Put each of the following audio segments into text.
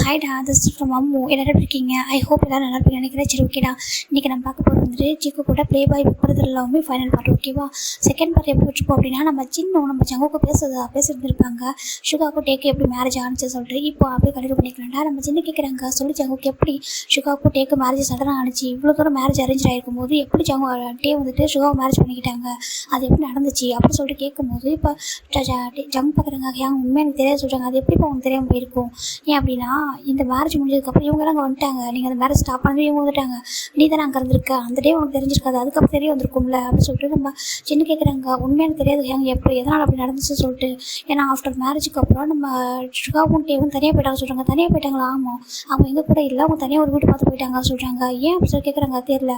ஹாய்டா, this is from Ammu. எல்லாரும் எப்படி இருக்கீங்க? ஐ ஹோப் எல்லாரும் நல்லா இருப்பீங்க நினைக்கிறேன். சரி, ஓகேடா. இன்றைக்கி நம்ம பார்க்க போகிறது வந்துட்டு ஜிக்கு கூட ப்ளே பாய் விற்கிறதுலாமே ஃபைனல் பார்ட். ஓகேவா? செகண்ட் பார்ட் எப்படி வச்சுப்போம் அப்படின்னா, நம்ம ஜங்குக்கு பேசியிருந்துருப்பாங்க ஷுகாவுக்கும் டேக்கு எப்படி மேரேஜ் ஆனிச்சு சொல்லிட்டு. இப்போ அப்படியே கண்டினியூ பண்ணிக்கலாம்டா. நம்ம சின்ன கேட்குறாங்க, சொல்லி ஜங்குக்கு எப்படி ஷுகாவுக்கும் டேக்கு மேரேஜ் சடனாக ஆனிச்சு, இவ்வளோ தூரம் மேரேஜ் அரேஞ்ச் ஆகிருக்கும் போது எப்படி டே வந்துட்டு ஷுகாவை மேரேஜ் பண்ணிக்கிட்டாங்க, அது எப்படி நடந்துச்சு அப்படின்னு சொல்லிட்டு கேட்கும்போது, இப்போ ஜங்கு பார்க்குறாங்க, ஏன் உண்மையாக எனக்கு தெரியாது சொல்கிறாங்க. அது எப்படி உங்களுக்கு தெரியாமல் போயிருக்கும்? ஏன் அப்படின்னா, இந்த மேரேஜ் முடிஞ்சதுக்கப்புறம் இவங்கெல்லாம் அங்கே வந்துட்டாங்க, நீங்கள் அந்த மேரேஜ் ஸ்டாப் பண்ணி இவங்க வந்துட்டாங்க, நீ தானே அங்கே இருந்திருக்க, அந்த டே உனக்கு தெரிஞ்சிருக்காது, அதுக்கப்புறம் தெரிய வந்திருக்கும்ல அப்படின்னு சொல்லிட்டு நம்ம சின்ன கேட்குறாங்க. உண்மையாக எனக்கு தெரியாது ஏங்க எப்படி எதனால் அப்படி நடந்துச்சு சொல்லிட்டு. ஏன்னா ஆஃப்டர் மேரேஜுக்கு அப்புறம் நம்ம ஷுகாவும் டேவும் தனியாக போயிட்டாங்க சொல்கிறாங்க. தனியாக போயிட்டாங்களா? ஆமாம், அவங்க எங்கள் கூட இல்லை, அவங்க தனியாக ஒரு வீட்டு பார்த்து போயிட்டாங்க சொல்கிறாங்க. ஏன் அப்படி சொல்லி கேட்குறாங்க. தெரியல,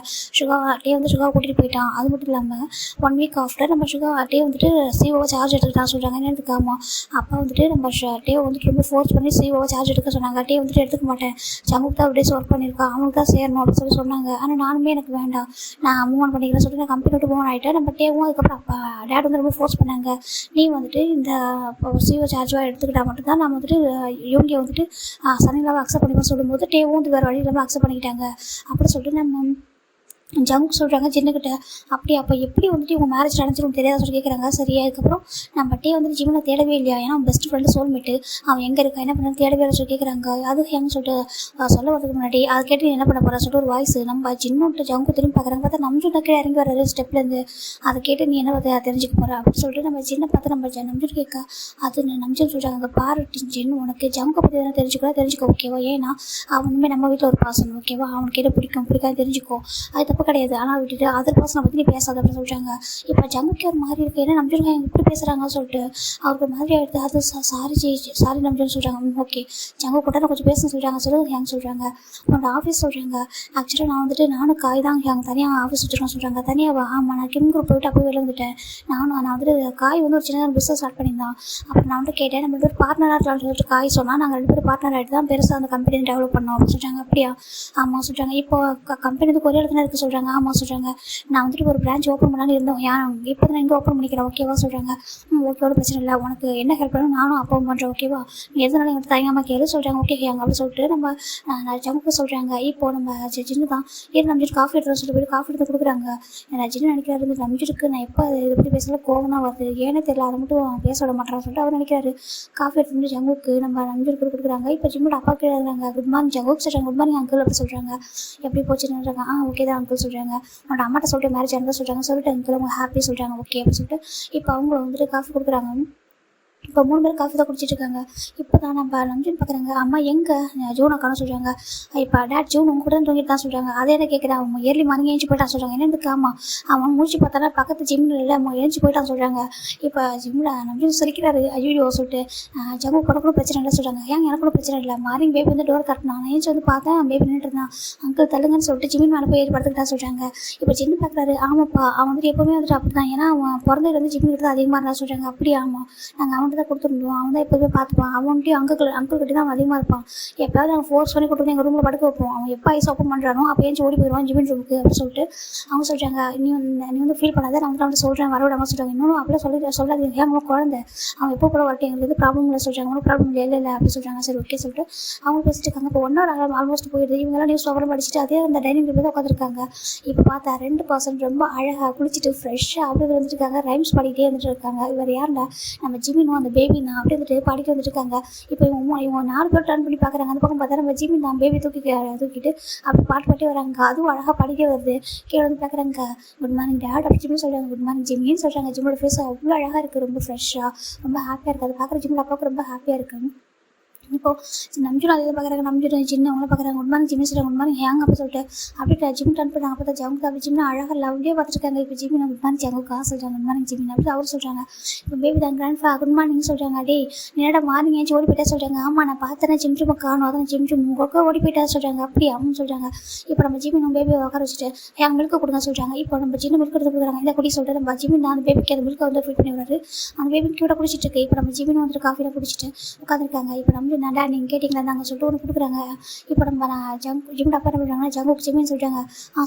டே வந்து ஷுகாவை கூட்டிகிட்டு போயிட்டான். அது மட்டும் இல்லாமல் 1 வீக் ஆஃப்டர் நம்ம டே வந்துட்டு சிஓவை சார்ஜ் எடுத்துக்கிட்டான் சொல்கிறாங்க. என்ன எடுத்துக்காமா அப்பா வந்துட்டு நம்ம டே வந்துட்டு ரொம்ப ஃபோர்ஸ் பண்ணி சிஓவை சார்ஜ் எடுக்க சொன்னாங்க. டே வந்துட்டு எடுத்துக்க மாட்டேன், ஜங்குக்கு தான் அப்படியே ஒர்க் பண்ணியிருக்கான், அவனுக்கு தான் சேரணும் அப்படின்னு சொல்லி சொன்னாங்க. ஆனால் நானுமே எனக்கு வேண்டாம், நான் மூவ் ஆன் பண்ணிக்கிறேன் சொல்லிட்டு நான் கம்பெனி விட்டு மூவ் ஆன் ஆகிட்டேன். நம்ம டேவும் அதுக்கப்புறம் அப்பா டேட் வந்து ரொம்ப ஃபோர்ஸ் பண்ணாங்க, நீ வந்துட்டு இந்த சிஓ சார்ஜாக எடுத்துக்கிட்டா மட்டும்தான் நான் வந்துட்டு இவங்க வந்துட்டு சனிலாவை அக்செப்ட் பண்ணிப்போம் சொல்லும்போது டேவும் வந்து வேறு வழி இல்லாமல் அக்செப்ட் பண்ணிக்கிட்டாங்க அப்படின்னு சொல்லிட்டு நம்ம ஜங்கு சொல்கிறாங்க சின்னக்கிட்ட. அப்படி அப்போ எப்படி வந்துட்டு இவங்க மேரேஜ் நடந்துச்சு தெரியாத சொல்லி கேட்குறாங்க. சரி, அதுக்கப்புறம் நம்ம டே வந்துட்டு ஜிம்மில் தேடவே இல்லையா, ஏன்னா அவன் பெஸ்ட் ஃப்ரெண்டு சோல்மேட்டு, அவன் எங்கே இருக்கா என்ன பண்ண தேடவே இல்லை சொல்லி கேட்குறாங்க. அது எங்க சொல்லிட்டு சொல்ல வரதுக்கு முன்னாடி அதை கேட்டு என்ன பண்ண போகிற சொல்லிட்டு ஒரு வாய்ஸ் நம்ம சின்னோட்டு ஜங்கு திரும்பி பார்க்குறாங்க. பார்த்தா நம்ஜூட்டா கீழே இறங்கி வர ஸ்டெப்லேருந்து. அதை கேட்டு நீ என்ன தெரிஞ்சுக்க போகிற அப்படின்னு சொல்லிட்டு நம்ம சின்ன பார்த்து நம்ம நம்ஜூர் கேட்க. அது நம்ஜூர் சொல்கிறாங்க, அங்கே பாரு சின்ன உனக்கு ஜங்கை பற்றி எதனா தெரிஞ்சுக்க ஓகேவா, ஏன்னா அவனுமே நம்ம வீட்டில் ஒரு பாசன் ஓகேவா, அவனுக்கு எது பிடிக்காது தெரிஞ்சுக்கோ, அது தப்பு கிடையாது, ஆனால் விட்டுட்டு அதர் பர்சனை பற்றி நீ பேசாத அப்படின்னு சொல்கிறாங்க. இப்போ ஜங்குக்கு ஒரு மாதிரி இருக்குது, ஏன்னா நம்பிருக்காங்க எப்படி பேசுகிறாங்க சொல்லிட்டு அவருக்கு ஒரு மாதிரி ஆகிடுது. அது சாரி நம்பின்னு சொல்கிறாங்க. ஓகே, ஜங்கு கூட நான் கொஞ்சம் பேசணும்னு சொல்கிறாங்க. சொல்லுங்க ஹேங் சொல்கிறாங்க, உன்னோட ஆஃபீஸ் சொல்கிறாங்க. ஆக்சுவலாக நான் வந்துட்டு நானும் காய் தான் ஹேங் தனியாக ஆஃபீஸ் வச்சுருக்கேன் சொல்கிறாங்க. தனியாக ஆமாம், நான் கிம் குரூப் போயிட்டு அப்போ வெளில வந்துட்டேன். நான் வந்துட்டு காய் வந்து ஒரு சின்ன பிஸ்னஸ் ஸ்டார்ட் பண்ணியிருந்தான். அப்புறம் நான் வந்து கேட்டேன், நம்ம ஒரு பார்ட்னராக இருக்கலாம்னு சொல்லிட்டு காய் சொன்னால் நாங்கள் 2 பேரும் பார்ட்னர் ஆகிட்டு தான் பெருசாக அந்த கம்பெனி டெவலப் பண்ணோம் அப்படின்னு சொல்கிறாங்க. அப்படியா? ஆமாம் சொல்கிறாங்க. இப்போ கம்பெனி வந்து கொரிய இடத்துல இருக்குது சொல்கிறாங்க. ஆமாம் சொல்கிறாங்க. நான் வந்துட்டு ஒரு பிரான்ச் ஓப்பன் பண்ணலான்னு இருந்தோம், ஏன் இப்போ தான் இங்கே ஓப்பன் பண்ணிக்கிறேன் ஓகேவா சொல்கிறாங்க. ஓகேவோட பிரச்சனை இல்லை, உனக்கு என்ன ஹெல்ப் பண்ணணும் நானும் அப்பாவும் பண்ணுறேன் ஓகேவா, நீ எதுனாலும் எங்களுக்கு தயங்காமல் கேளு சொல்கிறாங்க. ஓகே ஹேங்க அப்படின்னு சொல்லிட்டு நம்ம ஜங்குக்கு சொல்கிறாங்க. இப்போது நம்ம ஜின்னு தான் நம்பிட்டு காஃபி எடுத்து சொல்லிட்டு போய்ட்டு காஃபி எடுத்து கொடுக்குறாங்க. நான் ஜின்னு நினைக்கிறாரு, நம்பிட்டுருக்கு நான் எப்போ இதை பற்றி பேசல கோவம் தான் வருது, ஏன்னே தெரியல, அதை மட்டும் பேச விட மாட்டேறான்னு சொல்லிட்டு அவர் நினைக்கிறாரு. காஃபி எடுத்து வந்து ஜங்குக்கு நம்ம நம்பிட்டு கொடுக்குறாங்க. இப்போ ஜிம்மோட அப்பா கேட்குறாங்க, குட் மார்னிங் ஜங்குக்கு சொல்கிறாங்க. குட் மார்னிங் அங்கிள் அப்படி சொல்கிறாங்க. எப்படி போச்சுன்னு ஓகே தான் அங்கிள் சொல்கிறாங்க. உன்னோட அம்மாட்ட சொல்லிட்டு மேரேஜ் ஆனதான் சொல்கிறாங்க. சொல்லிட்டு அங்கிள் அவங்க ஹாப்பி சொல்கிறாங்க. ஓகே அப்படின்னு சொல்லிட்டு இப்போ அவங்கள வந்துட்டு காஃபி கொடுக்குறாங்க. இப்போ 3 பேர் காஃபி தான் குடிச்சிட்டு இருக்காங்க. இப்போ தான் நம்ம நம்பின்னு பார்க்குறாங்க. அம்மா எங்கே ஜூன் அக்கான்னு சொல்கிறாங்க. இப்போ டேட் ஜூன் உங்க கூட தூங்கிட்டு தான் சொல்கிறாங்க. அதே என்ன கேட்குறேன், அவங்க ஏர்லி மார்னிங் எழுந்து போயிட்டான் சொல்கிறாங்க. என்னதுக்கு? ஆமாம், அவன் முடிச்சு பார்த்தாலும் பக்கத்து ஜிம்மில் இல்லை, அவன் எழுந்து போயிட்டான்னு சொல்கிறாங்க. இப்போ ஜிம்மில் நம்பின்னு சிரிக்கிறாரு. ஐயோ சொல்லிட்டு ஜம்மு கூட பிரச்சனை இல்லை சொல்கிறாங்க. ஏன் எனக்கு கூட பிரச்சனை இல்லை, மார்னிங் பேபி வந்து டோர் கட்டணும், நான் எழுந்து வந்து பார்த்தேன் பேபி நின்றுட்டு இருந்தான், அங்கிள் தள்ளுங்கன்னு சொல்லிட்டு ஜிம்மின் மேலே போய் ஏறி படுத்துக்கிட்டா சொல்கிறாங்க. இப்போ ஜிம்மு பார்க்குறாரு. ஆமாப்பா, அவன் வந்துட்டு எப்போவுமே வந்துட்டு அப்படி தான், ஏன்னா அவன் பிறந்தது வந்து ஜிம்மில் தான் அதிகமாக இருந்தா சொல்கிறாங்க. அப்படி ஆமாம், நாங்கள் அவன்கிட்ட தான் கொடுத்துருந்தோம், அவன் தான் எப்போதுமே பார்த்துப்பான், அவன்கிட்டயும் அங்கிள் கிட்டே தான் அதிகமாக இருப்பான், எப்போயாவது நாங்கள் ஃபோர்ஸ் பண்ணி கொடுத்து எங்கள் ரூமில் படுக்க வைப்போம், அவன் எப்போ ஐஸ் ஓப்பன் பண்ணுறானோ அப்போ ஏஞ்சி ஓடி போயிடுவான் ஜிமின் ரூமுக்கு அப்படின்னு சொல்லிட்டு அவங்க சொல்கிறாங்க. நீ வந்து ஃபீல் பண்ணாத, நான் வந்து சொல்கிறேன் வரவிடாமல் சொல்கிறாங்க. இன்னும் அப்படியே சொல்லாதீங்க, ஏன் குழந்தை அவன் எப்போ கூட வரட்டும், எங்களுக்கு ப்ராப்ளம் இல்லை சொல்கிறாங்க. ஒன்றும் ப்ராப்ளம் இல்லை அப்படி சொல்கிறாங்க. சரி ஓகே சொல்லிட்டு அவங்க பேசிட்டு இருக்காங்க. இப்போ 1 hour ஆல்மோஸ்ட் போயிடுது. இவங்கெல்லாம் நியூஸ் பேப்பர் படிச்சுட்டு அதே அந்த டைனிங் டேபிள் தான் உட்காந்துருக்காங்க. இப்போ பார்த்தா 2 பர்சன் ரொம்ப அழகாக குளிச்சுட்டு ஃப்ரெஷ்ஷாக அப்படி வந்துட்டு இருக்காங்க, ரைம்ஸ் பாடிக்கிட்டே வந்துட்டு இருக்காங்க. இவர் யாருன்னா நம்ம ஜிமினும் அந்த பேபினா அப்படி வந்துட்டு பாடிட்டு வந்துட்டு இருக்காங்க. இப்போ இவங்க 4 பேர் டர்ன் பண்ணி பார்க்குறாங்க. அந்த பக்கம் பார்த்தா நம்ம ஜிமின் தான் பேபி தூக்கிட்டு அப்படி பாட்டே வராங்க. அதுவும் அழகாக பாடிட்டே வருது. கீழே வந்து பார்க்குறாங்க. குட் மார்னிங் டேட் அப்படி ஜிம்மி சொல்கிறாங்க. குட் மார்னிங் ஜிம்மின்னு சொல்கிறாங்க. ஜிம்மோட ஃபேஸ் அவ்வளோ அழகாக இருக்குது, ரொம்ப ஃப்ரெஷ்ஷாக ரொம்ப ஹாப்பியாக இருக்குது. அதை பார்க்குற ஜிம்மோட அப்பாவுக்கு ரொம்ப ஹாப்பியாக இருக்குது. இப்போது நம்ஜூன் அதை பார்க்குறாங்க. நம்ஜூன் சின்ன அவங்கள பார்க்குறாங்க. குட் மார்னிங் ஜிம்மி சொல்கிறாங்க. குட் மார்னிங் ஹேங் அப்படி சொல்லிட்டு அப்படி ஜிம் டர்ன் பண்ணுறாங்க. அப்போ தான் ஜங்கு அப்படி ஜிம்னா அழகாக லவ்லியே பார்த்துருக்காங்க. இப்போ ஜிம்மி குட் மார்னிங் ஜங்குக்கா சொல்கிறாங்க. குட் மார்னிங் ஜிம்மி அப்படி அவர் சொல்கிறாங்க. இப்போ பேபி தான் கிராண்ட்ஃபா குட் மார்னிங் சொல்கிறாங்க. டே என்னடா மார்னிங் ஏஞ்சி ஓடி போயிட்டா சொல்கிறாங்க. ஆமாம், நான் பார்த்தேன் ஜிம் ஜிம்மை காணும், அதான் ஜிம் உங்களுக்கு ஓடி போயிட்டா சொல்கிறாங்க. அப்படி அவங்க சொல்கிறாங்க. இப்போ நம்ம ஜிம்மி நம்ம பேபியை உட்கார வச்சுட்டு ஹேங் மில்க்கு கொடுங்க சொல்கிறாங்க. இப்போ நம்ம சின்ன மில்க் எடுத்து கொடுக்குறாங்க. இதை குடி சொல்லிட்டு நம்ம ஜிம்மி அந்த பேபிக்கு அந்த மில்க்கை வந்து ஃபீல் பண்ணி விடுறாரு. அந்த பேபிக்கு கூட குடிச்சிட்டு இருக்கு. இப்போ நம்ம ஜிம்மின்னு வந்துட்டு காஃபியில் குடிச்சிட்டு உட்காந்துருக்காங்க. இப்போ நம்ம டேட் நீங்கள் கேட்டிங்களா நாங்கள் சொல்லிட்டு ஒன்று கொடுக்குறாங்க. இப்போ நம்ம ஜிம்மியோட அப்பா என்ன பண்ணுறாங்கன்னா ஜங்குக்கு ஜிம்மின்னு சொல்லிட்டாங்க.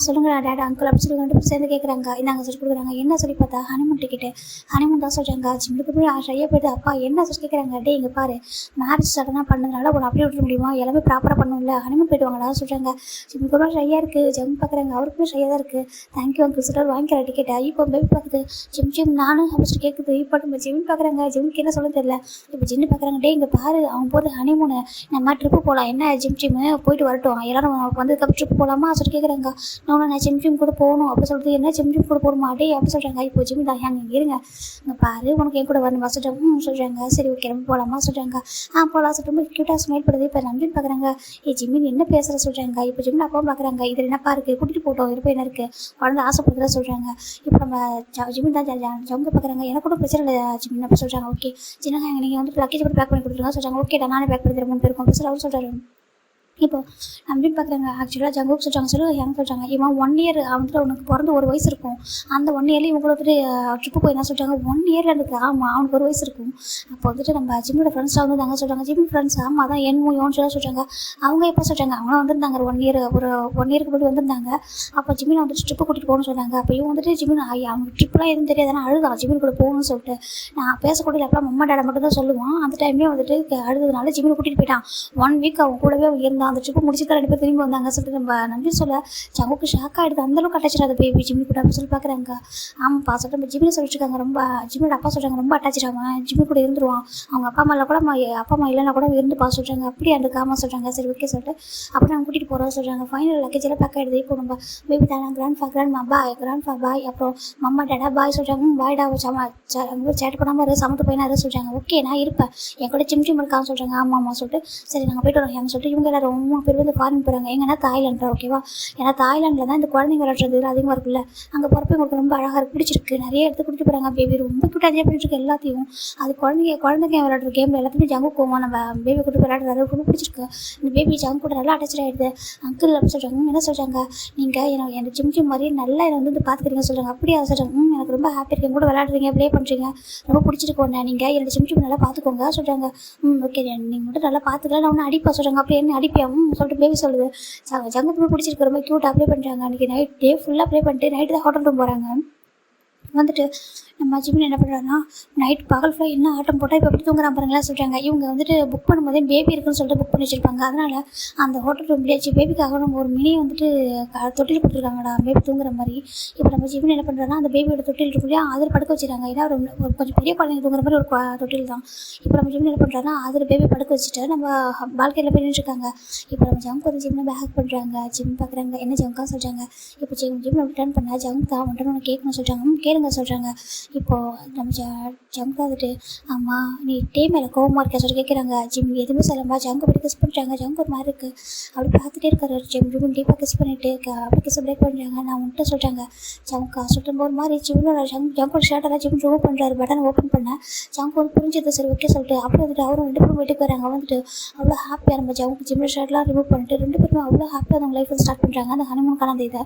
சொல்லுங்கள் டேட் அங்கிள் அப்படி சொல்லி 2 பேரும் சேர்ந்து கேட்குறாங்க. நாங்கள் சொல்லி கொடுக்குறாங்க. என்ன சொல்லி பார்த்தா ஹனிமூன் டிக்கெட்டு. ஹனிமூன் தான் சொல்கிறாங்க. ஜிம்முக்கு போய் ஷையாக போய்ட்டு அப்பா என்ன சொல்லி கேட்குறாங்க. டே இங்கே பாரு மேரேஜ் சடனாக பண்ணதுனால உன்னை அப்படியே விட்டுற முடியுமா, எல்லாமே ப்ராப்பராக பண்ணும்ல, ஹனிமூன் போய்ட்டு வாங்கடா சொல்கிறாங்க. ஜிம்முக்கு ரொம்ப ஷையாக இருக்குது. ஜம் பார்க்குறாங்க. அவருக்குமே ஷையாக தான் இருக்குது. தேங்க்யூ அங்கிள் சொல்லிட்டு வாங்கிக்கிற டிக்கெட்டை. இப்போ பேபி பார்க்குது. ஜிம் நானும் அப்படி கேட்குது. இப்போ நம்ம ஜிம் பார்க்குறாங்க. ஜிம்முக்கு என்ன சொல்ல தெரியல. இப்போ ஜின்னு பார்க்குறாங்க. டே இங்கே பாரு அவன் போகிறது ஹனிமூனு, நம்ம ட்ரிப்பு போகலாம், என்ன ஜிம்மு போயிட்டு வரட்டும், எல்லாரும் வந்ததுக்கப்புறம் ட்ரிப் போகலாமா சொல்லி கேட்குறாங்க. நான் ஜிம் கூட போகணும் அப்படி சொல்லிட்டு என்ன ஜிம் கூட போகணுமா டே அப்படி சொல்கிறாங்க. இப்போ ஜிம் தான் இங்கே இருங்க இங்கே பாரு உனக்கு என் கூட வரணுமா சொல்கிறாங்க. சொல்கிறாங்க. சரி ஓகே நம்ம போகலாமா சொல்கிறாங்க. போகலாம் சொல்லிட்டு ரொம்ப க்யூட்டாக ஸ்மைல் பண்ணுது. இப்போ நம்பின்னு பார்க்குறாங்க. ஜிம்மின் என்ன பேசுகிற சொல்கிறாங்க. இப்போ ஜிம்மின் அப்பாவும் பார்க்குறாங்க. இதில் என்னப்பா இருக்குது, கூட்டிகிட்டு போட்டோம், இருப்போ என்ன இருக்குது, குழந்தை ஆசைப்படுறதா சொல்கிறாங்க. இப்போ நம்ம ஜிம்மின் தான் ஜங்க பார்க்குறாங்க. எனக்கு கூட பிரச்சனை இல்லை ஜிம்மின் அப்படி சொல்கிறாங்க. ஓகே சின்ன நீங்கள் வந்துட்டு லக்கேஜ் கூட பேக் பண்ணி கொடுத்துருங்க சொல்கிறாங்க. ஓகேடா நானே பேக் பண்ணி தரேன் 3 பேருக்கும் அப்படி அவர் சொல்கிறாரு. இப்போ அப்படின்னு பார்க்குறாங்க. ஆக்சுவலாக ஜங்குக்கு சொல்கிறாங்க. ஹேங் சொல்கிறாங்க. இவன் 1 இயர் வந்துட்டு அவனுக்கு பிறந்து 1 வயசு இருக்கும். அந்த 1 இயர்லேயும் இவங்க வந்துட்டு ட்ரிப்பு போய் என்ன சொல்கிறாங்க 1 இயரில் இருக்குது. ஆமாம் அவனுக்கு 1 வயசு இருக்கும். அப்போ வந்துட்டு நம்ம ஜிம்மோட ஃப்ரெண்ட்ஸாக வந்து தாங்க சொல்கிறாங்க. ஜிம் ஃப்ரெண்ட்ஸ் ஆமாம் அதான் யோன்னு சொல்கிறாங்க. அவங்க எப்போ சொல்கிறாங்க அவங்களும் வந்துருந்தாங்க 1 இயர் ஒரு 1 இயருக்கு முன்னாடி வந்திருந்தாங்க. அப்போ ஜிம்மின் வந்துட்டு ட்ரிப்பு கூட்டிகிட்டு போகணும்னு சொன்னாங்க. அப்போ இவங்க வந்துட்டு ஜிம்மின் அவனுக்கு ட்ரிப்லாம் எதுவும் தெரியாதுன்னா அழுதான் ஜிம்மின் கூட போகணும்னு சொல்லிட்டு. நான் பேசக்கூடிய அப்போ அம்மா டேடா மட்டும் தான் சொல்லுவான். அந்த டைம்லேயே வந்துட்டு அழுதுனால ஜிம்மின் கூட்டிகிட்டு போயிட்டான். 1 வீக் அவன் கூடவே இருந்தான். அந்த ட்ரிப்பு முடிச்சு இப்போ திரும்பி வந்தாங்க சொல்லிட்டு நம்ம நம்பி சொல்ல ஜங்குக்கு ஷாக் ஆகிடுது. அந்தளவுக்கு அட்டாச்சாக பேபி ஜிம்மி கூட அப்படி சொல்லி பார்க்குறாங்க. ஆமாப்பா சொல்லிட்டு நம்ம ஜிம்மியை சொல்லிட்டுருக்காங்க. ரொம்ப ஜிம்மியோட அப்பா சொல்கிறாங்க ரொம்ப அட்டாச் ஆகாமல் ஜிம்மி கூட இருந்துருவான். அவங்க அப்பா அம்மாவில் கூட அப்பா அம்மா இல்லைன்னா கூட இருந்துப்பா சொல்கிறாங்க. அப்படியே அந்த காமா சொல்கிறாங்க. சரி ஓகே சொல்லிட்டு அப்படி நாங்கள் கூட்டிகிட்டு போகிறோம் சொல்கிறாங்க. ஃபைனல் லக்கேஜ் எல்லாம் பேக் ஆகிடுது. இப்போ நம்ம பேபி தானே கிராண்ட்ஃபா பாய் கிராண்ட்ஃபா பாய் அப்புறம் மம்மா டேடா பாய் சொல்கிறாங்க. பாய்டா சேட் பண்ணாமல் இரு சமத்து பையனாக சொல்கிறாங்க. ஓகே நான் இருப்பேன் என் கூட ஜிம் இருக்கான்னு சொல்கிறாங்க. ஆமாம்மா சொல்லிட்டு சரி நாங்கள் போய்ட்டு வரோம் சொல்லிட்டு இவங்க எல்லாரும் 3 பேர் வந்து ஃபாரின் போகிறாங்க. எங்கன்னா தாய்லாண்டா ஓகேவா. ஏன்னா தாய்லாண்டில் தான் இந்த குழந்தைங்க விளையாடுறது அதிகமாக இருக்குல்ல. அங்கே போகிறப்ப எங்களுக்கு ரொம்ப அழகாக பிடிச்சிருக்கு. நிறைய இடத்துக்கு கூட்டிட்டு போகிறாங்க. பேபி ரொம்ப க்யூட்டாக என்ஜாய் பண்ணிட்டு இருக்கு எல்லாத்தையும். அது குழந்தைங்க விளையாடுற கேமில் எல்லாத்தையுமே ஜங்கு போவோம். நம்ம பேபி கூட்டு விளையாடுறது ரொம்ப பிடிச்சிருக்கு. இந்த பேபி ஜங்கு கூட நல்லா அட்டாச் ஆகிடுது. அங்கிள் அப்படி சொல்கிறாங்க. என்ன சொல்கிறாங்க நீங்கள் எனக்கு ஜிம் மாதிரி நல்லா என்னை வந்து பார்த்துக்கிறீங்க சொல்கிறாங்க. அப்படியே சொல்கிறாங்க. எனக்கு ரொம்ப ஹாப்பி இருக்கேன் கூட விளையாடுறீங்க ப்ளே பண்ணுறீங்க ரொம்ப பிடிச்சிருக்கு ஒன்று நீங்கள் என்னோட ஜிம் நல்லா பார்த்துக்கோங்க சொல்கிறாங்க. ஓகே நீங்கள் மட்டும் நல்லா பார்த்துக்கலாம் நான் ஒன்று அடிப்பா சொல்கிறாங்க. அப்படி என்ன அடிப்பியா சொல்லிட்டு பேபி சொல்லுது. ஜங்குக்கு பிடிச்சிருக்கு ரொம்ப க்யூட்டாக ப்ளே பண்ணுறாங்க. அன்றைக்கி நைட் டே ஃபுல்லாக ப்ளே பண்ணிட்டு நைட்டு தான் ஹோட்டல் ரூம் போகிறாங்க. வந்துட்டு நம்ம ஜிம்மின் என்ன பண்ணுறாங்கன்னா நைட் பகல் ஃபுல்லாக என்ன ஆட்டம் போட்டால் இப்போ எப்படி தூங்குறான் பாருங்களா சொல்கிறாங்க. இவங்க வந்துட்டு புக் பண்ணும்போதே பேபி இருக்குன்னு சொல்லிட்டு புக் பண்ணி வச்சுருப்பாங்க. அதனால் அந்த ஹோட்டல் ரூம் முடியாச்சு பேபிக்காக நம்ம ஒரு மினி வந்துட்டு தொட்டில் கொடுத்துருக்காங்கடா பேபி தூங்குற மாதிரி. இப்போ நம்ம ஜிம்மின் என்ன பண்ணுறாங்கன்னா அந்த பேபியோட தொட்டில் இருக்கும் இல்லையா அதில் படுக்க வச்சுருக்காங்க. ஏன்னா ஒரு கொஞ்சம் பெரிய குழந்தைங்க தூங்குற மாதிரி ஒரு தொட்டில் தான். இப்போ நம்ம ஜிம்மின் என்ன பண்ணுறாங்கன்னா அதில் பேபி படுக்க வச்சுட்டு நம்ம பால்கனியில் போய் நின்றுருக்காங்க. இப்போ நம்ம ஜங்க் வந்து ஜிம்மில் பேக் பண்ணுறாங்க. ஜிம் பார்க்குறாங்க. என்ன ஜங்கா சொல்கிறாங்க. இப்போ ஜிம்மில் ரிட்டர்ன் பண்ணால் ஜங்க் தான் வந்துட்டு ஒன்று கேட்கணும்னு சொல்கிறாங்க. கேளுங்க சொல்கிறாங்க. இப்போது நம்ம ஜங்க் வந்துட்டு ஆமாம் நீ டே மேலே கோவமாக இருக்க சொல்லி கேட்குறாங்க. ஜிம் எதுவுமே சொல்லமா ஜங்க் அப்படி கிஸ் பண்ணுறாங்க. ஜங்க் ஒரு மாதிரி இருக்குது அப்படி பார்த்துட்டே இருக்காரு. ஜிம் டீப்பாக கிஸ் பண்ணிவிட்டு அப்படி கிஸ் பிரேக் பண்ணுறாங்க. நான் வந்துட்டு சொல்கிறாங்க ஜங்கா சொல்லிட்டு ஒரு மாதிரி ஜிம்மோட ஜங்கோட ஷர்ட்டெல்லாம் ஜிம் ரிமூவ் பண்ணுறாரு. பட்டன் ஓப்பன் பண்ண ஜங்க் வந்து புரிஞ்சது. சரி ஓகே சொல்லிட்டு அப்புறம் வந்துட்டு அவரும் 2 பேரும் வீட்டுக்கு வராங்க. வந்துட்டு அவ்வளோ ஹாப்பியாக நம்ம ஜங்க் ஜிம்மோட ஷர்ட்லாம் ரிமூவ் பண்ணிட்டு 2 பேருமே அவ்வளோ ஹாப்பியாக அவங்க லைஃப் ஸ்டார்ட் பண்ணுறாங்க. அந்த ஹனிமூன் காணாத இதை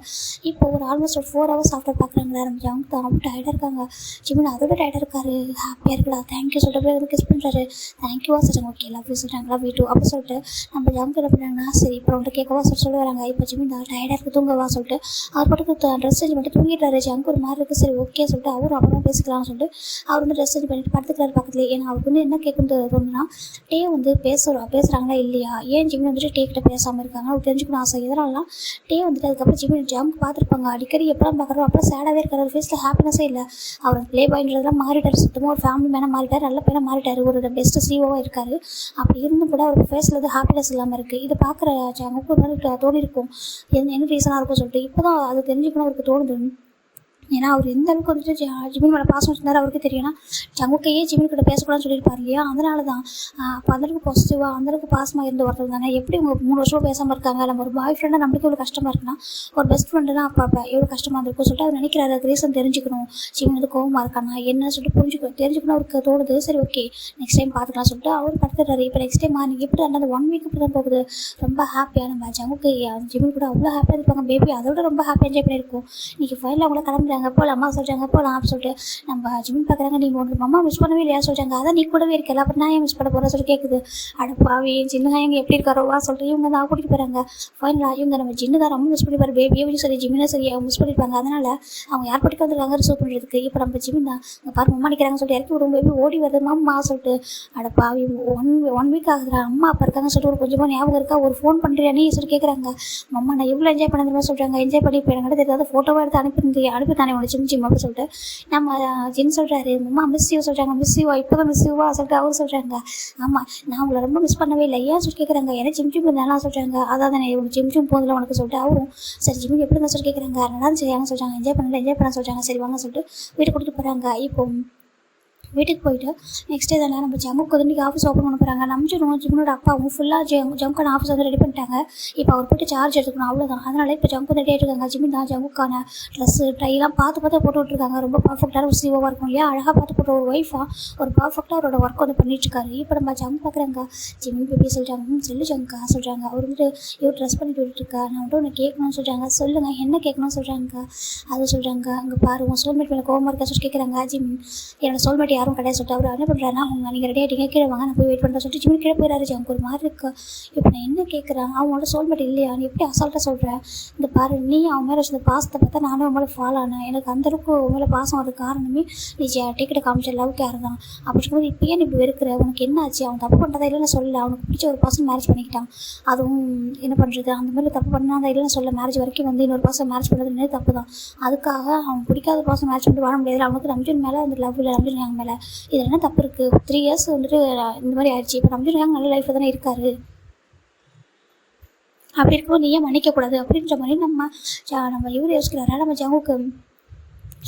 இப்போ ஒரு ஆல்மோஸ்ட் ஒரு 4 ஹவர்ஸ் ஆஃப்டர் பார்க்குறாங்களா நம்ம ஜங்க் தான் ரொம்ப டயர்டாக இருக்காங்க. ஜிம்மின் அதோட டயர்டாக இருக்காரு. ஹாப்பியாக இருக்கா தேங்க்யூ சொல்லிட்டு வந்து கிஸ் பண்ணுறாரு. தேங்க்யூவா சொல்கிறாங்க. ஓகே லவ் யூ சொல்கிறாங்க. லவ் யூ டூ அப்படி சொல்லிட்டு நம்ம ஜங்க் என்ன பண்ணுறாங்கன்னா சரி இப்போ வந்துட்டு கேட்கவா சொல்லி வராங்க. இப்போ ஜிம்மின் தான் டயர்டாக இருக்குது தூங்கவா சொல்லிட்டு அவர் பாட்டுக்கு ட்ரெஸ் சேஞ்ச் பண்ணிட்டு தூங்கிட்டாரு. ஜங்க் ஒரு மாதிரி இருக்குது. சரி ஓகே சொல்லிட்டு அவரும் அப்புறமா பேசிக்கலாம்னு சொல்லிட்டு அவர் வந்து ட்ரெஸ் சேஞ்ச் பண்ணிட்டு படுத்துக்கிறாரு பக்கத்துலேயே. ஏன்னா அவருக்கு வந்து என்ன கேட்குன்னு தோணுன்னா டே வந்து பேசுகிறாங்களா இல்லையா, ஏன் ஜிம்மின் வந்துட்டு டே கிட்ட பேசாமல் இருக்காங்க அவர் தெரிஞ்சுக்கணும் ஆசை. எதனாலலாம் டே வந்துட்டு அதுக்கப்புறம் ஜிம்மின் ஜங்க் பார்த்துருப்பாங்க. அடிக்கடி எப்பலாம் பார்க்குறோம் அப்புறம் சேடாகவே இருக்காரு. ஃபேஸில் ஹாப்பினஸே இல்லை. அவர் ப்ளே பாய்ன்றதெல்லாம் மாறிட்டார். சுத்தமாக ஒரு ஃபேமிலி மேனாக மாறிட்டார். நல்ல பையனாக மாறிட்டார். ஒரு பெஸ்ட்டு சிஓவாக இருக்கார். அப்படி இருந்தும் கூட அவர் ஃபேஸில் வந்து ஹாப்பினஸ் இல்லாமல் இருக்குது. இதை பார்க்குற ஜங்குக்கு ஒரு மாதிரி தோணி இருக்கும் என்ன ரீசனாக இருக்கும் சொல்லிட்டு. இப்போ தான் அது தெரிஞ்சுக்கணும் அவருக்கு தோணுது. ஏன்னா அவர் எந்த அளவுக்கு வந்துட்டு ஜிமின் மேலே பாசம் வச்சிருந்தாரு அவருக்கு தெரியும்னா ஜங்குக்கையே ஜிமின் கிட்ட பேசக்கூடாதுன்னு சொல்லியிருப்பார் இல்லையா. அதனால தான் அப்போ அந்தளவுக்கு பாசிட்டிவாக அந்தளவுக்கு பாசமாக இருந்து ஒருத்தர் தானே. எப்படி உங்கள் 3 வருஷம் பேசாமல் இருக்காங்க. நம்ம ஒரு பாய் ஃப்ரெண்டாக நம்மளுக்கு எவ்வளோ கஷ்டமாக இருக்குன்னா ஒரு பெஸ்ட் ஃப்ரெண்டுனா அப்போ எவ்வளோ கஷ்டமாக இருந்திருக்கும் சொல்லிட்டு அவர் நினைக்கிறாரு. அது ரீசன் தெரிஞ்சுக்கணும். ஜிமின் வந்து கோவமாக இருக்கானா என்ன சொல்லிட்டு தெரிஞ்சுக்கணும் அவருக்கு தோணுது. சரி ஓகே நெக்ஸ்ட் டைம் பார்த்துக்கலாம் சொல்லிட்டு அவர் படுத்துறாரு. இப்போ நெக்ஸ்ட் டைம் நீங்கள் எப்படி அந்த 1 வீக் இப்படி தான் போகுது. ரொம்ப ஹாப்பியாக நம்ம ஜங்குக்கு ஜிமின் கூட அவ்வளோ ஹாப்பியாக இருப்பாங்க. பேபி அதோட ரொம்ப ஹாப்பியாக என்ஜாய் பண்ணியிருக்கோம். இன்றைக்கி ஃபைனல் அவங்கள கிளம்புற சொல்கிறாங்க போகலாமா சொல்கிறாங்க போகலாம் அப்படின்னு சொல்லிட்டு நம்ம ஜிமின் பார்க்குறாங்க. நீங்கள் ஒன்று அம்மா மிஸ் பண்ணவே இல்லையா சொல்கிறாங்க. அதான் நீ கூடவே இருக்கல அப்புறம் நான் ஏன் மிஸ் பண்ண போகிறேன் சொல்லி கேட்குது. அடப்பாவி சின்னங்க எங்கே எப்படி இருக்காரோவா சொல்லிட்டு இவங்க தான் கூட்டிகிட்டு போகிறாங்க. ஃபைனலாக இவங்க நம்ம ஜின்னு தான் ரொம்ப மிஸ் பண்ணிப்பாரு. பேபியும் சரி ஜிமினும் சரி அவங்க மிஸ் பண்ணியிருப்பாங்க. அதனால் அவங்க யார் பட்டிக்கு வந்துருக்காங்க ரிசர்வ் பண்ணுறதுக்கு. இப்போ நம்ம ஜிமின் தான் இங்கே பாரு அம்மா நிற்கிறாங்க சொல்லிட்டு இறக்கி விடும். பேபி ஓடி வருது அம்மா சொல்லிட்டு. அடப்பாவி ஒன் வீக் ஆகுதுடா அம்மா அப்பா இருக்காங்கன்னு சொல்லிட்டு ஒரு கொஞ்சமாக ஞாபகம் இருக்கா ஒரு ஃபோன் பண்ணுறியா நீ சொல்லி கேட்குறாங்க. அம்மா நான் எவ்வளோ என்ஜாய் பண்ணதுமா சொல்கிறாங்க. என்ஜாய் பண்ணி இப்போ எனக்கு தெரியாத ஃபோட்டோவாக எடுத்து அனுப்பி தானே உனக்கு சிம் அப்படின்னு சொல்லிட்டு நம்ம ஜின் சொல்கிறாரு. அம்மா மிஸ் யூ சொல்கிறாங்க. மிஸ் யூவா இப்போ தான் மிஸ் யூவா சொல்லிட்டு அவர் சொல்கிறாங்க. ஆமாம் நான் உங்களை ரொம்ப மிஸ் பண்ணவே இல்லை ஏன் சொல்லி கேட்குறாங்க. ஏன்னா ஜிம் நல்லா சொல்கிறாங்க. அதான் தானே ஜிம் போதில் உனக்கு சொல்லிட்டு அவரும் சரி ஜிம் எப்படி தான் சொல்லி கேட்குறாங்க. நல்லா சரியான சொல்கிறாங்க. என்ஜாய் பண்ண சொல்கிறாங்க. சரி வாங்க சொல்லிட்டு வீட்டுக்கு கூட்டிகிட்டு போகிறாங்க. இப்போ வீட்டுக்கு போயிட்டு நெக்ஸ்ட் டே தானே நம்ம ஜம்முக்கு வந்து ஆஃபீஸ் ஓப்பன் பண்ண போகிறாங்க. நம்பிச்சிடும் ஜிம்னோட அப்பாவும் ஃபுல்லாக ஜம்முக்கான ஆஃபீஸ் வந்து ரெடி பண்ணிட்டாங்க. இப்போ அவர் போய்ட்டு சார்ஜ் எடுத்துக்கணும் அவ்வளோதான். அதனால் இப்போ ஜம்முக்கு ரெடி ஆகிட்டுருக்காங்க. ஜிம்மின் தான் ஜம்முக்கான ட்ரெஸ்ஸு ட்ரைலாம் பார்த்து போட்டு விட்ருக்காங்க. ரொம்ப பர்ஃபெக்டான ஒரு சிஓவாக இருக்கும் இல்லையா அழகாக பார்த்து போட்டு ஒரு ஒய்ஃபாக ஒரு பர்ஃபெக்டாக அவரோட ஒர்க் வந்து பண்ணிட்டுருக்காரு. இப்போ நம்ம ஜம் பார்க்குறாங்க. ஜிம்மின் பேபி சொல்கிறாங்க சொல்லு ஜம்க்கா சொல்கிறாங்க. அவர் வந்துட்டு இவர் ட்ரெஸ் பண்ணிட்டு விட்டுருக்கா நான் வந்துட்டு உன்னை கேட்கணும்னு சொல்கிறாங்க. சொல்லுங்கள் என்ன கேட்கணும்னு சொல்கிறாங்க. அது சொல்கிறாங்க அங்கே பாரு உன் சோல்மேட் மேலே கோவமாக இருக்கா சொல்லி கேட்குறாங்க. ஜிம்மின் என்னோட சோல்மேட் யாரும் கிடையாது சொல்லிட்டு அவர் என்ன பண்ணுறாருன்னா அவங்க நீங்கள் ரெடி ஆகிட்டீங்க கீழே வாங்க நான் போய் வெயிட் பண்ணுறேன் சொல்லிட்டு ஜிம்மின் கீழே போயிடாரு. ஜம்க்கு ஒரு மாதிரி இருக்கு. இப்போ நான் என்ன கேட்குறேன் அவங்களோட சோல்மேட் இல்லையா நீ எப்படி அசால்ட்டாக சொல்கிறேன். இந்த பாரு நீ அவன் மேலே வச்ச பாசத்தை பார்த்தா நானும் அவன் மேலே ஃபாலோ ஆனேன். எனக்கு அந்தளவுக்கு உன் மேலே பாசம் அது காரணமே நீ டிக்கெட்டை காமிச்ச லவ் கேர் தான். அப்படி இருக்கும்போது இப்போ ஏன் இப்படி வெறுக்கிற உனக்கு என்ன ஆச்சு. அவன் தப்பு பண்ணுறதா இல்லைன்னு சொல்லலை. அவனுக்கு பிடிச்ச ஒரு பர்சன் மேரேஜ் பண்ணிக்கிட்டான். அதுவும் என்ன பண்ணுறது அந்த மாதிரி தப்பு பண்ணாத இல்லைன்னு சொல்ல மேரேஜ் வரைக்கும் வந்து இன்னொரு பர்சன் மேரேஜ் பண்ணுறதுனே தப்பு தான். அதுக்காக அவன் பிடிக்காத பர்சன் மேரேஜ் பண்ணிட்டு வாழ முடியாது. அவனுக்கு ரம்ஜன் மேலே அந்த லவ் இல்லை ரம்ஜன் ஹேங் மேலே இதில் என்ன தப்பு இருக்குது. 3 years வந்துட்டு இந்த மாதிரி ஆயிடுச்சு. இப்போ ரம்ஜன் ஹேங் நல்ல லைஃப்பில் தானே இருக்காரு. அப்படி இருக்கும்போது நீ ஏன் மன்னிக்கக்கூடாது அப்படின்ற மாதிரி நம்ம இவர் யோசிக்கிறாரா நம்ம ஜங்குக்கு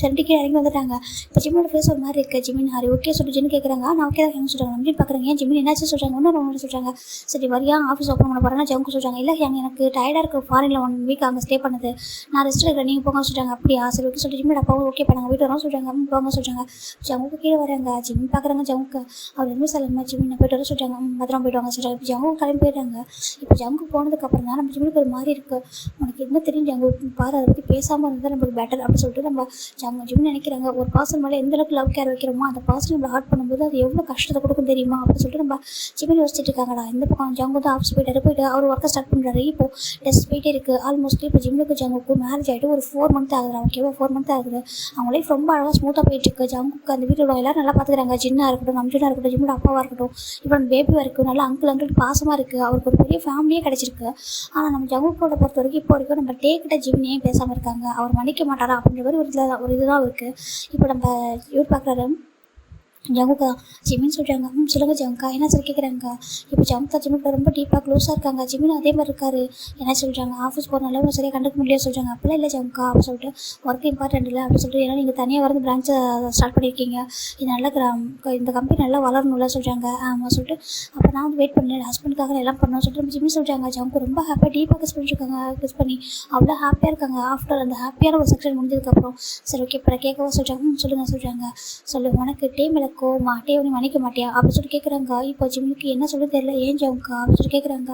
சண்டிக்கு இறங்கி வந்துட்டாங்க. இப்போ ஜிம்மோட ஃபேஸ் ஒரு மாதிரி இருக்குது. ஜிமின் ஹாரி ஓகே சொல்லி ஜின்னு கேட்குறாங்க. நான் ஓகே தான் ஹேங் சொல்கிறாங்க. நம்பிட்டு பார்க்குறேங்க ஏன் ஜிமின் என்னாச்சு சொல்கிறாங்க. ஒன்று சொல்கிறாங்க சரி வரியா ஆஃபீஸ் ஓப்பன் பண்ண போகிறேன்னா ஜங்கு சொல்கிறாங்க. இல்லை எனக்கு டயர்டாக இருக்குது ஃபாரினில் 1 week அங்கே ஸ்டே பண்ணது நான் ரெஸ்ட் எடுக்கிறேன் நீங்கள் போங்க சொல்கிறாங்க. அப்படியா சரி ஓகே சொல்லி ஜிம்மோட அப்பாவும் ஓகே பண்ணாங்க போய்ட்டு வரோம் சொல்கிறாங்க. போங்க சொல்கிறாங்க. ஜங்குக்கு கீழே வராங்க. ஜிமின் பார்க்குறாங்க ஜங்குக்கு அவர் எதுவுமே சொல்லமா ஜிமின் போய்ட்டு வர சொல்கிறாங்க. பத்திரம் போய்ட்டு வாங்க சொல்கிறாங்க. இப்போ ஜங்கு கிளம்பி போயிடுறாங்க. இப்போ ஜங்கு போனதுக்கப்புறம் தான் நம்ம ஜிமினுக்கு ஒரு மாதிரி இருக்குது. உனக்கு என்ன தெரியும் ஜங்கு பாரு அதை பற்றி பேசாமல் இருந்தால் நம்மளுக்கு பெட்டர் அப்படின்னு சொல்லிட்டு நம்ம ஜிமின் நினைக்கிறாங்க. ஒரு பர்சன் மேலே எந்த அளவுக்கு லவ் கேர் வைக்கிறோமோ அந்த பர்சன் நம்ம ஹர்ட் பண்ணும்போது அது எவ்வளோ கஷ்டத்தை கொடுக்கும் தெரியுமா அப்படின்னு சொல்லிட்டு நம்ம ஜிமின் யோசிச்சுட்டு இருக்காங்கடா. இந்த பக்கம் ஜங்கு தான் ஆஃபீஸ் போயிட்டு அவர் ஒர்க்கை ஸ்டார்ட் பண்ணுறாரு. இப்போ டெஸ்ட் போயிட்டே இருக்குது. ஆல்மோஸ்ட்லி இப்போ ஜிம்முக்கு ஜங்குக்கு மேரேஜ் ஆகிட்டு ஒரு 4 month ஆகுது. ஓகேவா 4 month ஆகுது. அவங்க லைஃப் ரொம்ப அழகாக ஸ்மூத்தாக போயிட்டுருக்கு. ஜங்குக்கு அந்த வீட்டில் உள்ள எல்லாரும் நல்லா பார்த்துக்கிறாங்க. ஜின்னாக இருக்கட்டும் நம்ஜினாக இருக்கட்டும் ஜிம்மோட அப்பாவாக இருக்கட்டும் இப்போ நம்ம பேபியாக இருக்குது. நல்லா அங்கிள் பாசமாக இருக்குது. அவருக்கு ஒரு பெரிய ஃபேமிலியே கிடச்சிருக்கு. ஆனால் நம்ம ஜங்குக்கோட பொறுத்த வரைக்கும் இப்போ வரைக்கும் நம்ம டேக்கிட்ட ஜிம்மியே பேசாமல் இருக்காங்க. அவர் மன்னிக்க மாட்டாரா அப்படின்ற மாதிரி ஒரு இதுதான் இருக்குது. இப்போ நம்ம இவர் பார்க்குறாரு ஜங்குக்கா ஜிமின் சொல்கிறாங்க. சொல்லுங்கள் ஜங்கா என்ன சொல்லி கேட்குறாங்க. இப்போ ஜங்கா ஜிமின் ரொம்ப டீப்பாக க்ளோஸாக இருக்காங்க. ஜிமின் அதே மாதிரி இருக்காரு என்ன சொல்கிறாங்க. ஆஃபீஸ் போகிறனால ஒன்று சரியாக கண்டுக்க முடியாது சொல்கிறாங்க. அப்போலாம் இல்லை ஜங்கா அப்படின்னு சொல்லிட்டு ஒர்க் இம்பார்ட்டன்ட் இல்லை அப்படின்னு சொல்லிட்டு ஏன்னா நீங்கள் தனியாக வந்து பிரான்ச்சை ஸ்டார்ட் பண்ணியிருக்கீங்க. இது நல்ல இந்த கம்பெனி நல்லா வளரணும்ல சொல்கிறாங்க. ஆமாம் சொல்லிட்டு அப்போ நான் வந்து வெயிட் பண்ணேன் ஹஸ்பண்டுக்காக எல்லாம் பண்ணோம் சொல்லிட்டு ஜிமின் சொல்கிறாங்க. ஜங்கு ரொம்ப ஹாப்பியாக டீப்பாக கிஸ் பண்ணிருக்காங்க. கிஸ் பண்ணி அவ்வளோ ஹாப்பியாக இருக்காங்க. ஆஃப்டர் அந்த ஹாப்பியான ஒரு செக்ஷன் முடிஞ்சதுக்கப்புறம் சரி ஓகே இப்போ கேட்கவா சொல்கிறாங்க. சொல்லுங்கள் சொல்லு உனக்கு டேமில் கோமா டேவனி மன்னிக்க மாட்டியா அப்படின்னு சொல்லி கேட்குறாங்க. இப்போ ஜிம்முக்கு என்ன சொல்லி தெரியல ஏன் ஜவுக்கா அப்படின்னு சொல்லி கேட்குறாங்க.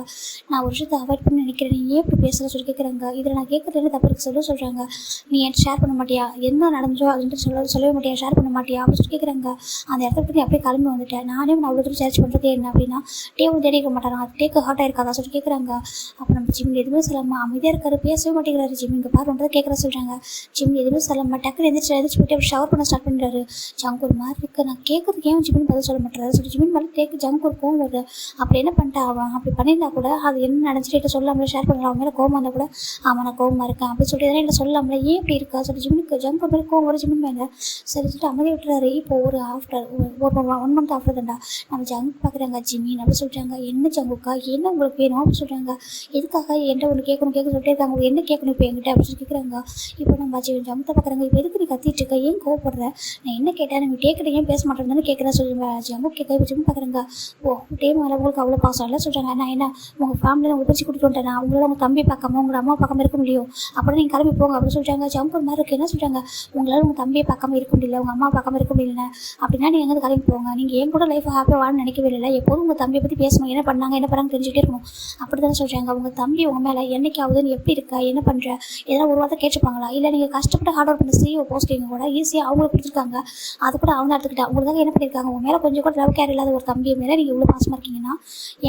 நான் ஒரு விஷயத்தை அவாய்ட் பண்ணி நினைக்கிறேன் நீ ஏன் இப்படி பேசுகிற சொல்லி கேட்குறாங்க. இதில் நான் கேட்குறது தப்பு இருக்கு சொல்கிறாங்க. நீ என்கிட்ட ஷேர் பண்ண மாட்டியா என்ன நடந்தோ அதுன்ட்டு சொல்லவே மாட்டியா ஷேர் பண்ண மாட்டியா அப்படின்னு சொல்லி கேட்குறாங்க. அந்த இடத்த பற்றி அப்படியே கிளம்பி வந்துட்டேன். நானே நான் அவ்வளோ தூரம் சர்ச் பண்ணுறது என்ன அப்படின்னா டேவும் தேடிக்க மாட்டாங்க. அது டேக்கு ஹார்ட்டாக இருக்காதா சொல்லி கேட்குறாங்க. அப்போ நம்ம ஜிம் எதுவுமே சொல்லாமல் அமைதியாக இருக்காரு பேசவே மாட்டேங்கிறாரு. ஜிம் இங்கே பாரு ஒன்றதை கேட்குற சொல்கிறாங்க. ஜிம் எதுவுமே சொல்லாமல் டக்குன்னு எந்திரிச்சு போயிட்டு அவர் ஷவர் பண்ண ஸ்டார்ட் பண்ணுறாரு. ஜங்கு ஒரு மாதிரி இருக்குது. நான் கேட்குறதுக்கு ஏன் ஜிமின் பதில் சொல்ல மாட்டேறாரு சொல்லி ஜிமின் மேலே ஜங்கு ஒரு கோவம் வருது. அப்படி என்ன பண்ணிட்டா அவன் அப்படி பண்ணியிருந்தா கூட அது என்ன நடந்துட்டு சொல்லாமலே ஷேர் பண்ணலாம். அவன் மேலே கோவம் வந்தால் கூட அவன் நான் கோவமாக இருக்கேன் அப்படின்னு சொல்லிட்டு எதனா என்ன சொல்லாமலே ஏன் இப்படி இருக்கா சொல்லி ஜிமினுக்கு ஜங்கு மேலே கோவம் வரும் ஜிமின் மேலே. சரி சொல்லிட்டு அமைதி விட்டுறாரு. இப்போ ஒரு ஆஃப்டர் 1 month ஆஃப்டர் தான்டா நம்ம ஜங்கு பார்க்குறாங்க. ஜிமின் அப்படி சொல்கிறாங்க. என்ன ஜங்குக்கா என்ன உங்களுக்கு வேணும் அப்படின்னு சொல்கிறாங்க. எதுக்காக என்கிட்ட ஒன்று கேட்கணும் சொல்லிட்டே இருக்காங்க. உங்களுக்கு என்ன கேட்கணும் இப்போ என்கிட்ட அப்படின்னு சொல்லி கேட்குறாங்க. இப்போ நம்ம ஜங்கத்தை பார்க்குறாங்க. இப்போ எதுக்கு நீ கத்திட்டு இருக்க ஏன் கோவப்படுற நான் என்ன கேட்டேன் நீ டேக்கிட்ட ஏன் பேச மாட்டேன் பார்க்குறேன்னு கேட்குறேன் சொல்லுங்க. ஜம்மு கேட்க இப்போ ஜிம் பார்க்குறேங்க. ஓ டேம் மேலே உங்களுக்கு அவ்வளோ பாசம் இல்லை சொல்கிறாங்க. நான் என்ன உங்கள் ஃபேமிலியில் உங்கள் பிடிச்சி கூட்டிட்டு வந்துட்டேன், உங்களோட உங்கள் தம்பி பார்க்காம உங்கள் அம்மா பார்க்காம இருக்க முடியும், அப்புறம் நீங்கள் கிளம்பி போங்க அப்படின்னு சொல்லிட்டாங்க. ஜம்ப் ஒரு மாதிரி இருக்குது. என்ன சொல்கிறாங்க, உங்களால் உங்கள் தம்பியை பார்க்காம இருக்க முடியல, உங்கள் அம்மா பார்க்காம இருக்க முடியல அப்படின்னா நீங்கள் எங்கே கிளம்பி போங்க, நீங்கள் என் கூட லைஃப் ஹாப்பியாக வாழன்னு நினைக்கவே இல்லை, எப்போதும் உங்கள் தம்பியை பற்றி பேசணும், என்ன பண்ணாங்க என்ன பண்ணாங்க தெரிஞ்சுக்கிட்டே இருக்கணும் அப்படி தானே சொல்கிறாங்க. உங்கள் தம்பி உங்கள் மேலே என்னைக்காவது நீ எப்படி இருக்கா என்ன பண்ணுற ஏதாவது ஒரு வார்த்தை கேட்டுப்பாங்களா, இல்லை நீங்கள் கஷ்டப்பட்டு ஹார்ட் ஒர்க் பண்ண CEO போஸ்டிங் கூட ஈஸியாக அவங்களுக்கு கொடுத்துருக்காங்க, அது கூட அவங்க எடுத்துக்கிட்டா உங்களுக்காக என்ன பண்ணியிருக்காங்க, உங்கள் மேலே கொஞ்சம் கூட லவ் கேர் இல்லாத ஒரு தம்பி மேலே நீங்கள் இவ்வளோ பாசமாக இருக்கீங்கன்னா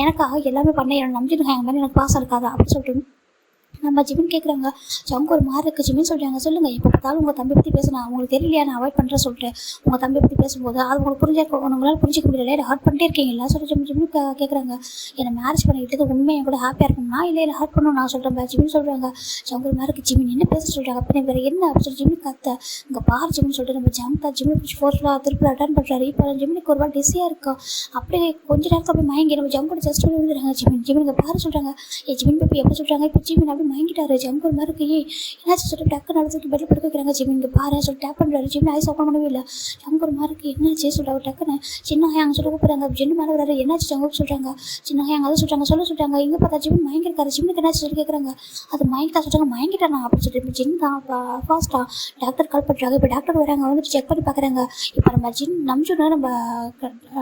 எனக்காக எல்லாமே பண்ண என்னை நம்பிட்டுருக்காங்க மாதிரி எனக்கு பாசம் இருக்காதா அப்படின்னு சொல்லிட்டு நம்ம ஜிமின் கேட்குறாங்க. அவங்க ஒரு மாதிரி இருக்குது. ஜிமின் சொல்கிறாங்க, சொல்லுங்கள் எப்போ பார்த்தாலும் உங்கள் தம்பி பற்றி பேசினா உங்களுக்கு தெரியலையா, நான் அவாய்ட் பண்ணுறேன் சொல்லிட்டேன். உங்கள் தம்பி பற்றி பேசும்போது அது உங்களுக்கு உங்களால் புரிஞ்சிக்க முடியல, இல்லை ஹர்ட் பண்ணிட்டே இருக்கீங்களா சொல்லி ஜிமின் கேட்குறாங்க. என்னை மேரேஜ் பண்ணிக்கிட்டது உண்மையை கூட ஹாப்பியாக இருக்கணும்னா இல்லை ஹர்ட் பண்ணணும் நான் சொல்கிறேன். ஜிமின் சொல்கிறாங்க, அவங்க ஒரு மாதிரி இருக்குது. ஜிமின் என்ன பேச சொல்கிறாங்க அப்படி வேறு என்ன அப்படின்னு சொல்லி ஜிமின் கத்த இங்கே பாரு ஜிமின் சொல்லிட்டு நம்ம ஜம்தா ஜிமின் பிடிச்சி ஃபோர்ஸ்லாம் திருப்பி அட்டன் பண்ணுறாரு. இப்போ ஜிமினுக்கு ஒரு வாரம் டிஸியாக இருக்கா. அப்படியே கொஞ்ச நேரத்தில் அப்படி மயங்கி நம்ம ஜம்போட ஜஸ்ட் விழுந்துடுறாங்க. ஜிமின் இங்கே பாரு சொல்கிறாங்க. ஜிமின் பேப்பி எப்படி சொல்கிறாங்க, இப்போ ஜிமின் அப்படி மயங்கிட்டாரு. ஜம்ப் ஒரு மாதிரி இருக்கு. என்னாச்சு சொல்லிட்டு டக்கு நடத்துக்கு பெட்டில் படுக்க வைக்கிறாங்க. ஜிமின் இங்கே பாரு சொல்லி டேப் பண்ணுறாரு. ஜிமின் ஐஸ் ஓப்பன் பண்ணவே இல்லை. ஜம்ப் ஒரு மாதிரி இருக்குது. என்னாச்சு சொல்லிட்டு அவர் டக்குன்னு சின்ன ஹேங்க சொல்லி கூப்பிட்றாங்க. ஜின்னு மேலே வராரு. என்னாச்சு ஜம்ப் சொல்கிறாங்க. சின்ன ஹேங்க அதை சொல்கிறாங்க சொல்லிட்டாங்க. இங்கே பார்த்தா ஜிமின் மயங்கிருக்காரு. ஜிம்னுக்கு என்னாச்சு சொல்லி கேட்குறாங்க. அது மயங்கிட்டா சொல்கிறாங்க. மயங்கிட்டானா அப்படின்னு சொல்லிட்டு ஜின் தான் ஃபாஸ்ட்டாக டாக்டர் கால் பண்ணுறாங்க. இப்போ டாக்டர் வராங்க, வந்துட்டு செக் பண்ணி பார்க்குறாங்க. இப்போ நம்ம ஜின் நம்பிச்சோன்னா நம்ம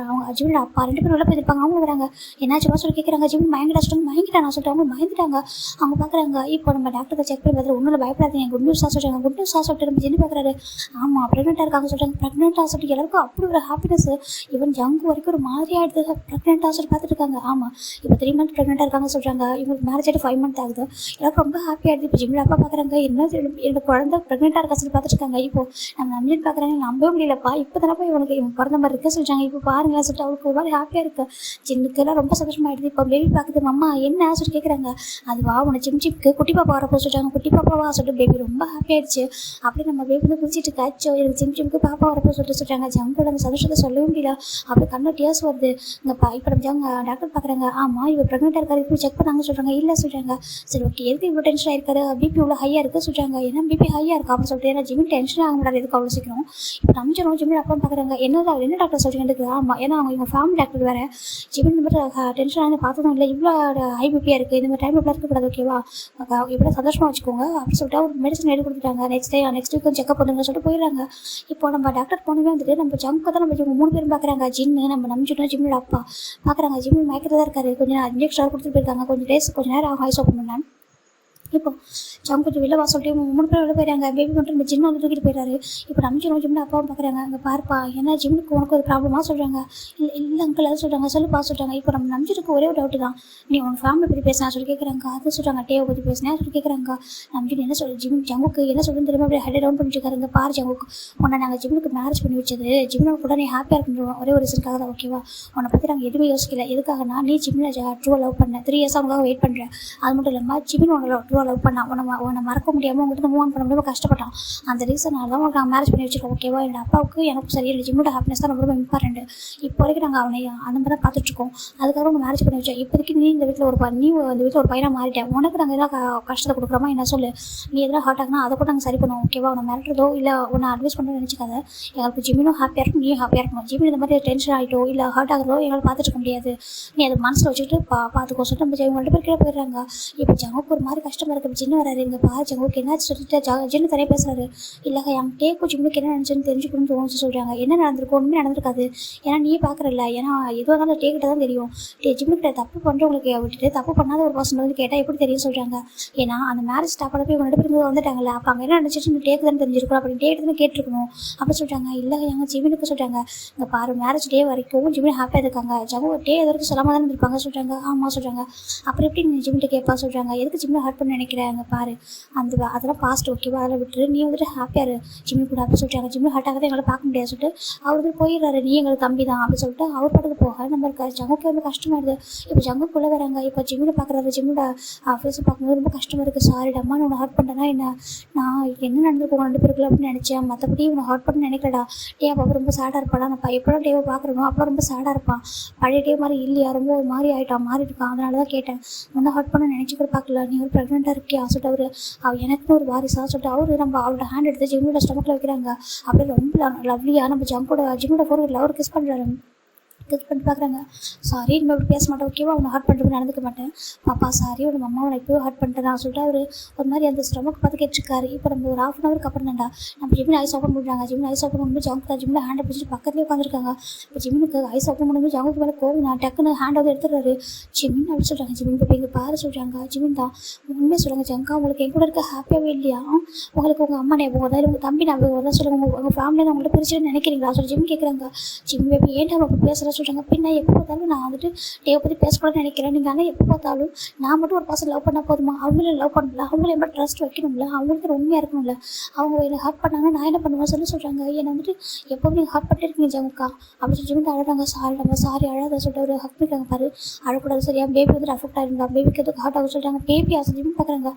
அவங்க ஜிமினோட அப்பா 2 பேரும் உள்ள போயிருப்பாங்க. அவங்க வராங்க. என்னாச்சுவா சொல்லி கேட்குறாங்க. ஜிமின் மயங்கிட்டா சொல்லிட்டு மயங்கிட்டானா சொல்லிட்டு அவங்க மயங்கிட்டாங்க. அவங்க பார்க்குறாங்க. இப்போ நம்ம டாக்டரை செக் பண்ணி பார்த்துட்டு ஒன்றும் பயப்படாதீங்க, குட் நியூஸாக சொல்கிறாங்க. குட் நியூஸாக சொல்லிட்டு நம்ம ஜின்னு பார்க்குறாரு. ஆமாம் ப்ரெக்னெண்ட்டாக இருக்காங்க சொல்கிறாங்க. ப்ரெக்னெண்ட்டாக சொல்லிட்டு எல்லாருக்கும் அப்படி ஒரு ஹாப்பினஸ். ஈவன் ஜங்கு வரைக்கும் ஒரு மாதிரி ஆகிடுது. ப்ரெக்னெண்ட்டாக சொல்லி பார்த்துட்டு இருக்காங்க. ஆமாம் இப்போ 3 மந்த் ப்ரெக்னெண்ட்டாக இருக்காங்க சொல்கிறாங்க. இவங்களுக்கு மேரேஜ் ஆகிட்டு 5 மந்த் ஆகுது. எல்லாருக்கும் ரொம்ப ஹாப்பியாகிடுது. இப்போ ஜிம்மில் அப்பா பார்க்குறாங்க. என்னோட குழந்தை ப்ரெக்னெண்ட்டாக இருக்கா சொல்லி பார்த்துட்டு இருக்காங்க. இப்போ நம்ம நம்பின்னு பார்க்குறாங்க. நம்பவே முடியலப்பா, இப்போ தானப்பா இவனுக்கு இவன் பிறந்த மாதிரி இருக்க சொல்லிட்டாங்க. இப்போ பாருங்களேன் சொல்லிட்டு அவருக்கு ஒரு மாதிரி ஹாப்பியாக இருக்குது. ஜின்னுக்கெல்லாம் ரொம்ப சந்தோஷமாயிடுது. இப்போ பேபி பார்க்குது. அம்மா என்ன சொல்லி கேட்குறாங்க. அதுவா உன ஜிம்க்கு குட்டி பாப்பா வரப்போ சொல்லிட்டாங்க. குட்டி பாப்பாவா சொல்லிட்டு பேபி ரொம்ப ஹாப்பி ஆயிடுச்சு. அப்படியே நம்ம பேபி வந்து குதிச்சிட்டு காய்ச்சோ எனக்கு ஜிம்க்கு பாப்பா வரப்போ சொல்லிட்டாங்க. ஜங்கோட அந்த சந்தோஷத்தை சொல்லவே முடியல. அப்படி கண்ணு டியர்ஸ் வருது. இங்கே இப்போ நம்ம ஜங்க டாக்டர் பார்க்குறாங்க. ஆமாம் இவர் ப்ரெக்னெண்ட்டாக இருக்காரு. இப்போ செக் பண்ணாங்க சொல்கிறாங்க. இல்லை சொல்கிறாங்க. சரி ஓகே எதுக்கு இவ்வளோ டென்ஷன் ஆயிருக்காரு, பிபி இவ்வளோ ஹையாக இருக்குது சொல்கிறாங்க. ஏன்னா பிபி ஹையாக இருக்கா அப்படின்னு சொல்லிட்டு ஏன்னா ஜிமின் டென்ஷன் ஆக முடியாது எதுக்கு அவ்வளோ சீக்கிரம். இப்போ நம்பிச்சிடும். ஜிமின் அப்பா பார்க்குறாங்க. என்ன டாக்டர் சொல்கிறீங்க. ஆமாம் ஏன்னா அவங்க இவங்க ஃபேமிலி டாக்டர் வேறு. ஜிமின் இந்த மாதிரி டென்ஷன் ஆகி பார்த்ததும் இல்லை, இவ்வளோ ஹை பிபியாக இருக்குது, இந்த மாதிரி டைம் இப்படி இருக்கக்கூடாது ஓகேவா, இப்படி சந்தோஷமாக வச்சுக்கோங்க அப்படின்னு சொல்லிட்டு ஒரு மெடிசன் எழுதி கொடுத்துட்டாங்க. நெக்ஸ்ட் வீக் செக்அப் பண்ணுங்க சொல்லிட்டு போயிடுறாங்க. இப்போ நம்ம டாக்டர் போனவே வந்துட்டு நம்ம ஜம்க்கு தான் நம்ம 3 பேரும் பார்க்குறாங்க. ஜின்னு நம்ம நம்பிச்சிட்டோம். ஜிம்மில் அப்பா பார்க்குறாங்க. ஜிம்மி மயக்கிறதா இருக்காரு. கொஞ்சம் இன்ஜெக்ஷன் கொடுத்துட்டு போயிருக்காங்க. கொஞ்சம் நேரம் ஆகும் ஐஸ் ஓப்பன் பண்ணேன். இப்போ ஜம் கொஞ்சம் வெளில சொல்லிட்டு 3 பேர் வெளில போயிடறாங்க. பேபி மட்டும் நம்ம ஜிம் வந்து தூக்கிட்டு போயிடறாரு. இப்போ நம்பிச்சிடும். ஜிம்மில் அப்பாவும் பார்க்குறாங்க. அங்கே பார்ப்பா ஏன்னா ஜிம்முக்கு உனக்கு ஒரு ப்ராப்ளமாக சொல்கிறாங்க. இல்லை அங்கிள் அதை சொல்கிறாங்க. சொல்லுப்பா சொல்கிறாங்க. இப்போ நம்ம நம்பிச்சிருக்கு ஒரே ஒரு டவுட்டு தான், நீ உன் ஃபேமிலி பற்றி பேசினா சொல்லி கேட்குறாங்க. அதை சொல்கிறாங்க. டேவை பற்றி பேசினா சொல்லி கேட்குறாங்க. நம்பிச்சிட்டு என்ன சொல்லி ஜங்குக்கு என்ன சொல்லுன்னு தெரியுமா அப்படியே ஹெட் டவுன் பண்ணிட்டுருக்காருங்க. பாரு ஜங்குக்கு உன்னை நாங்கள் ஜிம்முக்கு மேரேஜ் பண்ணி வச்சது ஜிம்மில் கூட நீ ஹாப்பியாக இருக்கணும் ஒரே ஒரு ரீசனுக்காக தான் ஓகேவா. உன்னை பற்றி நாங்கள் எதுவுமே யோசிக்கல. எதுக்காகனா நீ ஜிம்மில் ட்ரூவாக லவ் பண்ண 3 இயர்ஸாக அவங்களுக்காக வெயிட் பண்ணுறேன். அது மட்டும் இல்லாமல் ஜிம்மின் ட்ரூவாக லவ் பண்ணா உன்னை மறக்க முடியாமல் உங்கள்கிட்ட மூவ் ஆன் பண்ண முடியாமல் கஷ்டப்பட்டான். அந்த ரீசனால தான் உனக்கு நாங்கள் மேரேஜ் பண்ணி வச்சுருக்கோம் ஓகேவா. என்னோட அப்பாவுக்கு எனக்கு சரியில்லை. ஜிம்மோட ஹாப்பினஸ் தான் ரொம்ப இம்பார்ட்டன்ட். இப்போ வரைக்கும் நாங்கள் அவனை அந்த மாதிரி தான் பார்த்துட்ருக்கோம். அதுக்காக உங்கள் மேரேஜ் பண்ணி வச்சோம். இப்போதைக்கு நீ இந்த வீட்டில் இந்த வீட்டில் ஒரு பையனாக மாறிட்டேன். உனக்கு நாங்கள் எதாவது கஷ்டத்தை கொடுக்குறோமா என்ன சொல்லு. நீ எதாவது ஹார்ட் ஆகுனா அதை கூட நாங்கள் சரி பண்ணுவோம் ஓகேவா. உன்னை மிரட்டுறதோ இல்லை உன்னை அட்வைஸ் பண்ணுறோம் நினச்சிக்காத. எங்களுக்கு ஜிம்மினும் ஹாப்பியாக இருக்கும், நீயும் ஹாப்பியாக இருக்கணும். ஜிம்மின் இந்த மாதிரி டென்ஷன் ஆகிட்டோ இல்லை ஹார்ட் ஆகிறதோ எங்களால் பார்த்துட்டு இருக்க முடியாது. நீ அதை மனசில் வச்சுட்டு பார்த்துக்கோ சொல்லிட்டு நம்ம இவங்க 2 பேர் கீழே போயிடுறாங்க. இப்போ ஜங்குக்கு ஒரு மாதிரி கஷ்டமாக இருக்குது. ஜின்னு வராரு. இங்கே பா ஜங்குக்கு என்னாச்சு சொல்லிட்டு ஜின்னு தனியாக பேசுகிறாரு. இல்லை என் டேக்கு ஜிம்முக்கு என்ன நினச்சுன்னு தெரிஞ்சுக்கணும்னு தோணுச்சு சொல்கிறாங்க. என்ன நடந்திருக்கும் ஒன்றுமே நடந்திருக்காது. ஏன்னா நீ பார்க்குறல. ஏன்னா எதுவாக இருந்தாலும் டேக்கிட்ட தான் தெரியும். ஜிம்முக்கிட்ட தப்பு பண்ணுறவங்களுக்கு விட்டுட்டு தப்பு பண்ணாத ஒரு பர்சன் வந்து கேட்டால் எப்படி தெரியும் சொல்கிறாங்க. ஏன்னா அந்த மேரேஜ் ஸ்டாப் பண்ணப்போ இவங்க 2 பேரும் வந்துட்டாங்கல்ல. அப்போ அங்கே என்ன நினச்சிட்டு நீ டேக்கு தான் தெரிஞ்சிருக்கணும். அப்படி டேட்டு தான் கேட்டிருக்கணும் அப்படின்னு சொல்கிறாங்க. இல்லை எங்கள் ஜிம்முக்கு சொல்கிறாங்க. இங்கே பாரு மேரேஜ் டே வரைக்கும் ஜிம்மின் ஹாப்பியாக இருக்காங்க. ஜம்மு டே இது வரைக்கும் சொல்லாமல் தான் இருப்பாங்க சொல்கிறாங்க. ஆமாம் சொல்கிறாங்க. அப்புறம் எப்படி நீ ஜிம்மிட்ட கேட்பா சொல்கிறாங்க. எதுக்கு ஜிம்மில் ஹர்ட் பண்ண நினைக்கிறாங்க பாரு அதெல்லாம் பாஸ்ட் ஓகேவா. அதில் விட்டுரு நீ வந்துட்டு ஹாப்பியாக இரு ஜிம்மி கூட அப்படின்னு சொல்லிட்டாங்க. ஜிம்மில் ஹர்ட் ஆகாத எங்களை பார்க்க முடியாது சொல்லிட்டு அவர் போயிடுறாரு. நீ எங்களுக்கு தம்பி தான் அப்படின்னு சொல்லிட்டு அவர் பாட்டுக்கு போக நம்ம ஜங்குக்கு ரொம்ப கஷ்டமாயிடுது. இப்போ ஜங்குக்குள்ளே வராங்க. இப்போ ஜிம்மில் பார்க்குறாரு. ஜிம்மோட ஃபேஸை பார்க்கும்போது ரொம்ப கஷ்டமாக இருக்குது. சாரி டம்மா நான் உன்னை ஹர்ட் பண்ணுறேன்னா நான் என்ன நடந்திருக்கோம் 2 பேருக்குள்ள அப்படின்னு நினச்சேன். மற்றபடி உன்னை ஹர்ட் பண்ண நினைக்கலடா. டே அப்போ ரொம்ப சேடாக இருப்பாடா. நான் எப்போலாம் டேவை பார்க்குறனோ அப்போ ரொம்ப சேடாக இருப்பான். பழைய டே மாதிரி இல்லையா, ரொம்ப ஒரு மாதிரி ஆகிட்டான், மாறி இருக்கான். அதனால தான் கேட்டேன். உன்னை ஹர்ட் பண்ண நினச்சி கூட பார்க்கல. நீ ஒரு ப்ரெக்னெண்ட் ப்ரெக்னெண்ட்டாக இருக்கியா சொல்லிட்டு அவள் எனக்குன்னு ஒரு வாரிசா சொல்லிட்டு நம்ம அவளோட ஹேண்ட் எடுத்து ஜிம்மோட ஸ்டொமக்கில் வைக்கிறாங்க. அப்படியே ரொம்ப லவ்லியாக நம்ம ஜிம்மோட ஃபோர் லவர் கிஸ் பண்ணுறாரு. இது பண்ணி பார்க்குறாங்க. சாரி இனிமேல் இப்படி பேச மாட்டேன் ஓகேவா, அவனை ஹர்ட் பண்ணுறது நடந்துக்க மாட்டேன். பாப்பா சாரி உன் அம்மா அவனை இப்போயும் ஹர்ட் பண்ணிட்டேன் நான் சொல்லிட்டு ஒரு மாதிரி அந்த ஸ்டொமக் பார்த்து கேட்டுருக்காரு. இப்போ நம்ம ஒரு ½ ஹவருக்கு அப்புறம் தான்டா நம்ம ஜிம்மில் ஐஸ் ஓப்பன் பண்ணுறாங்க. ஜிம்மில் ஐஸ் ஓப்பன் பண்ணும்போது ஜவுக்கு ஜிம்மில் ஹேண்டை பிடிச்சிட்டு பக்கத்துலேயே உட்காந்துருக்காங்க. இப்போ ஜிம்முக்கு ஐஸ் ஓப்பன் பண்ணும்போது ஜவுக்கு மேலே கோவம் நான் டக்குன்னு ஹேண்ட் எடுத்துடுறாரு. ஜிமின் அப்படி சொல்கிறாங்க. ஜிமின் இப்போ இங்கே பாரு சொல்கிறாங்க. ஜிமின் தான் உண்மையை சொல்லுங்கள் ஜங்கா, உங்களுக்கு என் கூட இருக்க ஹாப்பியாகவே இல்லையா? உங்களுக்கு உங்கள் அம்மா ஞாபகம் வருதா, உங்கள் தம்பி ஞாபகம் வருதா சொல்லுங்கள், உங்கள் ஃபேமிலியை உங்கள்கிட்ட பிரிச்சுன்னு நினைக்கிறீங்களா சொல்லி ஜிம் கேட்குறாங்க. ஜிம் பேபி ஏன்டா அப்படி பேசுகிறா சொல்கிறாங்க. பின்ன எப்போ பார்த்தாலும் நான் வந்துட்டு டேவை பற்றி பேசக்கூடாதுன்னு நினைக்கிறேன். நீங்கள் ஆனால் எப்போ பார்த்தாலும் நான் மட்டும் ஒரு பர்சன் லவ் பண்ணால் போதுமா, அவங்களே லவ் பண்ணல, அவங்களே எப்படி ட்ரஸ்ட் வைக்கணும்ல, அவங்களுக்கு உண்மையாக இருக்கணும்ல, அவங்க என்னை ஹர்ட் பண்ணாங்கன்னா நான் என்ன பண்ணுவேன் சொல்கிறாங்க. என்னை வந்துட்டு எப்போவும் நீங்கள் ஹர்ட் பண்ணிட்டு இருக்கீங்க ஜமுக்கா அப்படி சொல்லி அழகாங்க. சாரி அழகாத சொல்லிட்டு ஒரு ஹக் பண்ணிட்டாங்க. பாரு அழக்கூடாது சரியா, பேபி வந்துட்டு அஃபெக்ட் ஆகிருந்தா பேபிக்கு எதுக்கு ஹார்ட் ஆகும் சொல்கிறாங்க. பேபி ஆசை ஜிம் பார்க்குறாங்க.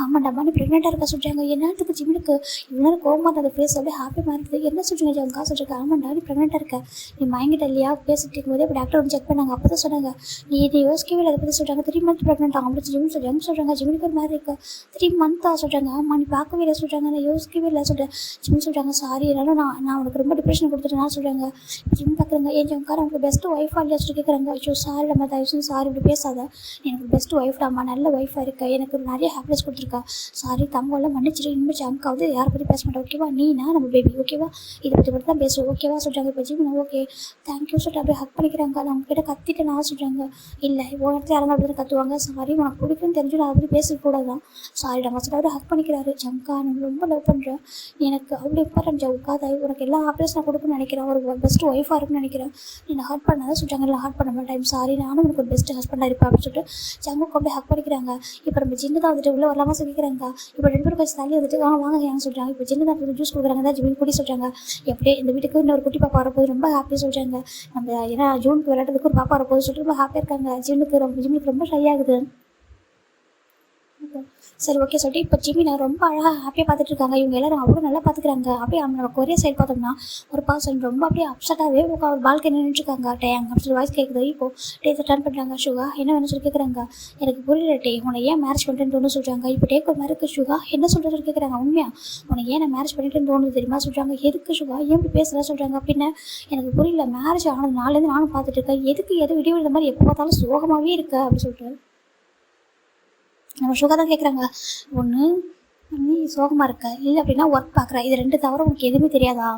ஆமாண்டா நீ ப்ரெக்னெண்ட்டாக இருக்கா சொல்கிறாங்க. என்னத்துக்கு ஜிம்முக்கு இவ்வளோ கோவமாக அந்த ஃபேஸ் அப்படியே ஹாப்பி மாறிடுது. என்ன சொல்கிறீங்க ஜமுக்கா சொல்கிறாங்க. ஆமாண்டா நீ ப்ரெக்னெண்ட்டாக இருக்க, நீ மயங்கிட்ட இல்லையா பேசிட்டு இருக்கும்போதே இப்போ டாக்டர் வந்து செக் பண்ணாங்க. அப்போ தான் சொன்னாங்க நீ இதை யோசிக்கவே இல்லை, அதை பற்றி சொல்கிறாங்க. 3 months ப்ரெக்னெண்ட் அப்படி ஜிம் சொல்கிறாங்க. ஜிம்முக்கு ஒரு மாதிரி இருக்கா 3 months சொல்கிறாங்க. ஆமாம் நீ பார்க்கவே இல்லை சொல்கிறாங்க. நான் யோசிக்கவே இல்லை சொல்கிறேன். ஜிம் சொல்கிறாங்க. சாரி என்னாலும் நான் உனக்கு ரொம்ப டிப்ரெஷன் கொடுத்துட்டேன் நான் சொல்கிறாங்க. ஜிம் பார்க்குறாங்க. ஏன் ஜம்கார் அவங்க பெஸ்ட்டு ஒய்ஃபாக இல்லையா சொல்லி கேட்குறாங்க. ஐயோ சாரி நம்ம தயவுசெய்து சாரி இப்படி பேசாத, எனக்கு பெஸ்ட்டு ஒய்ஃப் அம்மா நல்ல ஒய்ஃபாக இருக்கா, எனக்கு நிறைய ஹாப்பினஸ் கொடுத்துருக்கா, சாரி தங்கெல்லாம் மன்னிச்சிட்டு இனிமேல் ஜம்காவது யாரை பற்றி பேச மாட்டேன் ஓகேவா, நீனா நம்ம பேபி ஓகேவா, இதை பற்றி மட்டும் தான் பேசுவோம் ஓகேவா சொல்கிறாங்க. இப்போ ஜிம் ஓகே தேங்க்யூ சொல்லிட்டு அப்படியே ஹக் பண்ணிக்கிறாங்க. நான் உங்ககிட்ட கத்திட்டு நான் சொல்கிறாங்க. இல்லை ஒரு இடத்துல யாரும் அப்படி கத்துவாங்க. சாரி உனக்கு பிடிக்குன்னு தெரிஞ்சு நான் அப்படி பேசக்கூடாதான் சாரி நம்ம சொல்லிட்டு அப்படியே ஹக் பண்ணிக்கிறாரு. ஜம்கா நான் ரொம்ப லவ் பண்ணுறேன், எனக்கு அவ்வளோ இம்பார்ட்டன்ட் ஜம்கா தாய், உனக்கு எல்லா ஹாப்பினஸ் நான் கொடுக்குன்னு நினைக்கிறேன், ஒரு பெஸ்ட் ஒய்ஃபாக இருக்குன்னு நினைக்கிறேன், நீ நான் ஹர்ட் பண்ணாதான் சொல்கிறாங்க. இல்லை ஹர்ட் பண்ண மாட்டேன் சாரி, நானும் உனக்கு ஒரு பெஸ்ட் ஹஸ்பண்டாக இருப்பேன் அப்படின்னு சொல்லிட்டு ஜம்முக்கு அப்படியே ஹக் பண்ணிக்கிறாங்க. இப்போ நம்ம ஜின்னு தான் வந்துட்டு உள்ளே வரலாமா சொல்லிக்கிறாங்க. இப்போ 2 பேரும் கொஞ்சம் தள்ளி வந்துட்டு வாங்க ஏன்னு சொல்கிறாங்க. இப்போ ஜின்னு தான் ஜூஸ் கொடுக்குறாங்க தான் ஜிமின் குடி சொல்கிறாங்க. எப்படியே இந்த வீட்டுக்கு இன்னொரு குட்டி பாப்பா வரப்போது ரொம்ப ஹாப்பியாக சொல்கிறாங்க. நம்ம ஏன்னா ஜூனுக்கு விளையாட்டுறதுக்கு ஒரு பாப்பா வரப்போது சொல்லிட்டு ரொம்ப ஹாப்பியாக இருக்காங்க. ஜிம்முக்கு ரொம்ப ஷை ஆகுது. சரி ஓகே சொல்லிட்டு இப்போ ஜிம்மி நான் ரொம்ப அழகாக ஹாப்பியாக பார்த்துட்டு இருக்காங்க. இவங்க எல்லாரும் அவ்வளோ நல்லா பார்த்துக்கிறாங்க. அப்படியே அவங்க கொரிய சைடு பார்த்தோம்னா ஒரு பர்சன் ரொம்ப அப்படியே அப்செட்டாகவே பால்கனி நின்றுட்டுருக்காங்க. டேங் அப்படின்னு சொல்லி வாய்ஸ் கேட்குது. இப்போது டேத்தை டர்ன் பண்ணுறாங்க. ஷுகா என்ன வேணும் சொல்லி கேட்குறாங்க. எனக்கு புரியல டே, உன்னை ஏன் மேரேஜ் பண்ணிட்டேன்னு தோணுன்னு சொல்கிறாங்க. இப்போ டேக்கு ஒரு மாதிரி இருக்குது. ஷுகா என்ன சொல்கிறது சொல்லி கேட்குறாங்க. உண்மையா உன்னை ஏன் நான் மேரேஜ் பண்ணிட்டேன்னு தோணுது தெரியுமா சொல்கிறாங்க. எதுக்கு ஷுகா ஏன் இப்படி பேசுகிறா சொல்கிறாங்க. அப்படின்னா எனக்கு புரியல, மேரேஜ் ஆனது நாலேருந்து நானும் பார்த்துட்டு இருக்கேன், எதுக்கு எதுவும் இடைவெளி இந்த மாதிரி எப்போ பார்த்தாலும் சோகமாகவே இருக்க அப்படின்னு சொல்லிட்டு நம்ம ஷுகா தான் கேட்குறாங்க. ஒன்று நீ சோகமாக இருக்க, இல்லை அப்படின்னா ஒர்க் பார்க்குற, இது 2 தவிர உனக்கு எதுவுமே தெரியாதா?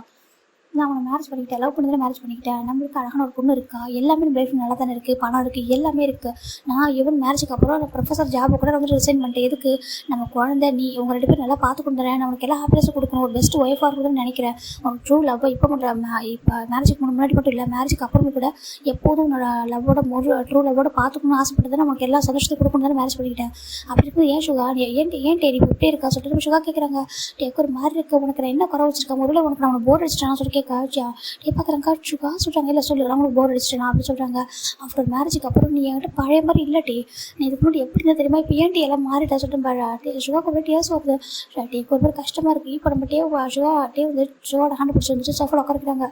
நான் அவனை மேரேஜ் பண்ணிக்கிட்டேன், லவ் பண்ணி மேரேஜ் பண்ணிக்கிட்டேன், நம்மளுக்கு அழகான ஒரு பொண்ணு இருக்கா, எல்லாமே நம்ம லைஃப் நல்லா தானே இருக்குது, பணம் இருக்குது, எல்லாமே இருக்குது. நான் ஈவன் மேரேஜுக்கு அப்புறம் நான் ப்ரொஃபஸர் ஜாபை கூட வந்து ரிசைன் பண்ணிட்டேன். எதுக்கு நம்ம குழந்தை நீ உங்கள் 2 பேரும் நல்லா பார்த்து கொடுத்துறேன், நான் உனக்கு எல்லா ஹாப்பினஸ் கொடுக்கணும், ஒரு பெஸ்ட் ஒய்ஃபாக இருக்குதுன்னு நினைக்கிறேன். உனக்கு ட்ரூ லவ் இப்போ மேரேஜுக்கு முன்னாடி மட்டும் இல்லை, மேரேஜுக்கு அப்புறமே கூட எப்போதும் உன்னோட லவ்வோட ட்ரூ லவ்வோட பார்த்துக்கணும்னு ஆசைப்பட்டு தான் நமக்கு எல்லா சந்தோஷத்தை கொடுக்கணும் தானே மேரேஜ் பண்ணிக்கிட்டேன். அப்படி இருக்குது ஏன் ஷுகா ஏன் டேரி இப்படி இருக்கா சொல்லிட்டு ஷுகா கேட்குறாங்க. டேக்கு ஒரு மாதிரி இருக்குது, உனக்கு நான் என்ன குறை வச்சிருக்கேன், ஒருவேளை உனக்கு நான் போர் அடிச்சிட்டேன்னு சொல்லி காய்ச்சியா டே பார்க்குறாங்க. ஷுகா சொல்கிறாங்க. இல்லை சொல்லுறாங்க உங்களுக்கு போர் அடிச்சிட்டேன் அப்படி சொல்கிறாங்க. ஆஃப்டர் மேரேஜுக்கு அப்புறம் நீ என்கிட்ட பழைய மாதிரி இல்லட்டி, நீ இதுக்கு முன்னாடி எப்படி இருந்தால் தெரியுமா, இப்போ ஏன் எல்லாம் மாறிட்டா சொல்லிட்டு ஷுகாக்கு ஒரு டேஸ் வருது. டேக்கு ஒரு மாதிரி கஷ்டமாக இருக்குது. இப்போ நம்ம டே வந்து ஷுகாவோட ஹேண்ட் பிடிச்சி வந்துட்டு சோஃபாவில் உட்காந்துக்கிறாங்க.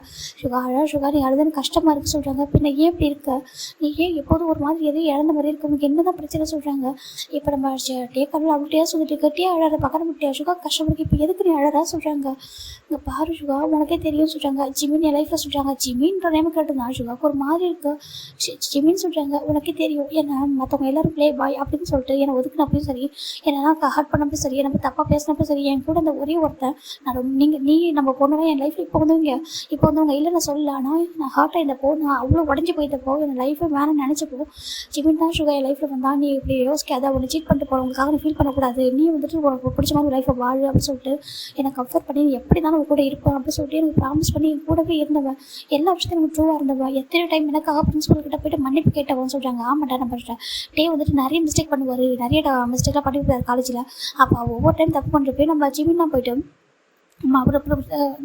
ஷுகா நீ அழுதுன்னு கஷ்டமாக இருக்குது சொல்கிறாங்க. பின்ன ஏன் இப்படி இருக்க, நீ ஏன் எப்போதும் ஒரு மாதிரி எதுவும் இழந்த மாதிரி இருக்கு, உனக்கு என்ன தான் பிரச்சனை சொல்கிறாங்க. இப்போ நம்ம டேக்காவில் அப்படி டேஸ் வந்துட்டு கட்டியே அழற பக்கம் விட்டியா ஷுகா கஷ்டப்படுக்கு, இப்போ எதுக்கு நீ அழறா சொல்கிறாங்க. இங்கே பாரு ஷுகா உனக்கே தெரியும் சொல்கிறாங்க. ஜிமின் என் லைஃப்பில் சொல்கிறாங்க. ஜிமின்ற நேம் கேட்டுதான் ஷுகாக்கு ஒரு மாதிரி இருக்கு. ஜிமின்னு சொல்கிறாங்க. உனக்கே தெரியும் ஏன்னா மற்றவங்க எல்லோரும் ப்ளே பாய் அப்படின்னு சொல்லிட்டு என்னை ஒதுக்குனப்பையும் சரி, என்னெல்லாம் ஹர்ட் பண்ணப்போ சரி, நம்ம தப்பாக பேசினப்போ சரி, என் கூட அந்த ஒரே ஒருத்தன் நான் நீ நம்ம பொண்ணுலாம் என் லைஃப்பில் இப்போ வந்தவங்க இல்லை நான் சொல்லல, ஆனால் நான் ஹார்ட்டாக இந்த பொண்ணு அவ்வளோ உடஞ்சி போயிட்டப்போ என் லைஃபை வேணும்னு நினச்சப்போ ஜிமின் தான் ஷுகா என் லைஃப்பில் வந்தால் நீ இப்படி யோசிக்காத, உன்னை சீட் பண்ணிட்டு போகிறவங்களுக்காக நீ ஃபீல் பண்ணக்கூடாது, நீ வந்துட்டு உனக்கு பிடிச்ச மாதிரி லைஃப்பை வாழு அப்படின்னு சொல்லிட்டு என்னை கம்ஃபர்ட் பண்ணி நீ எப்படி தான் கூட இருப்பேன் அப்படின்னு சொல்லிட்டு எனக்கு ப்ராமிஸ் பண்ணி என் கூடவே இருந்தவன், எல்லா விஷயத்தையும் எனக்கு ட்ரூவாக இருந்தவன், எத்தனை டைம் எனக்காக பிரின்சிபல் கிட்ட போய்ட்டு மன்னிப்பு கேட்டவன் சொல்கிறாங்க. ஆமாட்டா நான் பண்ணுறேன். டே வந்துட்டு நிறைய மிஸ்டேக் பண்ணுவார், நிறைய மிஸ்டேக்லாம் பண்ணிவிட்டார் காலேஜில். அப்போ ஒவ்வொரு டைம் தப்பு பண்ணுறப்பே நம்ம ஜிமின் தான் போய்ட்டு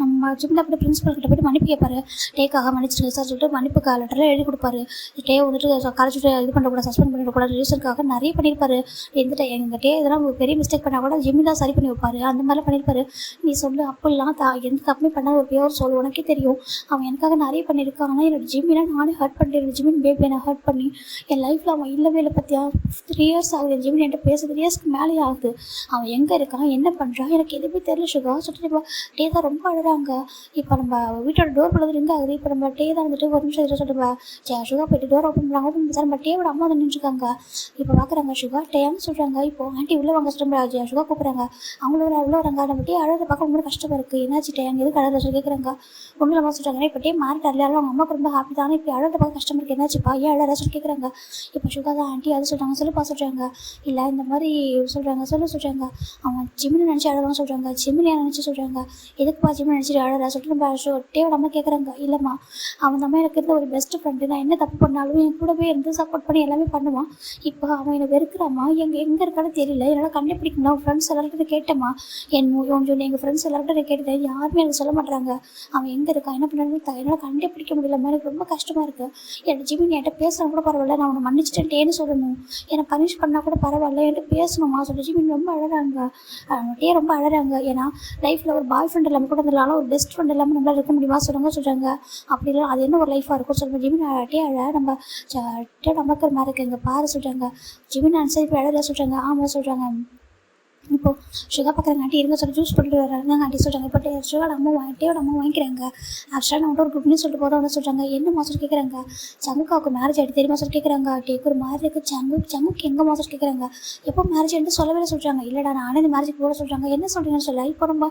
நம்ம ஜிம்மில் அப்படி பிரின்ஸிபல் கிட்ட போய்ட்டு மன்னிப்பு கேட்பாரு. டேக்காக மன்னிச்சிருங்க சார் சொல்லிட்டு மன்னிப்பு லெட்டரில் எழுதி கொடுப்பாரு. டே வந்துட்டு காலேஜ் இது பண்ணக்கூடாது, சஸ்பெண்ட் பண்ணிடக்கூடாது ரீசனுக்காக நிறைய பண்ணியிருப்பாரு. எங்கள் டே இதெல்லாம் பெரிய மிஸ்டேக் பண்ணால் கூட ஜிம்மி தான் சரி பண்ணி வைப்பார். அந்த மாதிரிலாம் பண்ணியிருப்பாரு. நீ சொல்லு அப்படிலாம் எந்த தப்புமே பண்ணாத ஒரு பியோர் சொல், உனக்கே தெரியும் அவன் எனக்காக நிறைய பண்ணியிருக்கான். ஆனால் என்னோட ஜிம்மிலாம் நானே ஹர்ட் பண்ணிட்டேன். ஜிம்மின் பேபியை நான் ஹர்ட் பண்ணி என் லைஃப்பில் அவன் இல்லவே இல்லை. பற்றியா 3 years ஆகுது ஜிம்மின் என்கிட்ட பேச 3 yearsக்கு மேலே ஆகுது. அவன் எங்கே இருக்கான், என்ன பண்ணுறான், எனக்கு எதுவுமே தெரியல சுகா சொல்லிட்டு டே தான் ரொம்ப அழுறாங்க. இப்போ நம்ம வீட்டோட டோர் பண்ணது ரிங் ஆகுது. இப்போ நம்ம டே தான் வந்துட்டு ஒரு நிமிஷம் இதில் சொல்லிட்டு சுகா போய்ட்டு டோர் ஓப்பன் பண்ணுறாங்க. ஓப்பன் பண்ணி நம்ம டேவோட அம்மா தான் நின்றுருக்காங்க. இப்போ பார்க்குறாங்க சுகா டேன்னு சொல்கிறாங்க. இப்போ ஆண்டி உள்ளே வாங்க சொல்லிட்டு சுகா கூப்பிட்றாங்க. அவங்கள உள்ள வராங்க. நம்ம டே அழுத பார்க்க ரொம்ப கஷ்டமாக இருக்குது. என்னாச்சு டே அங்கே எதுக்கு அழுத சொல்லி கேட்குறாங்க. ஒன்றும் அம்மா சொல்கிறாங்க. இப்போ டே மாறிட்டார்ல, அவங்க அம்மாவுக்கு ரொம்ப ஹாப்பி தானே. இப்போ அழுத பார்க்க கஷ்டமாக இருக்குது. என்னாச்சுப்பா ஏன் அழுத சொல்லி கேட்குறாங்க. இப்போ சுகா தான் ஆண்டி அது சொல்கிறாங்க. சொல்லுப்பா சொல்கிறாங்க. இல்லை இந்த மாதிரி சொல்கிறாங்க சொல்கிறாங்க. அவன் ஜிம்மினை நினச்சி அழுதான்னு சொல்கிறாங்க. ஜிம்மினியா நினச்சி சொல்கிறாங்க. எதுக்குப்பா ஜிம்மினை நினச்சிட்டு அழுதா சொல்லிட்டு நம்ம டேவோட அம்மா கேட்குறாங்க. இல்லைம்மா அவன் நம்ம எனக்கு இருந்த ஒரு பெஸ்ட் ஃப்ரெண்டு. நான் என்ன தப்பு பண்ணாலும் என் கூடவே இருந்து சப்போர்ட் பண்ணி எல்லாமே பண்ணுவான். இப்போ அவன் என்னை வெறுக்கிறாம்மா. எங்கே இருக்கான்னு தெரியல, என்னால் கண்டுபிடிக்க முடியல. ஃப்ரெண்ட்ஸ் எல்லார்கிட்ட கேட்டேம்மா. சொல்லி எங்கள் ஃப்ரெண்ட்ஸ் எல்லார்கிட்ட கேட்டேன். யாருமே எனக்கு சொல்ல மாட்டாங்க அவன் எங்கே இருக்கான் என்ன பண்ணுறான்னு என்னால் கண்டுபிடிக்க முடியலம்மா. எனக்கு ரொம்ப கஷ்டமாக இருக்குது. என் ஜிம்மின் என்கிட்ட பேசுனா கூட பரவாயில்ல, நான் அவனை மன்னிச்சிட்டேன்னு சொல்லணும். என்னை பனிஷ் பண்ணால் கூட பரவாயில்ல, என்கிட்ட பேசணுமா சொல்லி ஜிம்மின் ரொம்ப அழறாங்க. டே ரொம்ப அழறாங்க. ஏன்னா லைஃப்பில் ஒரு பாய் ஃப்ரெண்ட் இல்லாமல் கூட இருந்தாலும் ஒரு பெஸ்ட் ஃப்ரெண்ட் இல்லாமல் நம்மளால் இருக்க முடியுமா சொல்கிறாங்க. அப்படி இல்லை அது என்ன ஒரு லைஃபாக இருக்கும் சொல்லுங்கள். ஜிம்மின் டே அழ நம்ம டே நமக்கு மாதிரி இருக்குது இங்கே பாரு சொல்கிறாங்க. ஜிம்மின் ஆன்சர் இப்போ அழகா சொல்கிறாங்க. ஆமாம் சொல்கிறாங்க. இப்போது சுகா பார்க்குறாங்க. ஆண்டி இருங்க சொல்லி ஜூஸ் போட்டு வராங்க. ஆண்டி சொல்கிறாங்க. இப்போ சுகா அம்மா டேவோட அம்மா வாங்கிக்கிறாங்க. ஆக்சுவலாக நான் ஒரு குட்னு சொல்லிட்டு போதும் வந்து சொல்கிறாங்க. என்ன மாதம் கேட்குறாங்க. சங்குக்காவுக்கு மேரேஜ் ஆகிட்டு தெரியுமா சொல்லி கேட்குறாங்க. டேக்கு ஒரு மேரேஜ் இருக்குது. சங்குக்கு எங்கே மாதம் கேட்குறாங்க. எப்போ மேரேஜ் ஆகிட்டு சொல்லவே சொல்கிறாங்க. இல்லைடா நானே இந்த மேரேஜுக்கு போட சொல்கிறாங்க. என்ன சொல்கிறீங்கன்னு சொல்ல. இப்போ நம்ம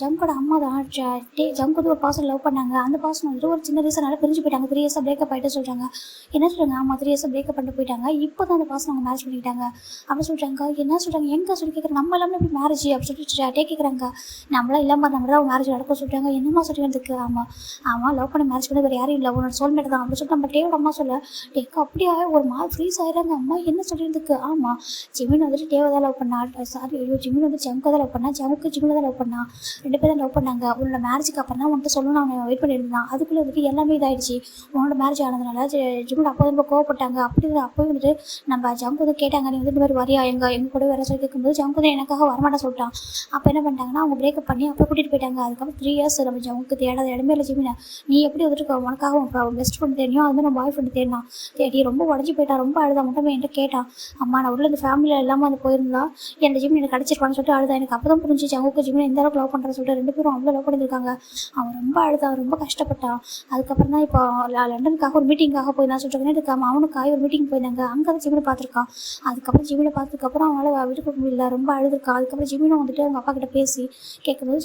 ஜங்குவோட அம்மா தான் ஜங்கு வந்து ஒரு பர்சன் லவ் பண்ணாங்க. அந்த பர்சன் வந்துட்டு ஒரு சின்ன ரீசனால பிரிஞ்சு போயிட்டாங்க. 3 years பிரேக்கப் ஆகிட்டு சொல்கிறாங்க. என்ன சொல்கிறாங்க. ஆமாம் 3 years பிரேக்கப் பண்ணிட்டு போயிட்டாங்க. இப்போ தான் அந்த பர்சன் அவங்க மேரேஜ் பண்ணிக்கிட்டாங்க அப்படின்னு சொல்கிறாங்க. என்ன சொல்கிறாங்க. எங்கே சொல்லி கேட்குறாங்க. நம்ம எல்லாமே இப்படி மேரேஜ் அப்படின்னு சொல்லிட்டு டே கேட்குறாங்க. நம்மளாம் இல்லாமல் நம்ம தான் மேரேஜ் நடக்க சொல்லிட்டாங்க. என்னம்மா சொல்லிக்கிறதுக்கு. ஆமாம் லவ் பண்ணி மேரேஜ் பண்ணி வேறு யாரும் இல்லை, உன்னோட சோல்மேட் தான் அப்படின்னு சொல்லிட்டு நம்ம டேவோட அம்மா சொல்ல. டேக்கு அப்படியே ஒரு மாதிரி ஃப்ரீஸ் ஆகிறாங்க. அம்மா என்ன சொல்லியிருந்துக்கு. ஆமாம் ஜிமின் வந்துட்டு டேவை தான் லவ் பண்ணா. சாரி ஜிமின் வந்து ஜமுக்கு தான் லவ் பண்ணா. ஜமுக்கு ஜிமின் தான் லவ் பண்ணா. 2 பேரும் லவ் பண்ணாங்க. உன்னோட மேரேஜுக்கு அப்புறம் தான் உன்கிட்ட சொல்லணும் அவன் வெயிட் பண்ணியிருந்தான். அதுக்குள்ளே வந்துட்டு எல்லாமே இதாகிடுச்சு. உன்னோட மேரேஜ் ஆனதுனால ஜிமின் அப்போ ரொம்ப கோவப்பட்டாங்க. அப்போ வந்துட்டு நம்ம ஜங்கு வந்து கேட்டாங்க. நீ வந்து இந்த மாதிரி வரியா எங்கள் கூட வேறு சொல்லி கேட்கும்போது ஜங்கு வந்து எனக்காக வரமாட்டேன் சொல்லிட்டான். அப்போ என்ன பண்ணிட்டாங்கன்னா அவங்க பிரேக்கப் பண்ணி அப்போ கூட்டிகிட்டு போயிட்டாங்க. அதுக்கப்புறம் 3 years நம்ம ஜங்குக்கு தேடாத இடமே இல்லை. ஜிமினா நீ எப்படி வந்துட்டு உனக்காக பெஸ்ட் ஃப்ரெண்ட் தெரியும், அது மாதிரி நம்ம பாய் ஃப்ரெண்ட் தேடினான். தேடி ரொம்ப உடஞ்சி போயிட்டான். ரொம்ப அழுதா மட்டும் என்கிட்ட கேட்டான். அம்மா நான் உள்ள இந்த ஃபேமிலியில் எல்லாமே வந்து போயிருந்தா என் ஜிமின் எனக்கு கிடச்சிருப்பான்னு சொல்லிட்டு அழுதா. எனக்கு அப்போ தான் புரிஞ்சு ஜங்குக்கு ஜிமின் எந்த அளவுக்கு லவ் பண்ணுறேன்னு சொல்லிட்டு 2 பேரும் அவ்வளோ லவ் பண்ணியிருக்காங்க. அவன் ரொம்ப அழுதா, ரொம்ப கஷ்டப்பட்டான். அதுக்கப்புறம் தான் இப்போ லண்டனுக்காக ஒரு மீட்டிங்காக போயிருந்தான் சொல்லிட்டு இருக்காம அவனுக்காக ஒரு மீட்டிங் போயிருந்தாங்க. அங்கே தான் ஜிமினை பார்த்துருக்கான். அதுக்கப்புறம் ஜிமினை பார்த்ததுக்கப்புறம் அவனால் வீட்டுக்கு போக முடியல, ரொம்ப அழுதுருக்கான். அதுக்கப்புறம் ஜிமினும் வந்துட்டு அவங்க அப்பா கிட்ட பேசி கேட்கும்போது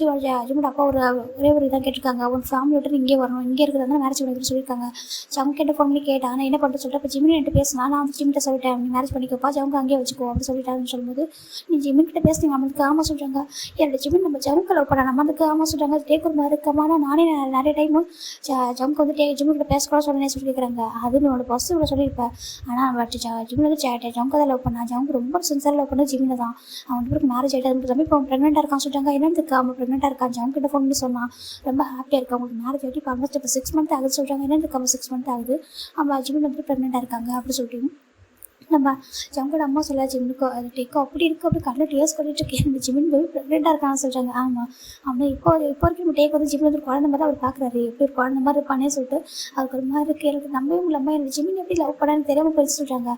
ஜிமினோட அப்பா ஒரே ஒரு இதான் கேட்டிருக்காங்க. உன் ஃபேமிலி விட்டு இங்கே வரணும், இங்கே இருக்கிறதா மேரேஜ் பண்ணிக்கிட்டு சொல்லியிருக்காங்க. ஜங்கு கிட்ட ஃபோன் பண்ணி கேட்டேன். ஆனால் என்ன பண்ணுறது சொல்லிட்டு அப்போ ஜிமின் என்கிட்ட பேசினா நான் வந்து ஜிமிட்ட சொல்லிட்டேன் நீ மேரேஜ் பண்ணிக்கப்பா, ஜங்கு அங்கேயே வச்சுக்கோ அப்படின்னு சொல்லிட்டாருன்னு சொல்லும்போது நீ ஜிமின் கிட்ட பேசுனீங்க நம்மளுக்கு ஆமாம் சொல்கிறாங்க. என்னோட ஜிமின் நம்ம ஜங்கு லவ் பண்ண நம்ம அதுக்கு ஆமாம் சொல்கிறாங்க. டேக் ஒரு மாதிரி இருக்கமான நானே நிறைய டைம் ஜங்கு வந்து ஜிமின் கிட்ட பேசக்கூட சொல்லி சொல்லி கேட்குறாங்க. அது என்னோட பஸ் இவ்வளோ சொல்லியிருப்பேன். ஆனால் பட் ஜிமின் வந்து ஜங்கு தான் லவ் பண்ணா. ஜங்கு ரொம்ப சின்சியராக லவ் பண்ண ஜிமினை தான். அவன் பேருக்கு மேரேஜ் ஆகிட்டு தம்பி இப்போ ப்ரெக்னெண்ட்டாக இருக்கான்னு சொல்லிட்டாங்க. என்னதுக்கு அவன் ப்ரெக்னெண்ட்டாக இருக்கான். ஜங்கு கிட்ட ஃபோன் பண்ணி சொன்னான் ரொம்ப ஹாப்பியாக இருக்கா உங்களுக்கு மேரேஜ் ஆகிட்டு இப்போ ஆல்மோஸ்ட் இப்போ 6 months ஆகுது சொல்கிறாங்க. என்னதுக்கு அவன் 6 months ஆகுது அவன் ஜிமின் வந்துட்டு ப்ரெக்னெண்ட்டாக இருக்காங்க அப்படி சொல்லிட்டு நம்ம ஜங்கோட அம்மா சொல்ல ஜிம்முக்கு அது டேக்கோ அப்படி இருக்குது அப்படி கண்ணில் டேஸ் பண்ணிட்டு இருக்கேன். இந்த ஜிமின் போய் ப்ரெக்னெண்ட்டாக இருக்கான்னு சொல்கிறாங்க. ஆமாம் அவனை இப்போ வரைக்கும் டேக் வந்து ஜிம்மில் வந்து குழந்த மாதிரி அவர் பார்க்குறாரு. எப்படி ஒரு குழந்த மாதிரி இருப்பானே சொல்லிட்டு அவருக்கு ஒரு மாதிரி இருக்குது. எனக்கு நம்பவே முடியல. எனக்கு ஜிமின் எப்படி லவ் பண்ணான்னு தெரியாமல் போயிடுச்சு சொல்கிறாங்க.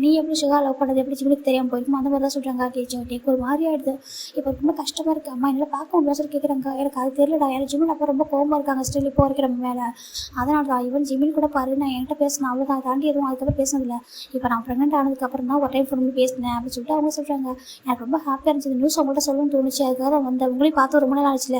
நீ எப்படி சுகா லவ் பண்ணது எப்படி ஜிமினுக்கு தெரியாமல் போயிருக்கும் அந்த மாதிரி தான் சொல்கிறாங்க. டேக் ஒரு மாதிரி ஆகிடுது. இப்போ ரொம்ப கஷ்டமாக இருக்குது. அம்மா என்னால் பார்க்க முடியாது சொல்லி கேட்குறாங்க. எனக்கு அது தெரியலடா. எனக்கு ஜிமின் அப்போ ரொம்ப கோவமாக இருக்காங்க ஸ்டில் இப்போ வரைக்கும் நம்ம மேலே. அதனால தான் ஈவன் ஜிமின் கூட பாரு நான் என்கிட்ட பேசினேன் அவ்வளோதான் தாண்டி எதுவும் அதுக்கப்புறம் பேசினதில்லை. இப்போ நான் ப்ரெக்னெண்ட் ஆனதுக்கப்புறம் தான் ஒரு டைம் ஃபோன் பண்ணி பேசினேன் அப்படின்னு சொல்லிட்டு அவங்க சொல்கிறாங்க. எனக்கு ரொம்ப ஹாப்பியாக இருந்துச்சு. நியூஸ் அவங்கள்ட்ட சொல்லணும்னு தோணுச்சு. அதுக்காக தான் வந்து உங்களையும் பார்த்து ரொம்ப நாள் ஆச்சுல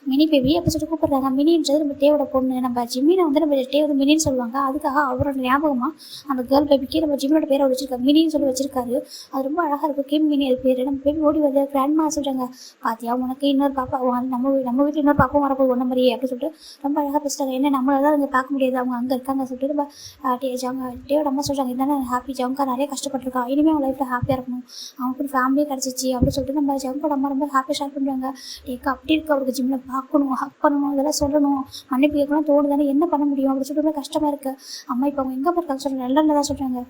மினி பேபி அப்படி சொல்லிட்டு கூப்பிட்றாங்க. மினின்றது நம்ம டேவோட பொண்ணு. நம்ம ஜிமினை வந்து நம்ம டே வந்து மினின்னு சொல்லுவாங்க. அதுக்காக அவரோட ஞாபகமாக அந்த கேர்ள் பேபிக்கு நம்ம ஜிமினோட பேரை வச்சிருக்காங்க. மினின்னு சொல்லி வச்சிருக்காரு. அது ரொம்ப அழகாக இருக்கும். கிம் மினி அது பேர். நம்ம பேபி ஓடி வருது கிராண்ட்மா சொல்கிறாங்க. பார்த்தியா உனக்கு இன்னொரு பாப்பா நம்ம வீட்டில் இன்னொரு பாப்பாவும் வரப்போகுது ஒன்றை மாதிரியே அப்படின்னு சொல்லிட்டு ரொம்ப அழகாக பேசுகிறாங்க. என்ன நம்மளால தான் அங்கே பார்க்க முடியாது அவங்க அங்கே இருக்காங்க சொல்லிட்டு நம்ம டேவோட அம்மா சொல்கிறாங்க. இருந்தாலும் ஹாப்பி ஜங்கா நிறைய நிறைய கஷ்டப்பட்டுருக்கா, இனிமேல் அவன் லைஃப்பில் ஹாப்பியாக இருக்கணும், அவனுக்கு ஒரு ஃபேமிலியே கிடச்சிச்சு அப்படின்னு சொல்லிட்டு நம்ம ஜங்கோட அம்மா ரொம்ப ஹாப்பியாக ஷேர் பண்ணுறாங்க. டேக்கா அப்படி இருக்கு, அவருக்கு ஜிம்மில் பார்க்கணும், ஹக் பண்ணணும், இதெல்லாம் சொல்லணும், மன்னிப்பு கேட்கணும் தோணுதானே, என்ன பண்ண முடியும் அப்படின்னு சொல்லிட்டு ரொம்ப கஷ்டமாக இருக்குது. அம்மா இப்போ அவங்க எங்கே இருக்காங்க சொல்கிறாங்க, லண்டனில் தான் சொல்கிறாங்க.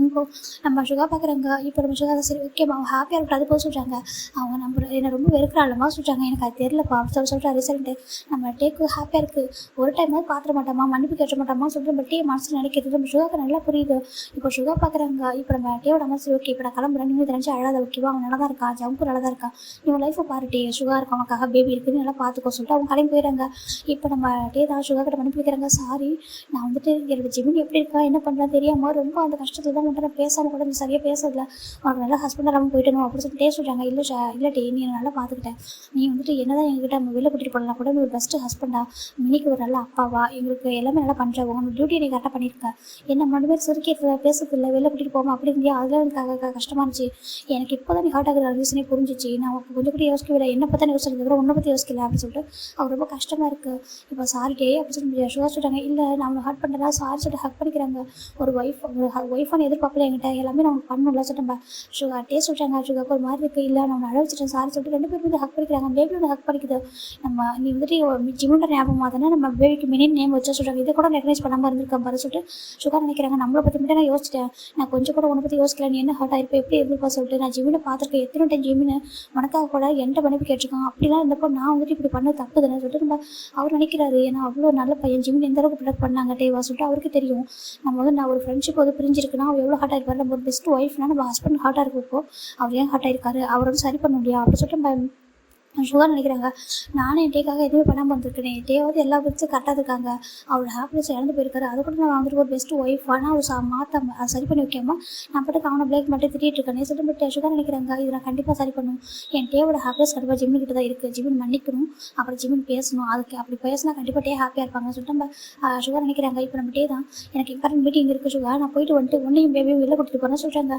இப்போ நம்ம சுகா பார்க்குறாங்க. இப்போ நம்ம சுகா சரி ஓகேம்மா அவன் ஹாப்பியாக இருக்கட்டும் அது போக சொல்கிறாங்க. அவங்க நம்ம என்னை ரொம்ப வெறுக்கிறாள்மா சொல்கிறாங்க. எனக்கு அது தெரிலப்பா சொல்கிறாரு. சரின்ட்டு நம்ம டேக்கு ஹாப்பியாக இருக்குது, ஒரு டைம் பார்த்துட மாட்டோமா, மன்னிப்பு கேட்ட மாட்டோமா சொல்லிட்டு நம்ம டே மனசில் நினைக்கிறது நம்ம சுகாக்கு நல்லா புரியுது. இப்போ சுகா பார்க்குறாங்க. இப்போ நம்ம டேவோட மனசு ஓகே இப்போ நான் கிளம்புறேன், நீ நினச்சி அழகாத ஓகேவா, அவன் நல்லா தான் இருக்கான், ஜம்பு நல்லா தான் இருக்கான், நீ லைஃப்பை பாருட்டே, சுகா இருக்கா அவனுக்காக பேபி இருக்குன்னு நல்லா பார்த்துக்கோ சொல்லிட்டு அவங்க கிளம்பி போயிடறாங்க. இப்போ நம்ம டே தான் சுகா கிட்ட மன்னிப்பு கேட்குறாங்க. சாரி நான் வந்துட்டு என்னோட ஜிமின் எப்படி இருக்கா என்ன பண்ணுறான்னு தெரியாமல் ரொம்ப அந்த கஷ்டத்தில் தான் நான் பேசாமல் கூட நீ சரியாக பேசுறதில்ல, உனக்கு நல்லா ஹஸ்பண்டாக இல்லாமல் போயிட்டணும் அப்படின்னு சொல்லிட்டு டே சொல்கிறாங்க. இல்லை டே நீ நல்லா பார்த்துக்கிட்டேன், நீ வந்துட்டு என்ன தான் எங்ககிட்ட நம்ம வெளில கூட்டிகிட்டு போடலாம் கூட நீ ஒரு பெஸ்ட்டு ஹஸ்பண்டா, மினிக்கு ஒரு நல்ல அப்பாவா, எங்களுக்கு எல்லாமே நல்லா பண்ணுற, உங்களோட டியூட்டியை நீ கரெக்டாக பண்ணியிருக்க, என்ன மறு பேர் சுருக்கிட்டு பேசுறதில்ல, வெளில கூட்டிகிட்டு போகாமல் அப்படி இருந்தியா, அதெல்லாம் எனக்கு கஷ்டமாக இருந்துச்சு, எனக்கு இப்போ தான் நீ ஹார்ட் ஆகிற ரீசனே புரிஞ்சிச்சு, நான் உனக்கு கொஞ்சம் கூட யோசிக்கவில்லை, என்ன பற்றி தான் யோசிச்சதுக்கு உன்னை பற்றி யோசிக்கல அப்படின்னு சொல்லிட்டு அவர் ரொம்ப கஷ்டமாக இருக்குது. இப்போ சாரி டே அப்படின்னு சொல்லி சுகா சொல்கிறாங்க. இல்லை நான் அவனை ஹார்ட் பண்ணுறதா சாரி சொல்லிட்டு ஹக் பண்ணிக்கிறாங்க. ஒரு ஒய்ஃபான எதிர்பார்ப்பில் என்கிட்ட எல்லாமே நான் பண்ணணும்ல சொல்லிட்டு நம்ம சுகா டே சொல்கிறாங்க. சுகாக்கு ஒரு மாதிரி இருக்குது, இல்லை நான் அழ வச்சுட்டேன் சாரி சொல்லிட்டு ரெண்டு பேரும் வந்து ஹக் பண்ணிக்கிறாங்க. பேபி வந்து ஹக் பண்ணிக்குது. நம்ம நீ வந்துட்டு ஜிமுண்ட ஞாபகமாக தானே நம்ம பேபிக்கு மினின் நேம் வச்சா சொல்கிறாங்க. இதை கூட ரெகனைஸ் பண்ணாமல் இருந்திருக்கேன் பாரு சொல்லிட்டு சுகா நினைக்கிறாங்க. நம்மளை பற்றி மட்டும் நான் யோசிச்சிட்டேன், நான் கொஞ்சம் கூட உன்னை பற்றி யோசிக்கல, நீ என்ன ஹார்ட் ஆகிருப்பேன் எப்படி இருந்திருப்பா சொல்லிட்டு நான் ஜிமினை பார்த்துருக்கேன், எத்தனை டைம் ஜிமினை உனக்காக கூட என்கிட்ட மன்னிப்பு கேட்டிருக்கான், அப்படிலாம் இருந்தப்போ நான் வந்துட்டு இப்படி பண்ண தப்பு தானே சொல்லிட்டு நம்ம அவர் நினைக்கிறாரு. ஏன்னா அவ்வளோ நல்ல பையன் ஜிமின் எந்த அளவுக்கு ப்ரொடக்ட் பண்ணாங்க டேவா சொல்லிட்டு அவருக்கு தெரியும். நம்ம வந்து நான் ஒரு ஃப்ரெண்ட்ஷிப் வந்து பிரிஞ்சிருக்குன்னா அவர் எவ்வளோ ஹார்ட் ஆகிருப்பாரு, நம்ம ஒரு பெஸ்ட் ஒய்ஃப்னா நம்ம ஹஸ்பண்ட் ஹார்ட்டாக இருக்கப்போ அவர் ஏன் ஹார்ட் ஆகிருக்காரு, அவர் வந்து சரி பண்ண முடியாது அப்படின்னு சொல்லிட்டு நம்ம சுகா நினைக்கிறாங்க. நானே என் டேக்காக எதுவுமே பண்ணாமல் வந்திருக்கேன், டேவாவது எல்லா விஷயத்தையும் கரெக்டாக இருக்காங்க, அவரோட ஹாப்பினஸ் இழந்து போயிருக்காரு, அது கூட நான் வந்துட்டு ஒரு பெஸ்ட்டு ஒய்ஃப் ஆனால் அவர் மாற்றாம அதை சரி பண்ணி வைக்காமல் நான் பாட்டுக்கு அவனை பிளேக் மட்டும் திட்டிகிட்டு இருக்கேன் சொல்லிட்டு பட் சுகா நினைக்கிறாங்க. இது நான் கண்டிப்பாக சரி பண்ணணும், என் டேவோட ஹாப்பினஸ் கண்டிப்பாக ஜிம்மின் கிட்ட தான் இருக்குது, ஜிம்மின் மன்னிக்கணும், அப்புறம் ஜிம்மின் பேசணும், அதுக்கு அப்படி பேசினா கண்டிப்பாக டே ஹாப்பியாக இருப்பாங்க சொல்லிட்டு நம்ம சுகா நினைக்கிறாங்க. இப்போ நம்ம டே தான் எனக்கு இம்பார்ட்டன்ட் மீட்டிங் இருக்குது சுகா, நான் போயிட்டு வந்துட்டு ஒன்றையும் பேபியும் வெளில கொடுத்துட்டு போகிறேன்னு சொல்கிறாங்க.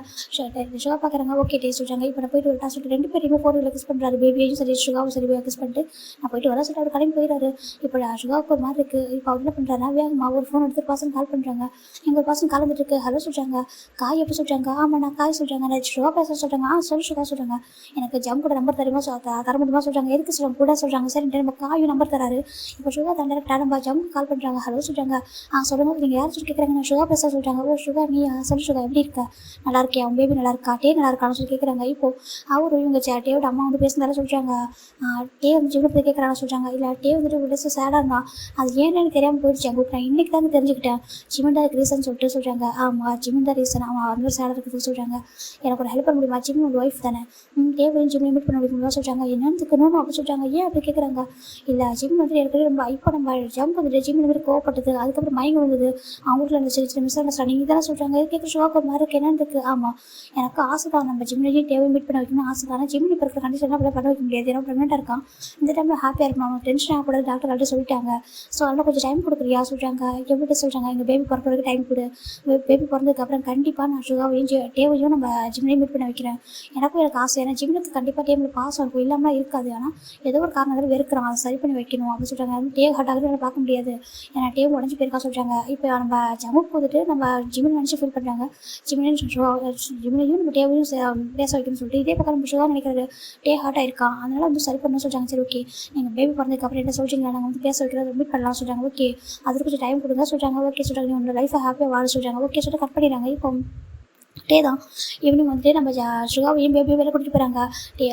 சுகா பார்க்குறாங்க. ஓகே டே சொல்கிறாங்க. இப்போ நான் போயிட்டு வரட்டா சொல்லிட்டு ரெண்டு பேருமே ஃபோனில் கிஸ் பண்ணுறாரு, பேபியையும் சரி சுகாவும் சரி கிஸ் பண்ணிட்டு நான் போயிட்டு வர சொல்லிட்டு அவர் கிளம்பி போயிடாரு. இப்போ சுகாவுக்கு ஒரு மாதிரி இருக்குது. இப்போ அவர் என்ன பண்ணுறாருனா வேகமா ஒரு ஃபோன் எடுத்து பர்சன் கால் பண்ணுறாங்க. எங்கள் பர்சன் கால் வந்துட்டு இருக்கு. ஹலோ சொல்கிறாங்க. காய் எப்படி சொல்கிறாங்க. ஆமாம் நான் காய் சொல்கிறாங்க. நான் சுகா பேச சொல்கிறாங்க. சொல்லு சுகா சொல்கிறாங்க. எனக்கு ஜம் கூட நம்பர் தருமா தர முடியுமா சொல்கிறாங்க. எதுக்கு சொல்கிறாங்க கூட சொல்கிறாங்க. சரி நம்ம காயும் நம்பர் தராரு. இப்போ சுகா தான் டேரக்டாக நம்ம ஜம்முக்கு கால் பண்ணுறாங்க. ஹலோ சொல்கிறாங்க. சொல்லுங்க நீங்கள் யார் சொல்லி கேட்குறாங்க. நான் சுகா பேச சொல்கிறாங்க. ஓ சுகா நீ சொல்லு சுகா எப்படி இருக்கா, நல்லா இருக்கே, அவன் பேபி நல்லா இருக்கா, டே நல்லா இருக்கான்னு சொல்லி கேட்குறாங்க. இப்போது அவர் இவங்க டேவோட அம்மா வந்து பேசுனதால சொல்கிறாங்க. டே வந்து ஜிம்மில் போய் கேட்குறாங்க சொல்கிறாங்க. இல்லை டே வந்துட்டு ஒரு டேஸ் சேடாக இருந்தான், அது ஏன்னு எனக்கு தெரியாமல் போயிடுச்சு, உங்களுக்கு நான் இன்றைக்கி தாங்க தெரிஞ்சுக்கிட்டேன், ஜிமின் தான் ரீசன் சொல்லிட்டு சொல்கிறாங்க. ஆமாம் ஜிமின் தான் ரீசன், அவன் அந்த மாதிரி சேடாக இருக்குது சொல்கிறாங்க. எனக்கு ஒரு ஹெல்ப் பண்ண முடியுமா, ஜிமின் ஒரு ஒய்ஃப் தானே, டேவையும் ஜிம்மில் மீட் பண்ண முடியுமா சொல்கிறாங்க. என்னன்னு இருக்கணும் அப்படி சொல்கிறாங்க. ஏன் அப்படி கேட்குறாங்க. இல்லை ஜிம் வந்து எனக்கு ரொம்ப இப்போ நம்ம ஜம்ப் வந்துட்டு ஜிம்மில் மாதிரி கோவப்பட்டது, அதுக்கப்புறம் மயங்க வந்தது, அவங்க வீட்டில் இருந்த சின்ன சின்ன மிஸ் அண்டர்ஸ்டாண்டிங் இதெல்லாம் சொல்கிறாங்க. இது கேட்குற ஷோக்கு ஒரு மாதிரி என்னன்னு இருக்குது. ஆமாம் எனக்கு ஆசை தான், நம்ம ஜிம்மிலையும் தேவையும் மீட் பண்ண வைக்கணும்னு ஆசை தான், ஜிம்மில் இப்போ இருக்கிற கண்டிஷன் அப்படி பண்ண வைக்க முடியாது, ஏன்னா ப்ரெக்னெண்ட்டாக இருக்கான், இந்த டைமில் ஹாப்பியாக இருக்கணும், அவங்க டென்ஷன் ஆகக்கூடாது டாக்டர் ஆல்ரெடி சொல்லிட்டாங்க, ஸோ அதனால் கொஞ்சம் டைம் கொடுக்குறியா சொல்கிறாங்க. எப்படி சொல்கிறாங்க. எங்கள் பேபி பிறக்கிறதுக்கு டைம் கொடு, பேபி பிறந்ததுக்கப்புறம் கண்டிப்பாக நான் சுகாவையும் டேவையும் நம்ம ஜிம்மிலையும் மீட் பண்ண வைக்கிறேன், எனக்கும் எனக்கு ஆசை, ஏன்னா ஜிம்முக்கு கண்டிப்பாக டேமில் பாசம் இருக்கும், இல்லாமல் இருக்காது, ஆனால் ஏதோ ஒரு காரணத்தில் வெறுக்கிறான், அதை சரி பண்ணி வைக்கணும் அப்படின்னு சொல்கிறாங்க. அது டேவ் ஹார்ட் ஆகுது பார்க்க முடியாது, ஏன்னா டேவ் உடஞ்சி போயிருக்கா சொல்கிறாங்க. இப்போ நம்ம ஜம்முக்கு போட்டுட்டு நம்ம ஜிம்மில் நினச்சி ஃபீல் பண்ணுறாங்க. ஜிம்மிலையும் நம்ம டேவையும் பேச வைக்கணும்னு சொல்லிட்டு இதே பக்கம் நம்ம சுகா நினைக்கிறது டே ஹார்ட் ஆயிருக்கான், அதனால் வந்து சரி பண்ணணும்னு சொல்கிறாங்க. சரி ஓகே நீங்கள் பேபி பிறந்ததுக்கப்புறம் என்ன சொல்கிறீங்களா, நாங்கள் வந்து பேச வைக்கிறது மீட் பண்ணலாம் சொல்கிறாங்க. ஓகே அதுக்கு கொஞ்சம் டைம் கொடுங்க சொல்கிறாங்க. ஓகே சொல்கிறாங்க. நீ உங்களோட லைஃப்பை ஹாப்பியாக வாழ சொல்கிறாங்க. ஓகே சொல்லிட்டு கட் பண்ணிடுறாங்க. இப்போ டே தான் ஈவினிங் வந்துட்டு நம்ம சுகாவையும் பேபியும் வெளில கூட்டிகிட்டு போகிறாங்க.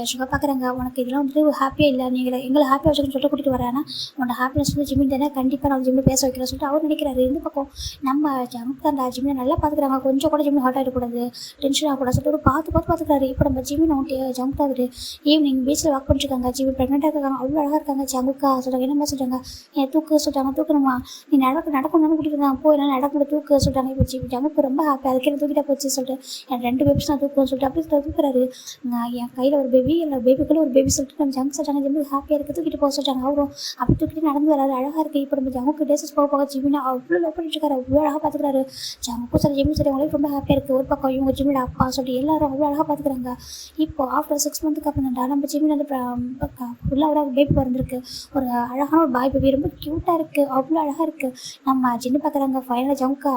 சுகா பார்க்குறாங்க. உனக்கு இதெல்லாம் வந்துட்டு ஹாப்பியாக இல்லை, நீங்கள் எங்களை ஹாப்பியாக வச்சுக்கணும்னு சொல்லிட்டு கூட்டிகிட்டு வரேன்னா உன்னோட ஹாப்பினஸ் வந்து ஜிம்மின் தானே, கண்டிப்பாக நான் ஜிம்மில் பேச வைக்கிறேன் சொல்லிட்டு அவர் நினைக்கிறாரு. இந்த பக்கம் நம்ம ஜம்முக்கு அந்த ஜிம்மில் நல்லா பார்த்துக்கிறாங்க, கொஞ்சம் கூட ஜிம்மில் ஹார்ட் ஆகிடக்கூடாது, டென்ஷன் ஆகக்கூடாது சொல்லிட்டு ஒரு பார்த்துக்கிறாரு. இப்போ நம்ம ஜிம்மின் ஜம்முக்கு ஆகுது. ஈவினிங் பீச்சில் வாக் பண்ணிட்டுருக்காங்க. ஜிம்மி ப்ரெக்னெண்ட்டாக இருக்காங்க, அவ்வளோ அழகாக இருக்காங்க. ஜம்முக்கா சொல்கிறாங்க. என்னம்மா சொல்கிறாங்க. தூக்கு சொல்கிறாங்க. தூக்கணுமா, நீ நடக்கணும்னு கூட்டிகிட்டு இருந்தாங்க, போய் என்னால் நடக்க தூக்கு சொல்கிறாங்க. இப்போ ஜம்முக்கு ரொம்ப ஹாப்பி, அதுக்கு என்ன தூக்கிட்டா போச்சு சொல்லிட்டு சொல்லிட்டு என் 2 பேபிஸ் நான் தூக்குவேன்னு சொல்லிட்டு அப்படி தூக்குறாரு. என் கையில் ஒரு பேபி இல்லை பேபிக்குள்ள ஒரு பேபி சொல்லிட்டு நம்ம ஜங்க் சொல்கிறாங்க ஜிம்மி ஹாப்பியாக இருக்குது தூக்கிட்டு போக சொல்கிறாங்க. அவரும் அப்படி தூக்கிட்டு நடந்து வராது அழகாக இருக்குது. இப்போ நம்ம ஜங்குக்கு டேசஸ் போக போக ஜிம்மினா அவ்வளோ லவ் பண்ணிட்டு இருக்காரு, அவ்வளோ அழகாக பார்த்துக்கிறாரு. ஜங்குக்கும் சரி ஜிம்மி சரி அவங்களே ரொம்ப ஹாப்பியாக இருக்குது. ஒரு பக்கம் இவங்க ஜிம்மியோட அப்பா சொல்லிட்டு எல்லாரும் அவ்வளோ அழகாக பார்த்துக்கிறாங்க. இப்போ ஆஃப்டர் 6 மந்த்துக்கு அப்புறம் தான்டா நம்ம ஜிம்மி வந்து ஃபுல்லாக ஒரு பேபி பிறந்திருக்கு. ஒரு அழகான ஒரு பாய் பேபி ரொம்ப க்யூட்டாக இருக்குது, அவ்வளோ அழகாக இருக்குது. நம்ம ஜின்னு பார்க்குறாங்க ஃபைனலாக ஜங்குக்கா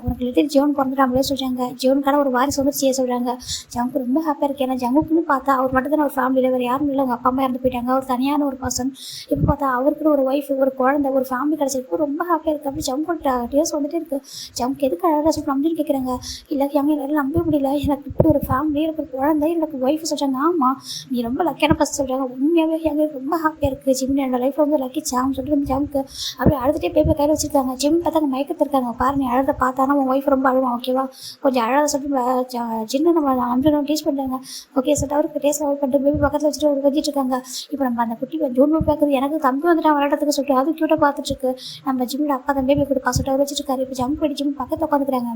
உனக்கு லிட்டில் ஜோன் பிறந்துட்டாங்களே சொல்கிறாங்க. ஜோனுக்கான ஒரு வாரிசு வந்து செய்ய சொல்கிறாங்க. ஜங்கு ரொம்ப ஹாப்பியாக இருக்குது. ஏன்னா ஜங்குக்குன்னு பார்த்தா அவர் மட்டும் தான் ஒரு ஃபேமிலியில் வேறு யாரும் இல்லை. அவங்க அப்பா அம்மா இறந்து போயிட்டாங்க. அவர் தனியான ஒரு பர்சன். இப்போ பார்த்தா அவருக்குன்னு ஒரு ஒய்ஃப் ஒரு குழந்தை ஒரு ஃபேமிலி கிடச்சிருக்கு. ரொம்ப ஹாப்பியாக இருக்குது. அப்படி ஜங்குட்ட டேஸ் வந்துட்டே இருக்குது. ஜங்கு எதுக்கு அழகாக சொல்லி நம்பின்னு கேட்குறாங்க. இல்லை எங்க என்னால நம்பவே முடியல, எனக்கு இப்படி ஒரு ஃபேமிலி எனக்கு ஒரு குழந்தை எனக்கு ஒய்ஃப் சொல்கிறாங்க. ஆமாம் நீ ரொம்ப லக்கியான பர்சன் சொல்கிறாங்க. உண்மையாகவே எங்களுக்கு ரொம்ப ஹாப்பியாக இருக்குது. ஜிம்மி என்னோட லைஃப் வந்து லக்கி சாம் சொல்லிட்டு நம்ம ஜங்குக்கு அப்படியே அழுதுகிட்டே பேப்பர் கையில் வச்சுருக்காங்க. ஜிம்மி பார்த்தா மயக்கத்திருக்காங்க. பாரு நீ அழுத பார்த்தானா உன் ஒய்ஃப் ரொம்ப அழுவான் ஓகேவா, கொஞ்சம் அழகாக சொல்லிட்டு ஜின்னு நம்ம அனுப்பிச்சு டேஸ்ட் பண்ணுறாங்க. ஓகே சொல்லிட்டு அவருக்கு டேஸ்ட் அவாய்ட் பண்ணிட்டு பேபி பக்கத்தில் வச்சுட்டு ஒரு வச்சிட்டு இருக்காங்க. இப்போ நம்ம அந்த குட்டி ஜூன் பேபி பார்க்குறது எனக்கு தம்பி வந்துட்டு விளையாடுறதுக்கு சொல்லிட்டு அது க்யூட்டாக பார்த்துட்டு இருக்கு. நம்ம ஜிம்மோட அப்பா அந்த பேபி கொடுப்பா சொல்லிட்டு அவர் வச்சுருக்காரு. இப்போ ஜம்ப் பண்ணி ஜிம் பக்கத்தில் உட்காந்துக்கிறாங்க.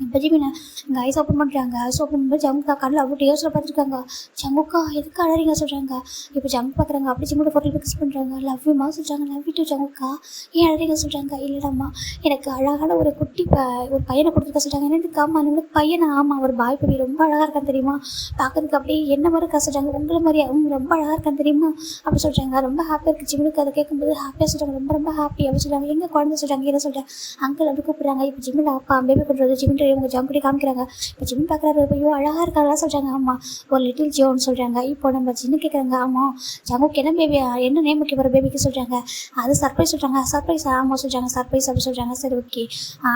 இப்போ ஜிமினா இங்கே ஐஸ் ஓப்பன் பண்ணுறாங்க. ஐஸ் ஓப்பன் பண்ணும்போது ஜங்குக்கா கண்ணில் அவ்வளோ டேஸ்ட்டில் பார்த்துருக்காங்க. ஜங்குக்கா எதுக்கு அழறீங்க சொல்கிறாங்க. இப்போ ஜங்கு பார்க்குறாங்க. அப்படி ஜிம்மோட ஃபோட்டோ கிஸ் பண்ணுறாங்க. லவ் யூமா சொல்கிறாங்க. லவ் யூ டூ ஜங்குக்கா. ஏன் அழறீங்க சொல்கிறாங்க. இல்லைடாம்மா எனக்கு அழகான ஒரு குட்டி ஒரு பையனை கொடுத்துருக்க சொல்கிறாங்க. என்னதுக்கு ஆமாம் நம்மளுக்கு பையனா ஆமாம் ஒரு பாய் பேபி ரொம்ப அழகாக இருக்கான்னு தெரியுமா, பார்க்கறதுக்கு அப்படியே என்ன மாதிரி இருக்கா சொல்கிறாங்க. உங்களை மாதிரியா ரொம்ப அழகாக இருக்கான்னு தெரியுமா அப்படி சொல்கிறாங்க. ரொம்ப ஹாப்பியாக இருக்குது ஜிம்முக்கு. அதை கேட்கும்போது ஹாப்பியாக சொல்கிறாங்க. ரொம்ப ரொம்ப ஹாப்பி அப்படி சொல்கிறாங்க. எங்கள் குழந்தை சொல்கிறாங்க. என்ன சொல்கிறேன் அங்கிள் அப்படி கூப்பிட்றாங்க. இப்போ ஜிம்மில் அப்பா பேபி பண்ணுறது ஜிம்மி இவங்க ஜங்குடி காமிக்கிறாங்க. இப்போ ஜிம் பார்க்குறாரு. ஐயோ அழகாக இருக்காங்களா சொல்கிறாங்க. ஆமாம் ஒரு லிட்டில் ஜோன்னு சொல்கிறாங்க. இப்போ நம்ம ஜின்னு கேட்குறாங்க. ஆமாம் ஜங்குக்கு என்ன பேபி என்ன நேம் வைக்க போகிற பேபிக்கு சொல்கிறாங்க. அது சர்ப்ரைஸ் சொல்கிறாங்க. சர்ப்ரைஸ் ஆமாம் சொல்கிறாங்க. சர்ப்ரைஸ் அப்படி சொல்கிறாங்க. சரி ஓகே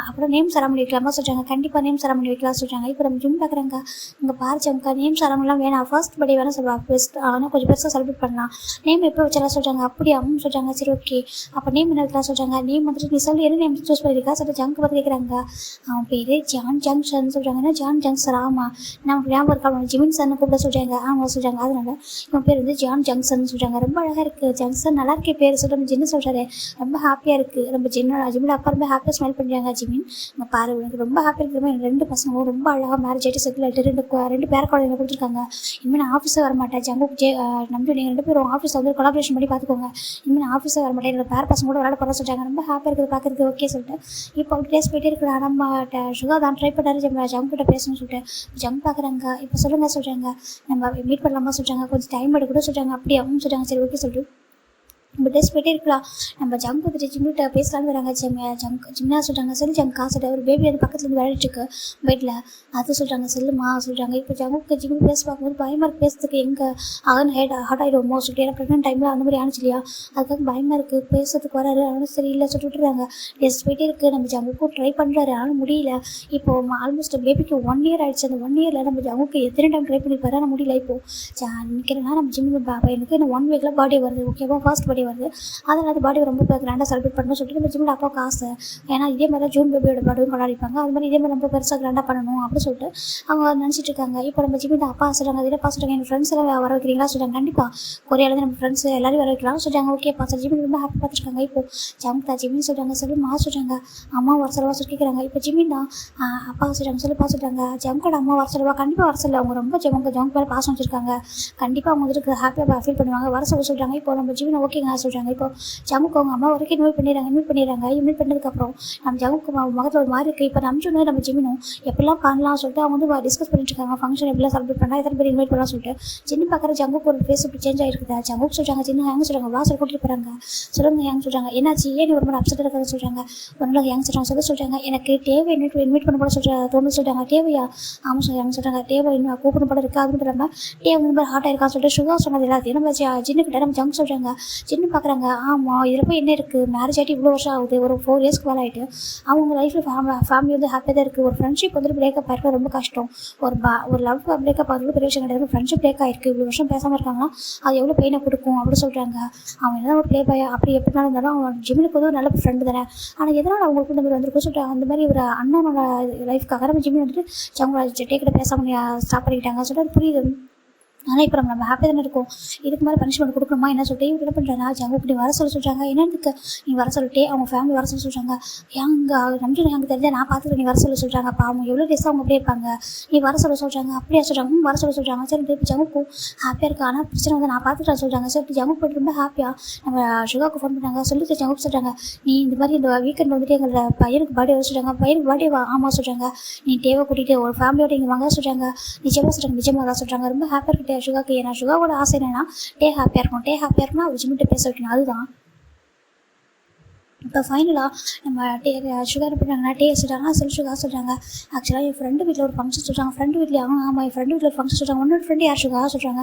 அப்புறம் நேம் செரமனி வைக்கலாமா சொல்கிறாங்க. கண்டிப்பாக நேம் செரமனி வைக்கலாம் சொல்கிறாங்க. இப்போ நம்ம ஜிம் பார்க்குறாங்க. இங்கே பாரு ஜங்குக்கா நேம் செரமனிலாம் வேணாம், ஃபர்ஸ்ட் பர்த்டே வேணால் சொல்லுவாங்க பெஸ்ட் ஆனால் கொஞ்சம் பெருசாக செலிப்ரேட் பண்ணலாம். நேம் எப்போ வச்சலாம் சொல்கிறாங்க. அப்படியே அம்மா சொல்கிறாங்க. சரி ஓகே அப்போ நேம் என்ன வைக்கலாம் சொல்கிறாங்க. நேம் வந்துட்டு நீ சொல்லி என்ன நேம் சூஸ் பண்ணியிருக்கா சொல்லிட்டு ஜங்கு பார்த்து கேட்குறாங்க. அவன் பேர் ஜான் ஜங்ஷன் சொல்கிறாங்கன்னா ஜான் ஜங்சன். ஆமாம் நமக்கு ஞாபகம் இருக்கா ஜிமின் சன்னு கூப்பிட சொல்கிறாங்க. ஆமாம் சொல்கிறாங்க. அதனால இவன் பேர் வந்து ஜான் ஜங்சன் சொல்கிறாங்க. ரொம்ப அழகாக இருக்குது ஜங்சன் நல்லா இருக்கே பேர் சொல்லிட்டு நம்ம ஜின்னு சொல்கிறாரு. ரொம்ப ஹாப்பியாக இருக்குது. நம்ம ஜிம்மோட அப்பா ரொம்ப ஹாப்பியாக ஸ்மைல் பண்ணுறாங்க. ஜிமின் இங்கே பாரு உனக்கு ரொம்ப ஹாப்பியாக இருக்கிற மாதிரி 2 பசங்களும் ரொம்ப அழகாக மேரேஜ் ஆகிட்டு செட்டில் ஆகிட்டு 2 பேர குழந்தைங்க கொடுத்துருக்காங்க. இனிமேல் நான் ஆஃபீஸே வரமாட்டேன் ஜங்கு நம்பி நீங்கள் 2 பேரும் ஆஃபீஸில் வந்து கொலாபரேஷன் பண்ணி பார்த்துக்கோங்க. இனிமேல் நான் ஆஃபீஸே வரமாட்டேன் என்னோட பேர பசங்க கூட விளையாட போகிற சொல்கிறாங்க. ரொம்ப ஹாப்பியாக இருக்குது பார்க்குறதுக்கு ஓகே சொல்லிட்டு இப்போ அப்படி டேஸ்ட் போயிட்டே இருக்கிறா. நம்ம சுகா தான் ட்ரை பண்ணாரு ஜங்கு கிட்ட பேசணும்னு சொல்லிட்டு ஜங்கு பார்க்குறாங்க. இப்போ சொல்லுங்கள் சொல்கிறாங்க. நம்ம மீட் பண்ணலாமா சொல்கிறாங்க. கொஞ்சம் டைம் எடுக்க கூட சொல்கிறாங்க. அப்படியே அவங்க சொல்கிறாங்க. சரி ஓகே சொல்லிட்டு நம்ம டேஸ்ட் போயிட்டே இருக்கலாம். நம்ம ஜங்க் வந்துட்டு ஜிம்மிட்ட பேசலான்னு வராங்க. ஜிம்னா சொல்கிறாங்க. செல்லு ஜங்க் காசு ஒரு பேபி வந்து பக்கத்தில் வந்து விளையாடிட்டுருக்கு பெட்டில். அது சொல்கிறாங்க. செல்லுமா சொல்கிறாங்க. இப்போ ஜங்குக்கு ஜிம்மி பேச பார்க்கும்போது பயமாக இருக்குது பேசுறதுக்கு. எங்கே அவன் ஹார்ட் ஆகிடுவோமோ சொல்லிட்டு ஏன்னா ப்ரெக்னென்ட் டைமில் அந்த மாதிரி ஆனிச்சு இல்லையா அதுக்காக பயமாக இருக்குது பேசுறதுக்கு வராரு. அவனும் சரி இல்லை சொல்லிட்டு விட்டுறாங்க. டேஸ்ட் போயிட்டே இருக்குது. நம்ம ஜங்குக்கும் ட்ரை பண்ணுறாரு ஆனால் முடியல. இப்போது ஆல்மோஸ்ட் பேபிக்கு 1 இயர் ஆகிடுச்சு. அந்த 1 இயரில் நம்ம ஜங்குக்கு எத்தனை டைம் ட்ரை பண்ணிப்பாரு ஆனால் முடியல. இப்போது நினைக்கிறேன்னா நம்ம ஜிம்மி எனக்கு இன்னும் 1 வீக்கில் பர்த்டே வருது ஓகேவா ஃபர்ஸ்ட் பர்த்டே வருது. அதனால் பாடி ரொம்ப கிராண்டாக செலிப்ரேட் பண்ணணும்னு சொல்லிட்டு நம்ம ஜிம்மோட அப்பாவுக்கு ஆசை. ஏன்னா இதே மாதிரி தான் ஜூன் பேபியோட பர்த்டேவும் கொண்டாடிப்பாங்க. அது மாதிரி இதே மாதிரி ரொம்ப பெருசாக கிராண்டாக பண்ணணும் அப்படின்னு சொல்லிட்டு அவங்க நினச்சிட்டு இருக்காங்க. இப்போ நம்ம ஜிம்மோட அப்பா சொல்கிறாங்க. அதில் அப்பா சொல்கிறாங்க என் ஃப்ரெண்ட்ஸ் எல்லாம் வர வைக்கிறீங்களா சொல்கிறாங்க. கண்டிப்பாக கொரியாலேருந்து நம்ம ஃப்ரெண்ட்ஸ் எல்லாரும் வர வைக்கலாம் சொல்கிறாங்க. ஓகே பாச ஜிம்மி ரொம்ப ஹாப்பி பார்த்துருக்காங்க. இப்போ ஜங்தா ஜிம்மி சொல்கிறாங்க. சொல்லுமா சொல்கிறாங்க. அம்மா வர சொல்லவா சொல்லி கேட்குறாங்க. இப்போ ஜிம்மி தான் அப்பா சொல்கிறாங்க. சொல்லுப்பா சொல்கிறாங்க. ஜங்கோட அம்மா வர சொல்லவா கண்டிப்பாக வர சொல்ல. அவங்க ரொம்ப ஜங்க் மேலே பாசம் வச்சுருக்காங்க. கண்டிப்பாக அவங்க வந்துட்டு ஹாப்பியாக ஃபீல் பண்ணுவாங்க வர சொல்கிறாங்க. இப்போ நம்ம ஜிம்மி ஓகேங்க சொல்கிறாங்க. இப்போ ஜங்குக்கு அவங்க அம்மா வரைக்கும் இன்வைட் பண்ணிடுறாங்க. இன்வைட் பண்ணதுக்கப்புறம் நம்ம ஜங்குக்கு முகத்தில் ஒரு மாதிரி இருக்குது. இப்போ நம்பிச்சோன்னு நம்ம ஜிம்மினும் எப்படிலாம் பண்ணலாம் சொல்லிட்டு அவங்க வந்து டிஸ்கஸ் பண்ணிட்டு இருக்காங்க. ஃபங்க்ஷன் எப்படிலாம் செலிப்ரேட் பண்ணால் எத்தனை பேர் இன்வைட் பண்ணலாம் சொல்லிட்டு ஜின்னு பார்க்குற ஜங்குக்கு ஒரு ஃபேஸ் இப்படி சேஞ்ச் ஆகிருக்குது. ஜங்குக்கு சொல்கிறாங்க. ஜின்னு ஹேங் சொல்கிறாங்க. வாசல் கூட்டிட்டு போகிறாங்க. சொல்லுங்க ஹேங் சொல்கிறாங்க. என்னாச்சு ஏன் ஒரு மாதிரி அப்செட் இருக்கிறத சொல்கிறாங்க. ஒரு நாள் ஹேங் சொல்கிறாங்க. எனக்கு தேவை இன்வைட் பண்ண போட தோணுன்னு சொல்கிறாங்க. தேவையா ஆமாம் சொல்கிறாங்க. தேவை இன்னும் கூப்பிட போட இருக்குது. அது மட்டும் இல்லாமல் தேவை இந்த மாதிரி ஹார்ட் ஆயிருக்கான்னு சொல்லிட்டு சுகா சொன்னது எல்லாத்தையும் நம்ம ஜின்னுக்கிட்ட நம்ம ஜங்க் சொல்கிறாங்க. ஜின்னு பார்க்குறாங்க. ஆமாம் இதில் போய் என்ன இருக்குது மேரேஜ் ஆகிட்டு இவ்வளோ வருஷம் ஆகுது ஒரு 4 இயர்ஸ்க்கு மேலே ஆகிட்டு அவங்க லைஃப்பில் ஃபேமிலி வந்து ஹாப்பியாக தான் இருக்குது. ஒரு ஃப்ரெண்ட்ஷிப் வந்துட்டு பிரேக்கப் ஆகிருக்க ரொம்ப கஷ்டம். ஒரு லவ் பிரேக்கப் ஆகிறது பெரிய விஷயம் கிடையாது. ஃப்ரெண்ட்ஷிப் பிரேக் ஆகிருக்கு இவ்வளோ வருஷம் பேசாமல் இருக்காங்கன்னா அது எவ்வளோ பெயினை கொடுக்கும் அப்படின்னு சொல்கிறாங்க. அவன் என்ன ஒரு ப்ளே பாய் அப்படி எப்படினாலும் இருந்தாலும் அவன் ஜிம்மினுக்கு வந்து ஒரு நல்ல ஃப்ரெண்டு தானே. ஆனால் எதனால் அவங்களுக்கு இந்த மாதிரி வந்துருக்கும் சொல்லிட்டு அந்த மாதிரி ஒரு அண்ணனோட லைஃப்க்காக நம்ம ஜிம்மி வந்துட்டு அவங்க டேக்கிட்ட பேசாமல் ஸ்டாப் பண்ணிக்கிட்டாங்க சொல்லிட்டு அது புரியுது. ஆனால் இப்போ நம்ம ஹாப்பியாக தானே இருக்கும். இதுக்கு மேலே பனிஷ்மெண்ட் கொடுக்கணுமா என்ன சொல்லிட்டு இவங்க என்ன பண்ணுறாங்க, ஜங்குக்கு நீ வர சொல்கிறாங்க. என்னதுக்கு நீ வர சொல்லிட்டு அவங்க ஃபேமிலி வர சொல்கிறாங்க. எங்கே நம்பிட்டு எனக்கு தெரிஞ்சா நான் பார்த்துட்டு நீ வர சொல்கிறாங்க. பாவம் எவ்வளோ டேஸாக அவங்க அப்படியே இருப்பாங்க, நீ வர சொல்கிறாங்க. அப்படியே சொல்கிறாங்க, வர சொல்கிறாங்க. சரி இப்போ ஜங்குக்கும் ஹாப்பியாக இருக்கா. ஆனால் பிரச்சனை வந்து நான் பார்த்துட்டு சொல்கிறாங்க. சரி ஜங்கு போய்ட்டு ரொம்ப ஹாப்பியாக நம்ம சுகாவுக்கு ஃபோன் பண்ணாங்க. சொல்லிட்டு ஜங்கு சொல்கிறாங்க, நீ இந்த மாதிரி இந்த வீக்கெண்ட் வந்துட்டு எங்களோட பையனுக்கு பர்த்டே வர சொல்கிறாங்க. பையனுக்கு பர்த்டே ஆமாம் சொல்கிறாங்க. நீ தேவை கூட்டிகிட்டு ஒரு ஃபேமிலியோட இங்கே வாங்க சொல்கிறாங்க. நிஜமாக சொல்கிறாங்க, நிஜமாக தான் சொல்கிறாங்க. ரொம்ப ஹாப்பியாக இருக்கிட்டே சுகாக்கு. ஏன்னா சுகாவோட ஆசை என்னன்னா ஹாப்பியாக இருக்கும். ஹாப்பியாக இருக்குன்னா அவர் ஜிம்மிட்ட பேச வைக்கணும். அதுதான் இப்போ ஃபைனலாக நம்ம சுகர் என்ன பண்ணுறாங்கன்னா சொல்கிறாங்க. சுகா சொல்கிறாங்க, ஆக்சுவலாக என் ஃப்ரெண்டு வீட்டில் ஒரு ஃபங்க்ஷன் சொல்கிறாங்க. ஃப்ரெண்டு வீட்டில் ஆமாம் என் ஃப்ரெண்டு வீட்டில் ஒரு ஃபங்க்ஷன் சொல்கிறாங்க. ஒன்னோட ஃப்ரெண்டு யார் சுகா சொல்கிறாங்க.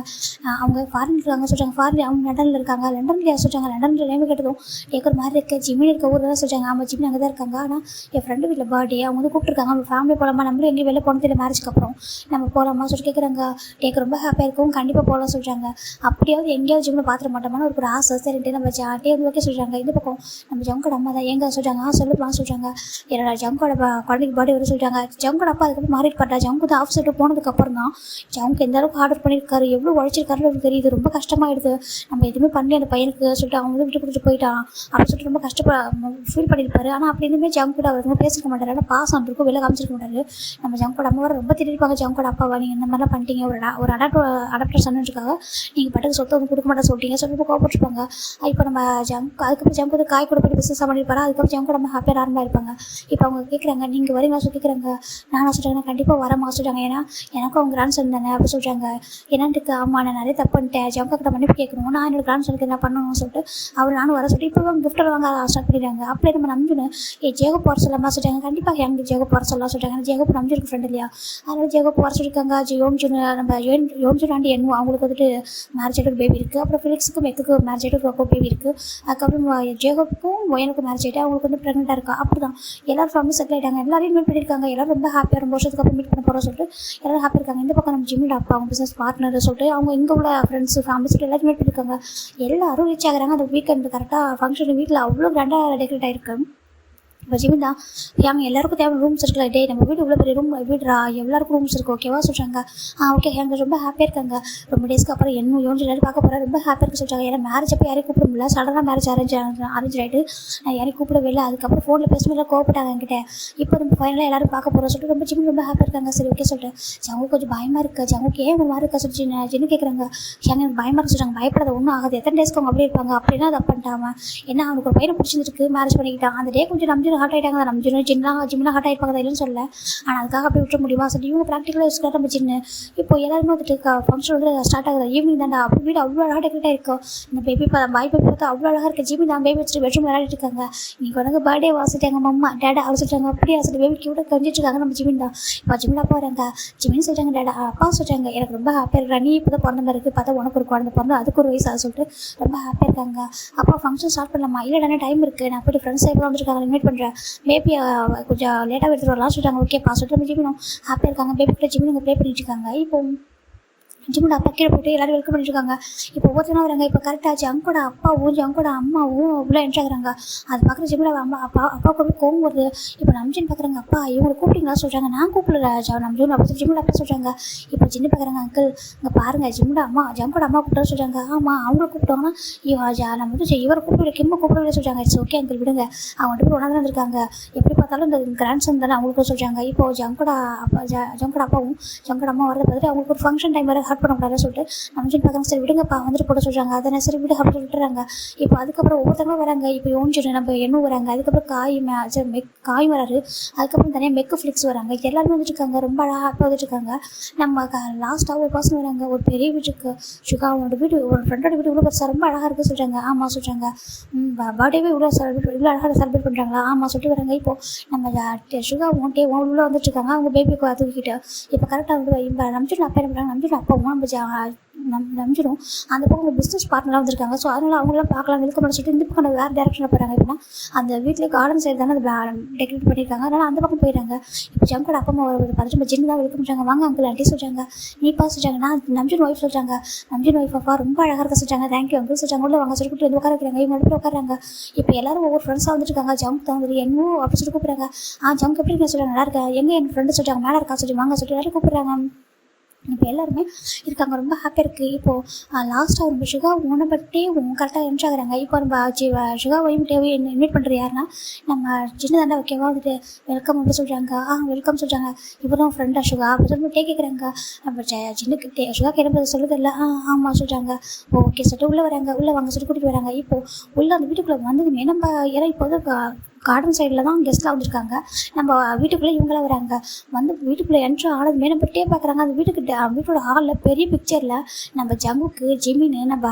அவங்க ஃபாரின் இருக்காங்க சொல்கிறாங்க. ஃபாரின் அவங்க லண்டனில் இருக்காங்க. லண்டனில் யார் சொல்கிறாங்க. லண்டனில் நேம் கேட்டதும் கேட்குற மாதிரி இருக்க ஜிம்மின் இருக்க ஊர் தான் சொல்கிறாங்க. ஆமாம் ஜிம்மின் அங்கே தான் இருக்காங்க. ஆனால் என் ஃப்ரெண்டு வீட்டில் பர்த்டே அவங்க வந்து கூப்பிட்டுருக்காங்க. நம்ம ஃபேமிலி போகலாமா, நம்மளும் எங்கேயும் வெளில போனது இல்லை மேரேஜ்க்கு அப்புறம் நம்ம போகலாமா சொல்லி கேட்குறாங்க. ரொம்ப ஹாப்பியாக இருக்கும், கண்டிப்பாக போகலாம் சொல்கிறாங்க. அப்படியாவது எங்கேயாவது ஜிம்மில் பார்த்துட மாட்டோமான்னு ஒரு ஆசை. சரின்ட்டு நம்ம டே வந்து ஓகே சொல்கிறாங்க. இந்த பக்கம் நம்ம ஜங்கோட அம்மா தான் எங்கே சொல்கிறாங்க. சொல்லுப்பான்னு சொல்கிறாங்க. என்னோட ஜங்கோட குழந்தைக்கு பர்த்டே வர சொல்கிறாங்க. ஜங்கோட அப்பா அதுக்கப்புறம் மாறிட்டு பார்த்தா ஜங்கு தான் ஆஃப் சைட்டு போனதுக்கப்புறம் தான் ஜங்கு எந்த அளவுக்கு ஆர்டர் பண்ணியிருக்காரு, எவ்வளோ உழைச்சிருக்காருன்னு அவருக்கு தெரியுது. ரொம்ப கஷ்டமாயிடுது, நம்ம எதுவுமே பண்ணி அந்த பையனுக்கு சொல்லிட்டு அவங்க வந்து விட்டு கொடுத்துட்டு போயிட்டான் அப்படின்னு சொல்லிட்டு ரொம்ப ஃபீல் பண்ணியிருப்பாரு. ஆனால் அப்படி இருந்துமே ஜங்கு கூட அவர் பேசிக்க மாட்டாரு. ஆனால் பாசம் இருக்கும் வெளில காமிச்சிருக்க மாட்டாரு. நம்ம ஜங்கோட அம்மா வர ரொம்ப திட்டிருப்பாங்க. ஜங்கோட அப்பாவா நீங்கள் இந்த மாதிரிலாம் பண்ணிட்டீங்க, ஒரு அடாப்டர் சொன்னதுக்காக நீங்கள் பட்டுக்கு சொத்தை வந்து கொடுக்க மாட்டேன் சொல்லிட்டீங்க சொல்லிட்டு கோவப்பட்டிருப்பாங்க. இப்போ நம்ம அதுக்கப்புறம் ஜங்கு வந்து காய் கூட போய்ட்டு பிஸ்னஸாக பண்ணியிருப்பாரு. அதுக்கப்புறம் ஜங்கு நம்ம ஹாப்பியாக ஆரம்பமாக இருப்பாங்க. இப்போ அவங்க கேட்குறாங்க, நீங்கள் வரீங்களா சொல்லி கேட்குறாங்க. நான் சொல்கிறாங்க, கண்டிப்பாக வரமா சொல்கிறாங்க. ஏன்னா எனக்கும் அவங்க கிராண்ட் சன் தானே அப்படி சொல்கிறாங்க. என்னன்ட்டுக்கு ஆமாம் நான் நிறைய தப்பு பண்ணிட்டேன், ஜங்கா கிட்ட மன்னிப்பு கேட்கணும், நான் என்னோட கிராண்ட் சனுக்கு என்ன பண்ணணும்னு சொல்லிட்டு அவர் நானும் வர சொல்லிட்டு இப்போ கிஃப்ட்டில் வாங்க ஸ்டார்ட் பண்ணிடுறாங்க. அப்படியே நம்ம நம்பினு ஜேகப் வர சொல்லலாமா சொல்கிறாங்க. கண்டிப்பாக எனக்கு ஜேகப் வர சொல்லலாம் சொல்கிறாங்க. ஜேகப் நம்பிச்சிருக்கு ஃப்ரெண்ட் இல்லையா, அதனால் ஜேகப் வர சொல்லியிருக்காங்க. நம்ம யோன்ஜுன் ஆண்டி என்னும் அவங்களுக்கு வந்துட்டு மேரேஜ் ஆகிட்டு பேபி இருக்குது. அப்புறம் ஃபிலிக்ஸுக்கும் மெக்குக்கு மேரேஜ் ஆகிட்டு ஒரு பேபி இருக்குது. அதுக்கப்புறம் ஜேகப்புக்கும் ஒயனுக்கும் மேரேஜ் ஆகிட்டு அவங்களுக்கு வந்து ப்ரெக்னெண்ட்டாக இருக்கா. அப்படி தான் எல்லாரும் ஃபேமிலி செட்டில் ஆகிட்டாங்க. எல்லாரையும் மீட் பண்ணியிருக்காங்க. எல்லாரும் ரொம்ப ஹாப்பியாக ரொம்ப வருஷத்துக்கு அப்புறம் மீட் பண்ண போகிறோம் சொல்லிட்டு எல்லாரும் ஹாப்பியாக இருக்காங்க. இந்த பக்கம் நம்ம ஜிம்மியோட அப்பா அவங்க பிஸ்னஸ் பார்ட்னர் சொல்லிட்டு அவங்க இங்கே உள்ள ஃப்ரெண்ட்ஸ் ஃபேமிலி சொல்லிட்டு எல்லாரும் மீட் பண்ணியிருக்காங்க. எல்லாரும் ரீச் ஆகிறாங்க. அந்த வீக்கெண்டு கரெக்டாக ஃபங்க்ஷன் வீட்டில் அவ்வளோ கிராண்டாக டெக்கரேட் ஆகிருக்கு. இப்போ ஜிமின் தான் எங்கள் எல்லாருக்கும் தேவை ரூம்ஸ் இருக்குல்ல. டே நம்ம வீடு இவ்வளோ பெரிய ரூம் வீடுறா, எல்லாருக்கும் ரூம்ஸ் இருக்குது ஓகேவா சொல்கிறாங்க. ஓகே எங்கள் ரொம்ப ஹாப்பியாக இருக்காங்க. ரொம்ப டேஸ்க்கு அப்புறம் என்ன யோசிச்சு எல்லாரும் பார்க்க போகிறேன் ரொம்ப ஹாப்பியாக இருக்கு சொல்கிறாங்க. ஏன்னா மேரேஜ் அப்போ யாரையும் கூப்பிட முடியல, சடனாக மேரேஜ் அரேஞ்ச் ஆகிட்டு நான் யாரையும் கூப்பிடவே இல்லை. அதுக்கப்புறம் ஃபோனில் பேசும்போது கோவப்பட்டாங்க என்கிட்ட. இப்போ நம்ம ஃபைனலாக எல்லாரும் பார்க்க போகிறோம் சொல்லிட்டு ரொம்ப ஜிமின் ரொம்ப ஹாப்பியாக இருக்காங்க. சரி ஓகே சொல்லிட்டு ஜங்கு கொஞ்சம் பயமாக இருக்குது. ஜங்குக்கு ஏன் ஒரு மாதிரி இருக்கா சொல்லி ஜின்னு கேட்குறாங்க. எனக்கு பயமாக இருக்கு சொல்கிறாங்க. பயப்படாத ஒன்றும் ஆகாது, எத்தனை டேஸ்க்கு அவங்க அப்படியே இருப்பாங்க. அப்படின்னா அதை பண்ணிட்டாமல் ஏன்னா அவனுக்கு ஒரு பையனை பிடிச்சிருக்கு மேரேஜ் பண்ணிக்கிட்டான். அந்த டே கொஞ்சம் நம்ம ஹார்ட் ஆகிட்டாங்க. நம்ம ஜிம்லாம் ஹார்ட் ஆகிருப்பாங்க இல்லைன்னு சொல்ல. ஆனால் அதுக்காக அப்படி விட்டுற முடியுமா சொல்லி இவங்க ப்ராக்டிக்கலாக யூஸ்க்காக நம்ம ஜின்னு இப்போ எல்லாருமே வந்துட்டு ஃபங்க்ஷன் வந்து ஸ்டார்ட் ஆகுது. ஈவினிங் தாண்டா அப்படி வீடு அவ்வளோ அழகாக டெக்கரேட்டாக இருக்கும். இந்த பேபி பாய் பேபி பார்த்தா அவ்வளோ அழகாக இருக்குது. ஜிம்மி தான் பேபி வச்சுட்டு பெட்ரூம் விளையாடிட்டு இருக்காங்க. இன்றைக்கி உனக்கு பர்த்டே வாசிட்டாங்க மம்மா டேடா அவர் சொல்லிட்டாங்க. அப்படியே சொல்லிட்டு பேபி கியூட்டாக கொஞ்சிட்டு இருக்காங்க நம்ம ஜிமின் தான். இப்போ ஜிமின் அப்பா வராங்க. ஜிமின்னு சொல்லிட்டாங்க டேடா அப்பா சொல்லிட்டாங்க எனக்கு ரொம்ப ஹாப்பியாக இருக்கிறா, நீ இப்போ தான் பிறந்த மாதிரி இருக்குது, பார்த்தா உனக்கு ஒரு குழந்தை பிறந்த அதுக்கு ஒரு வயசு ஆகுது சொல்லிட்டு ரொம்ப ஹாப்பியாக இருக்காங்க. அப்பா ஃபங்க்ஷன் ஸ்டார்ட் பண்ணலாமா இல்லைடானே டைம் இருக்குது, நான் போய்ட்டு ஃப்ரெண்ட்ஸ் இப்போ வந்துருக்காங்க இன்வைட் பண்ணுறேன், பேபி கொஞ்சம் லேட்டாக எடுத்துகிட்டு வரலாம் சொல்லிட்டாங்க. ஓகேப்பா சொல்லிட்டு நம்ம ஜிமினும் ஹாப்பியாக இருக்காங்க. பேபி கிட்ட ஜிமின் ப்ளே பண்ணிட்டு இருக்காங்க. இப்போ ஜிம்மோட அப்பா கீழே போய்ட்டு எல்லாரும் வெல்கம் பண்ணிட்டுருக்காங்க. இப்போ ஒவ்வொருத்தரும் வராங்க. இப்போ கரெக்டாக ஜங்கோட அப்பாவும் ஜங்கோட அம்மாவும் இவ்வளோ என்ட்ராகிறாங்க. அது பார்க்குற ஜிம்மோட அப்பாவுக்கு வந்து கோவம் வருது. இப்போ நம்ஜின் பார்க்குறாங்க, அப்பா இவங்களை கூப்பிட்டீங்களா சொல்கிறாங்க. நான் கூப்பிடல நம்ஜின் அப்படி ஜிம்மோட அப்பா சொல்கிறாங்க. இப்போ ஜின்னு பார்க்குறாங்க, அங்கிள் இங்கே பாருங்கள் ஜிம்மோட அம்மா ஜங்கோட அம்மா கூப்பிட்டா சொல்கிறாங்க. ஆமாம் அவங்கள கூப்பிட்டோங்கன்னா நம்ம வந்து இவரை கூப்பிடல கிம்மை கூப்பிடவே சொல்கிறாங்க. இட்ஸ் ஓகே அங்கிள் விடுங்க, அவங்க ரெண்டு பேரும் ஒன்றா தான் இருந்திருக்காங்க, எப்படி பார்த்தாலும் இந்த கிராண்ட் சன் தானே அவங்களுக்கு சொல்கிறாங்க. இப்போ ஜங்கோட அப்பாவும் ஜங்கோட அம்மா வரதை பார்த்துட்டு அவங்களுக்கு ஒரு ஃபங்க்ஷன் டைம் வர ஹார்ட் பண்ணக்கூடாது சொல்லிட்டு நம்ம பார்க்குறாங்க. சரி விடுங்கப்பா வந்துட்டு போட சொல்கிறாங்க. அதை சரி விடு அப்படி விட்டுறாங்க. இப்போ அதுக்கப்புறம் ஒவ்வொருத்தவங்களும் வராங்க. இப்போ யோன்ஜுன் நம்ம எண்ணும் வராங்க. அதுக்கப்புறம் காய் வராரு. அதுக்கப்புறம் தனியாக மெக்கு ஃப்ளிக்ஸ் வராங்க. எல்லாருமே வந்துட்டு இருக்காங்க. ரொம்ப அழகாக வந்துட்டு இருக்காங்க. நம்ம லாஸ்ட்டாக ஒரு பர்சன் வராங்க. ஒரு பெரிய வீட்டுக்கு சுகாவோட வீடு ஒரு ஃப்ரெண்டோட வீடு இவ்வளோ பெருசாக ரொம்ப அழகாக இருக்குது சொல்கிறாங்க. ஆமாம் சொல்கிறாங்க. பர்த்டேவே இவ்வளோ அழகாக செலிப்ரேட் பண்ணுறாங்களா ஆமாம் சொல்லிட்டு வராங்க. இப்போது நம்ம சுகா ஒன்டே உள்ள வந்துட்டு இருக்காங்க. அவங்க பேபிக்கு தூக்கிட்டு இப்போ கரெக்டாக வந்து நம்பிச்சு அப்பா என்ன பண்ணுறாங்க, நம்பிச்சு அப்பாவும் நம்பிச்சிடும் அந்த பக்கம் பிஸ்னஸ் பார்ட்னராக வந்திருக்காங்க. ஸோ அதனால் அவங்களாம் பார்க்கலாம் வெல்கம் பண்ண சொல்லிட்டு இந்த பக்கம் வேறு டேரக்ஷனில் போகிறாங்க. எப்படின்னா அந்த வீட்டிலே கார்டன் சைடு தானே அதை டெக்கரேட் பண்ணியிருக்காங்க. அதனால் அந்த பக்கம் போயிடுறாங்க. இப்போ ஜங்கோட அப்பா அம்மா ஒரு பார்த்துட்டு ஜின்னு தான் வெல்கம் பண்ணுறாங்க. வாங்க அங்கிள் ஆண்டி சொல்கிறாங்க. நீப்பா சொல்கிறாங்க. நான் நம்ஜின் ஒய்ஃப் சொல்கிறாங்க. நம்ஜின் ஒய்ஃப் அப்பா ரொம்ப அழகாக இருக்க சொல்கிறாங்க. தேங்க்யூ அங்கிள் சொல்கிறாங்க. உள்ள வாங்க சொல்லிட்டு வந்து உட்கார வைக்கிறாங்க. இவங்க எப்படி உட்காராங்க. இப்போ எல்லாரும் ஒவ்வொரு ஃப்ரெண்ட்ஸாக வந்துட்டு இருக்காங்க. ஜங்க் தான் வந்து என்னவோ அப்படி சொல்லி கூப்பிட்றாங்க. ஜங்க் எப்படி இருக்கேன் சொல்கிறாங்க. நல்லா இருக்கா எங்கே என் ஃப்ரெண்டு சொல்கிறாங்க. மேலே இருக்கா சொல்லி வாங்க சொல்லிட்டு எல்லாரும் கூப்பிட்றாங்க. இப்போ எல்லாருமே இருக்காங்க, ரொம்ப ஹாப்பியாக இருக்குது. இப்போது லாஸ்ட்டாக ஒரு சுகா உன்னை பற்றி கரெக்டாக என்ட்ரி ஆகுறாங்க. இப்போ நம்ம சுகாவையும் தேவையும் இன்வைட் பண்ணுறது யாருன்னா நம்ம சின்ன தாண்டா ஓகேவா வந்துட்டு வெல்கம் அப்படி சொல்கிறாங்க. வெல்கம் சொல்கிறாங்க. இப்போ தான் ஃப்ரெண்டாக சுகா அப்படி சொல்லி கேட்குறாங்க. நம்ம சின்ன சுகா கேட்க சொல்லுறது இல்லை. ஆமாம் சொல்கிறாங்க. ஓகே சொல்லிட்டு உள்ளே வராங்க. உள்ளே வாங்க சொல்லிட்டு கூட்டிகிட்டு வராங்க. இப்போது உள்ளே அந்த வீட்டுக்குள்ளே வந்ததுமே நம்ம ஏன்னா இப்போ வந்து கார்டன் சைடில் தான் கெஸ்ட்லாம் வந்திருக்காங்க. நம்ம வீட்டுக்குள்ளே இவங்களாம் வராங்க. வந்து வீட்டுக்குள்ளே என்ட்ரு ஆனதுமே நம்ம டே பார்க்குறாங்க. அந்த வீட்டோட ஹாலில் பெரிய பிக்சரில் நம்ம ஜங்குக்கு ஜிமின்னு நம்ம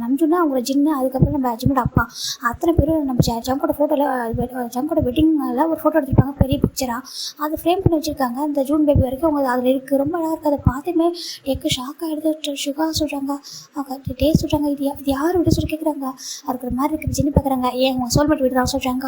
நம்ஜுன்னா அவங்களோட ஜின்னு, அதுக்கப்புறம் நம்ம ஜிம்மோட அப்பா, அத்தனை பேரும் நம்ம ஜங்கோட ஃபோட்டோவில் ஜங்கோட வெட்டிங்கில் ஒரு ஃபோட்டோ எடுத்துருப்பாங்க பெரிய பிக்சராக. அதை ஃப்ரேம் பண்ணி வச்சுருக்காங்க. அந்த ஜூன் பேபி வரைக்கும் அவங்க அதில் இருக்குது. ரொம்ப அழகாக இருக்குது. அதை பார்த்துமே டேக்கு ஷாக்காக எடுத்து சுகா சொல்கிறாங்க. அவங்க டே சொல்கிறாங்க, இது யார் விட சொல்லி கேட்குறாங்க. இருக்கிற மாதிரி இருக்குது. ஜின்னு பார்க்குறாங்க. ஏன் உங்கள் சோல்மேட் வீடு தான் சொல்கிறாங்க.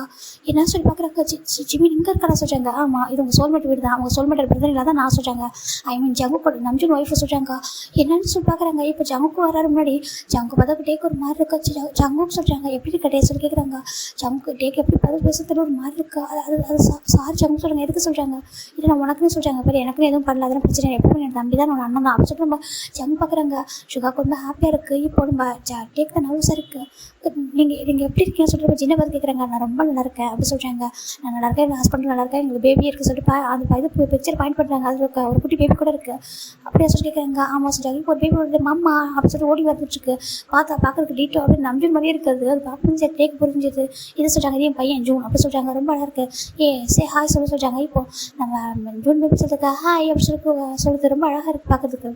என்ன சொல்லி பார்க்குறாங்க. ஜிமின் இங்கே இருக்கான சொல்கிறாங்க. ஆமாம் இது உங்கள் சோல்மேட் வீடு தான். அவங்க சோல்மேட் பிரதர் இல்லை தான் நான் சொல்கிறாங்க. ஐ மீன் ஜங்குக்கு நம்ஜுன் ஒய்ஃபு சொல்கிறாங்க. என்னன்னு சொல்லி பார்க்குறாங்க. இப்போ ஜங்குக்கு வராரு முன்னாடி ஜங்கு பார்த்தா டேக்கு ஒரு மாதிரி இருக்கா. ஜங்குன்னு சொல்கிறாங்க. எப்படி இருக்கா டே சொல்லி கேட்குறாங்க. ஜங்கு டேக்கு எப்படி பார்த்து பேசுறதுல ஒரு மாதிரி இருக்கா. அது சாரி ஜங்கு சொல்கிறாங்க. எதுக்கு சொல்கிறாங்க. இல்லை நான் உனக்குன்னு சொல்கிறாங்க. பாரு எனக்குன்னு எதுவும் பண்ணல, அதெல்லாம் பிரச்சனை. எப்பவும் என் தம்பி தான், உன் அண்ணன் தான் அப்படி சொல்லிட்டு நம்ம ஜங்கு பார்க்குறாங்க. சுகாக்கு ரொம்ப ஹாப்பியாக இருக்குது. இப்போ நம்ம டேக் தான் நர்வஸாக இருக்குது. நீங்கள் எப்படி இருக்கீங்கன்னு சொல்லிட்டு சின்ன பார்த்து கேட்குறாங்க. நான் ரொம்ப நல்லா இருக்கேன் அப்படி சொல்கிறாங்க. நான் நல்லா இருக்கேன், எங்கள் ஹஸ்பண்ட் நல்லா இருக்கேன், எங்களுக்கு பேபி இருக்குது சொல்லிட்டு அந்த இது பிக்சர் பாயிண்ட் பண்ணுறாங்க. அதில் இருக்க ஒரு குட்டி பேபி கூட இருக்குது. அப்படியே சொல்லி கேட்குறாங்க. ஆமாம் சொல்கிறாங்க. இப்போ ஒரு பேபி வருது மாமா அப்படி சொல்லிட்டு ஓடி வந்துட்டுருக்கு. பார்க்குறதுக்கு டீட்டோ அப்படின்னு நம்ஜூன் மாதிரியே இருக்குது. அது பார்க்கணும் சரி டேக் புரிஞ்சுது. இதை சொல்கிறாங்க. இது என் பையன் ஜூன் அப்படி சொல்கிறாங்க. ரொம்ப அழகாக இருக்குது. சே ஹாய் சொல்கிறாங்க. இப்போ நம்ம ஜூன் பேபி சொல்லிட்டு ஹாய் அப்படி சொல்லுறது ரொம்ப அழகாக இருக்குது பார்க்குறதுக்கு.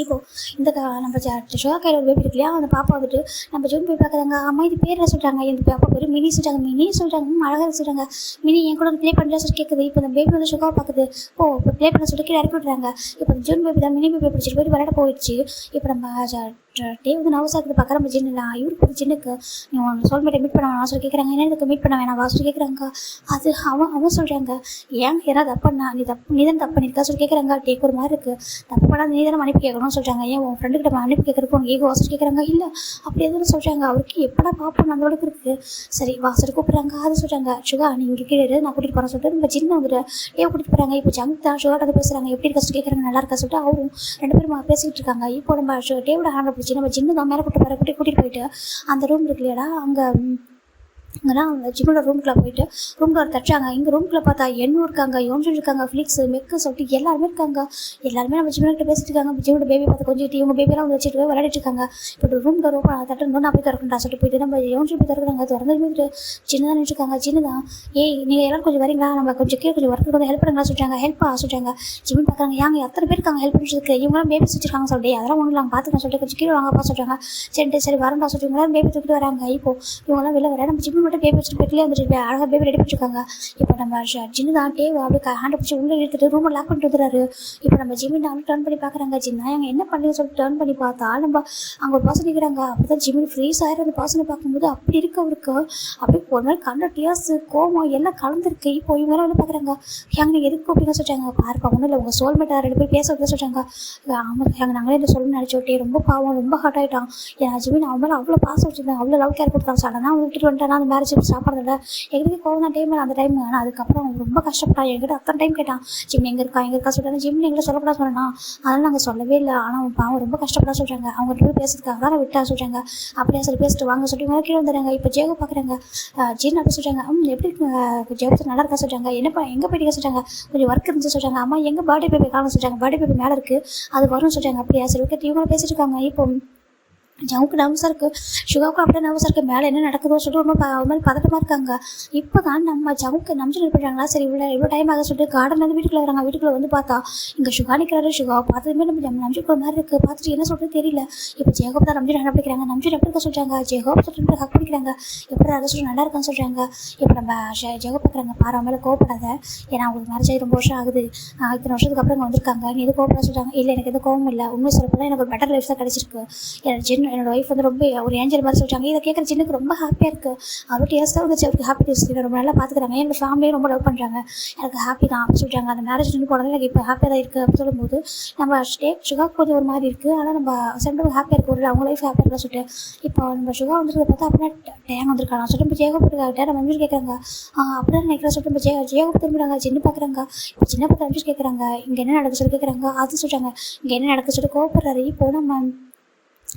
இப்போது இந்த நம்ம சுகா கையில் ஒரு பேபி இருக்கு இல்லையா, அந்த பாப்பா வந்துட்டு நம்ம ஜூன் பேபி பார்க்குறாங்க. அம்மா இது பேர் என்ன சொல்கிறாங்க. இந்த பாப்பா பேர் மினி சொல்கிறாங்க. மினி சொல்கிறாங்க. அழகாக சொல்கிறாங்க. மினி என் கூட ப்ளே பண்ணுறா சொல்லி கேட்குது. இப்போ இந்த பேபி வந்து சுகாவை பார்க்குது. இப்போ ப்ளே பண்ண சொல்லி கீழே இறக்கி விட்றாங்க. இப்போ இந்த ஜூன் பேபி தான் மினி பேபி பிடிச்சிட்டு போயிட்டு விளையாட போயிடுச்சு. இப்போ நம்ம டே வந்து நவசாக இருக்குது பார்க்குற நம்ம ஜின்னு இவருக்கு ஜின்னுக்கு நீ உன் சோல்மேட்டை மீட் பண்ண வேணாம் சொல்லி கேட்குறாங்க. என்ன இதுக்கு மீட் பண்ண வேணாம் வா சொல்லி கேட்குறாங்க. அது அவன் சொல்கிறாங்க. ஏன் ஏதாவது தப்பு பண்ணா நீ தான் தப்பு பண்ணியிருக்கா சொல்லி கேட்குறாங்க. டேக்கு ஒரு மாதிரி இருக்குது. தப்பு பண்ணால் நீ தானே மன்னிப்பு கேட்கணும்னு சொல்கிறாங்க. ஏன் உன் ஃப்ரெண்டுக்கிட்ட மன்னிப்பு கேட்குறக்கு உனக்கு ஈகோ சொல்லி கேட்குறாங்க. இல்லை அப்படி எதுவும் சொல்கிறாங்க. அவருக்கு எப்படா பார்ப்போம் அந்த அளவுக்கு இருக்குது. சரி வாசல் கூப்பிட்றாங்க. அது சொல்கிறாங்க. சுகா நீ இங்கே கீழே நான் கூட்டிகிட்டு போகிறேன் சொல்லிட்டு நம்ம ஜின்னு வந்துட்டு டேவை கூட்டிகிட்டு போகிறாங்க. இப்போ ஜங்க் தான் சுகாட்ட பேசுகிறாங்க. எப்படி இருக்கா சொல்லி கேட்குறாங்க. நல்லா இருக்கா சொல்லிட்டு அவரும் ரெண்டு பேரும் பேசிக்கிட்டு இருக்காங்க. இப்போ நம்ம டேவோட ஹேண்ட் பிடிச்சி நம்ம ஜின்னு தான் மேலே கூட்டிகிட்டு போயிட்டு அந்த ரூம் இருக்கு இல்லையாடா அங்கேலாம் அவங்க ஜிம்மோட ரூம்குள்ளே போயிட்டு ரூமில் ஒரு தட்டுறாங்க. இங்கே ரூம்குள்ளே பார்த்தா எண்ணூறு இருக்காங்க, யோன்ஜு இருக்காங்க, ஃப்ளிக்ஸ் மெக்கு சொல்லிட்டு எல்லாருமே இருக்காங்க. எல்லாருமே நம்ம ஜிம்மோட பேசிட்டு இருக்காங்க. ஜிம்மோட பேபி பார்த்து கொஞ்சம் இவங்க பேபியெல்லாம் வச்சுட்டு போய் விளையாடிட்டு இருக்காங்க. இப்போ ரூம் தட்டுன்னு நான் போய் திறக்கண்டா சொல்லிட்டு போயிட்டு நம்ம யோன்ஜு போய் திறக்கிறாங்க. திறந்து சின்னதாக நினச்சிருக்காங்க. சின்னதான் ஏய் நீங்கள் எல்லாரும் கொஞ்சம் வரீங்களா, நம்ம கொஞ்சம் கீழே கொஞ்சம் ஒர்க்கு வந்து ஹெல்ப் பண்ணுங்களா சொல்கிறாங்க. ஹெல்ப்பாக சொல்கிறாங்க. ஜிம்மன் பார்க்குறாங்க. ஏங்க எத்தனை பேர் இருக்காங்க ஹெல்ப் பண்ணிட்டு இவங்களாம் பேபி வச்சுருக்காங்க சொல்லிட்டு அதெல்லாம் ஒன்றும் நாங்கள் பார்த்துக்கலாம் சொல்லிட்டு கொஞ்சம் கீழே வாங்கப்பா சொல்கிறாங்க. சரி வரண்டா சொல்லிட்டு இவங்களாம் பேபி தூக்கிட்டு வராங்க. இப்போ இவங்களாம் வெளில வர நம்ம ஜிம்மன் மட்டும் பேபி வச்சுட்டு போயிட்டுலேயே வந்துட்டு அழகாக பேபி ரெடி பண்ணிருக்காங்க. இப்போ நம்ம ஜின்னு தான் டேவ் அப்படியே ஹேண்ட் பிடிச்சி உள்ளே இழுத்துட்டு ரூமை லாக் பண்ணிட்டு வந்துடுறாரு. இப்போ நம்ம ஜிமின் அவங்க டர்ன் பண்ணி பார்க்குறாங்க. ஜின்னா அவங்க என்ன பண்ணுறதுன்னு சொல்லிட்டு டர்ன் பண்ணி பார்த்தா நம்ம அங்கே ஒரு பர்சன் நிற்கிறாங்க. அப்போ தான் ஜிமின் ஃப்ரீஸ் ஆகிற அந்த பர்சனை பார்க்கும்போது அப்படி இருக்கு அவருக்கு. அப்படியே ஒரு நாள் கண்ட டியர்ஸ் கோமம் எல்லாம் கலந்துருக்கு. இப்போ இவங்க வந்து பார்க்குறாங்க. ஏங்க நீங்கள் எதுக்கு அப்படின்னு சொல்லிட்டாங்க. பார்ப்பா ஒன்றும் இல்லை உங்கள் சோல்மேட்டை ரெண்டு பேர் பேசுறதுன்னு சொல்லிட்டாங்க. ஆமாம் எங்கள் நாங்களே இந்த சொல்லணும்னு நினச்சோட்டே ரொம்ப பாவம் ரொம்ப ஹார்ட் ஆகிட்டான். ஏன்னா ஜிமின் அவன் மேலே அவ்வளோ பாசம் வச்சுருந்தாங்க, அவ்வளோ லவ் கேர் கொடுத்தாங்க. சடனாக அவங்க விட்டுட்டு வந்துட்டானா அந்த மேரேஜ் சாப்பிட்றதில்ல எங்களுக்கு கோவம் தான் டைம் அந்த டைம். ஆனால் அதுக்கப்புறம் அவங்க ரொம்ப கஷ்டப்பட்டான். எங்கிட்ட அத்தனை டைம் கேட்டான் ஜிம் எங்கே இருக்கா சொல்லிட்டாங்க. ஜிம் எங்களை சொல்லக்கூடாது சொல்லணும். அதனால் நாங்கள் சொல்லவே இல்லை. ஆனால் அவன் ரொம்ப கஷ்டப்படா சொல்கிறாங்க. அவங்க ரெண்டு பேர் பேசுறதுக்காக தான் விட்டா சொல்கிறாங்க. அப்படியே சொல்லி பேசிட்டு வாங்க சொல்லி மேலே கீழே வந்துடுறாங்க. இப்போ ஜேகோ பார்க்குறாங்க. ஜின் அப்படி சொல்கிறாங்க. எப்படி இருக்குங்க ஜெயபுரத்தில் நல்லா இருக்கா சொல்கிறாங்க. என்னப்பா எங்கே போயிட்டு சொல்கிறாங்க. கொஞ்சம் ஒர்க் இருந்துச்சு சொல்கிறாங்க. அம்மா எங்கள் பர்த்டே பேபி காணும் சொல்கிறாங்க. பர்த்டே பேபி மேலே இருக்குது அது வரும் சொல்கிறாங்க. அப்படியா சரி ஓகே இவங்க பேசிட்டு இருக்காங்க. இப்போ ஜவுக்கு நர்வஸாக இருக்குது. சுகாவுக்கு அப்படியே நர்வஸாக இருக்குது. மேலே என்ன நடக்குதோ சொல்லிட்டு ஒரு மாதிரி பதட்டமாக இருக்காங்க. இப்போ தான் நம்ம ஜவுக்கு நம்பிச்சு நிற்கிறாங்களா. சரி இவ்வளோ டைம் ஆக சொல்லிட்டு கார்டன்லேருந்து வீட்டுக்குள்ளே வராங்க. வீட்டுக்குள்ளே வந்து பார்த்தா இங்கே சுகா நிற்கிறாரு. சுகாவை பார்த்ததுமே நம்ம நம்பிச்சுக்கிற மாதிரி இருக்குது. பார்த்துட்டு என்ன சொல்கிறது தெரியல. இப்போ ஜேகோப் தான் நம்பிச்சு நடப்பிடிக்கிறாங்க. நம்பிச்சு எப்படி இருக்க சொல்கிறாங்க. ஜேகோப் சொல்லிட்டு ஹக் பிடிக்கிறாங்க. எப்படி அதை சொல்லி நல்லா இருக்கான்னு சொல்கிறாங்க. இப்போ நம்ம ஜேகோப் பார்க்குறாங்க. பாரு மேலே கோவப்படாத, ஏன்னா அவங்களுக்கு மேரேஜ் ஆகி ரொம்ப வருஷம் ஆகுது, இத்தனை வருஷத்துக்கு அப்புறம் இங்கே வந்திருக்காங்க, நீ எது கோவப்பட சொல்கிறாங்க. இல்லை எனக்கு எந்த கோவம் இல்லை, உண்மை சொல்லப்போனால் எனக்கு ஒரு பெட்டர் லைஃப் தான் கிடச்சிருக்கு. எனக்கு என்னோட ஒய்ஃப் வந்து ரொம்ப ஒரு ஏஞ்சல் மாதிரி சொல்லிட்டாங்க. இதை கேட்குற சின்னுக்கு ரொம்ப ஹாப்பியாக இருக்குது. அவர் டேஸ்ட்டாக இருந்துச்சு, அவருக்கு ஹாப்பி டேஸ்ட் ரொம்ப நல்லா பார்த்துக்கிறாங்க, எங்கள் ஃபேமிலியும் ரொம்ப லவ் பண்ணுறாங்க, எனக்கு ஹாப்பி தான் அப்படின்னு சொல்லிட்டாங்க. அந்த மேரேஜ் நின்று போனது எனக்கு இப்போ ஹாப்பியாக தான் இருக்குது அப்படின்னு சொல்லும்போது நம்ம சுகா கொஞ்சம் ஒரு மாதிரி இருக்குது. ஆனால் நம்ம சென்டர் ஹாப்பியாக இருக்க ஒரு அவங்க லைஃப் ஹாப்பியாக இருக்கா சொல்லிட்டு இப்போ நம்ம சுகா வந்துருக்க பார்த்தா அப்படின்னா டேங் வந்திருக்காங்க சொல்லிட்டு இப்போ ஜெயகோபுரக்காகிட்ட நம்ம அஞ்சு கேட்குறாங்க. அப்படியே நினைக்கிறேன் சொல்லிட்டு இப்போ ஜெயகோபுரம் திரும்புறாங்க. சின்ன பார்க்குறாங்க. இப்போ சின்ன பார்த்து அஞ்சு கேட்குறாங்க, இங்கே என்ன நடக்க சொல்லி கேட்குறாங்க. அது சொல்கிறாங்க இங்கே என்ன நடக்க சொல்லி கோபப்படுறாரு. இப்போ நம்ம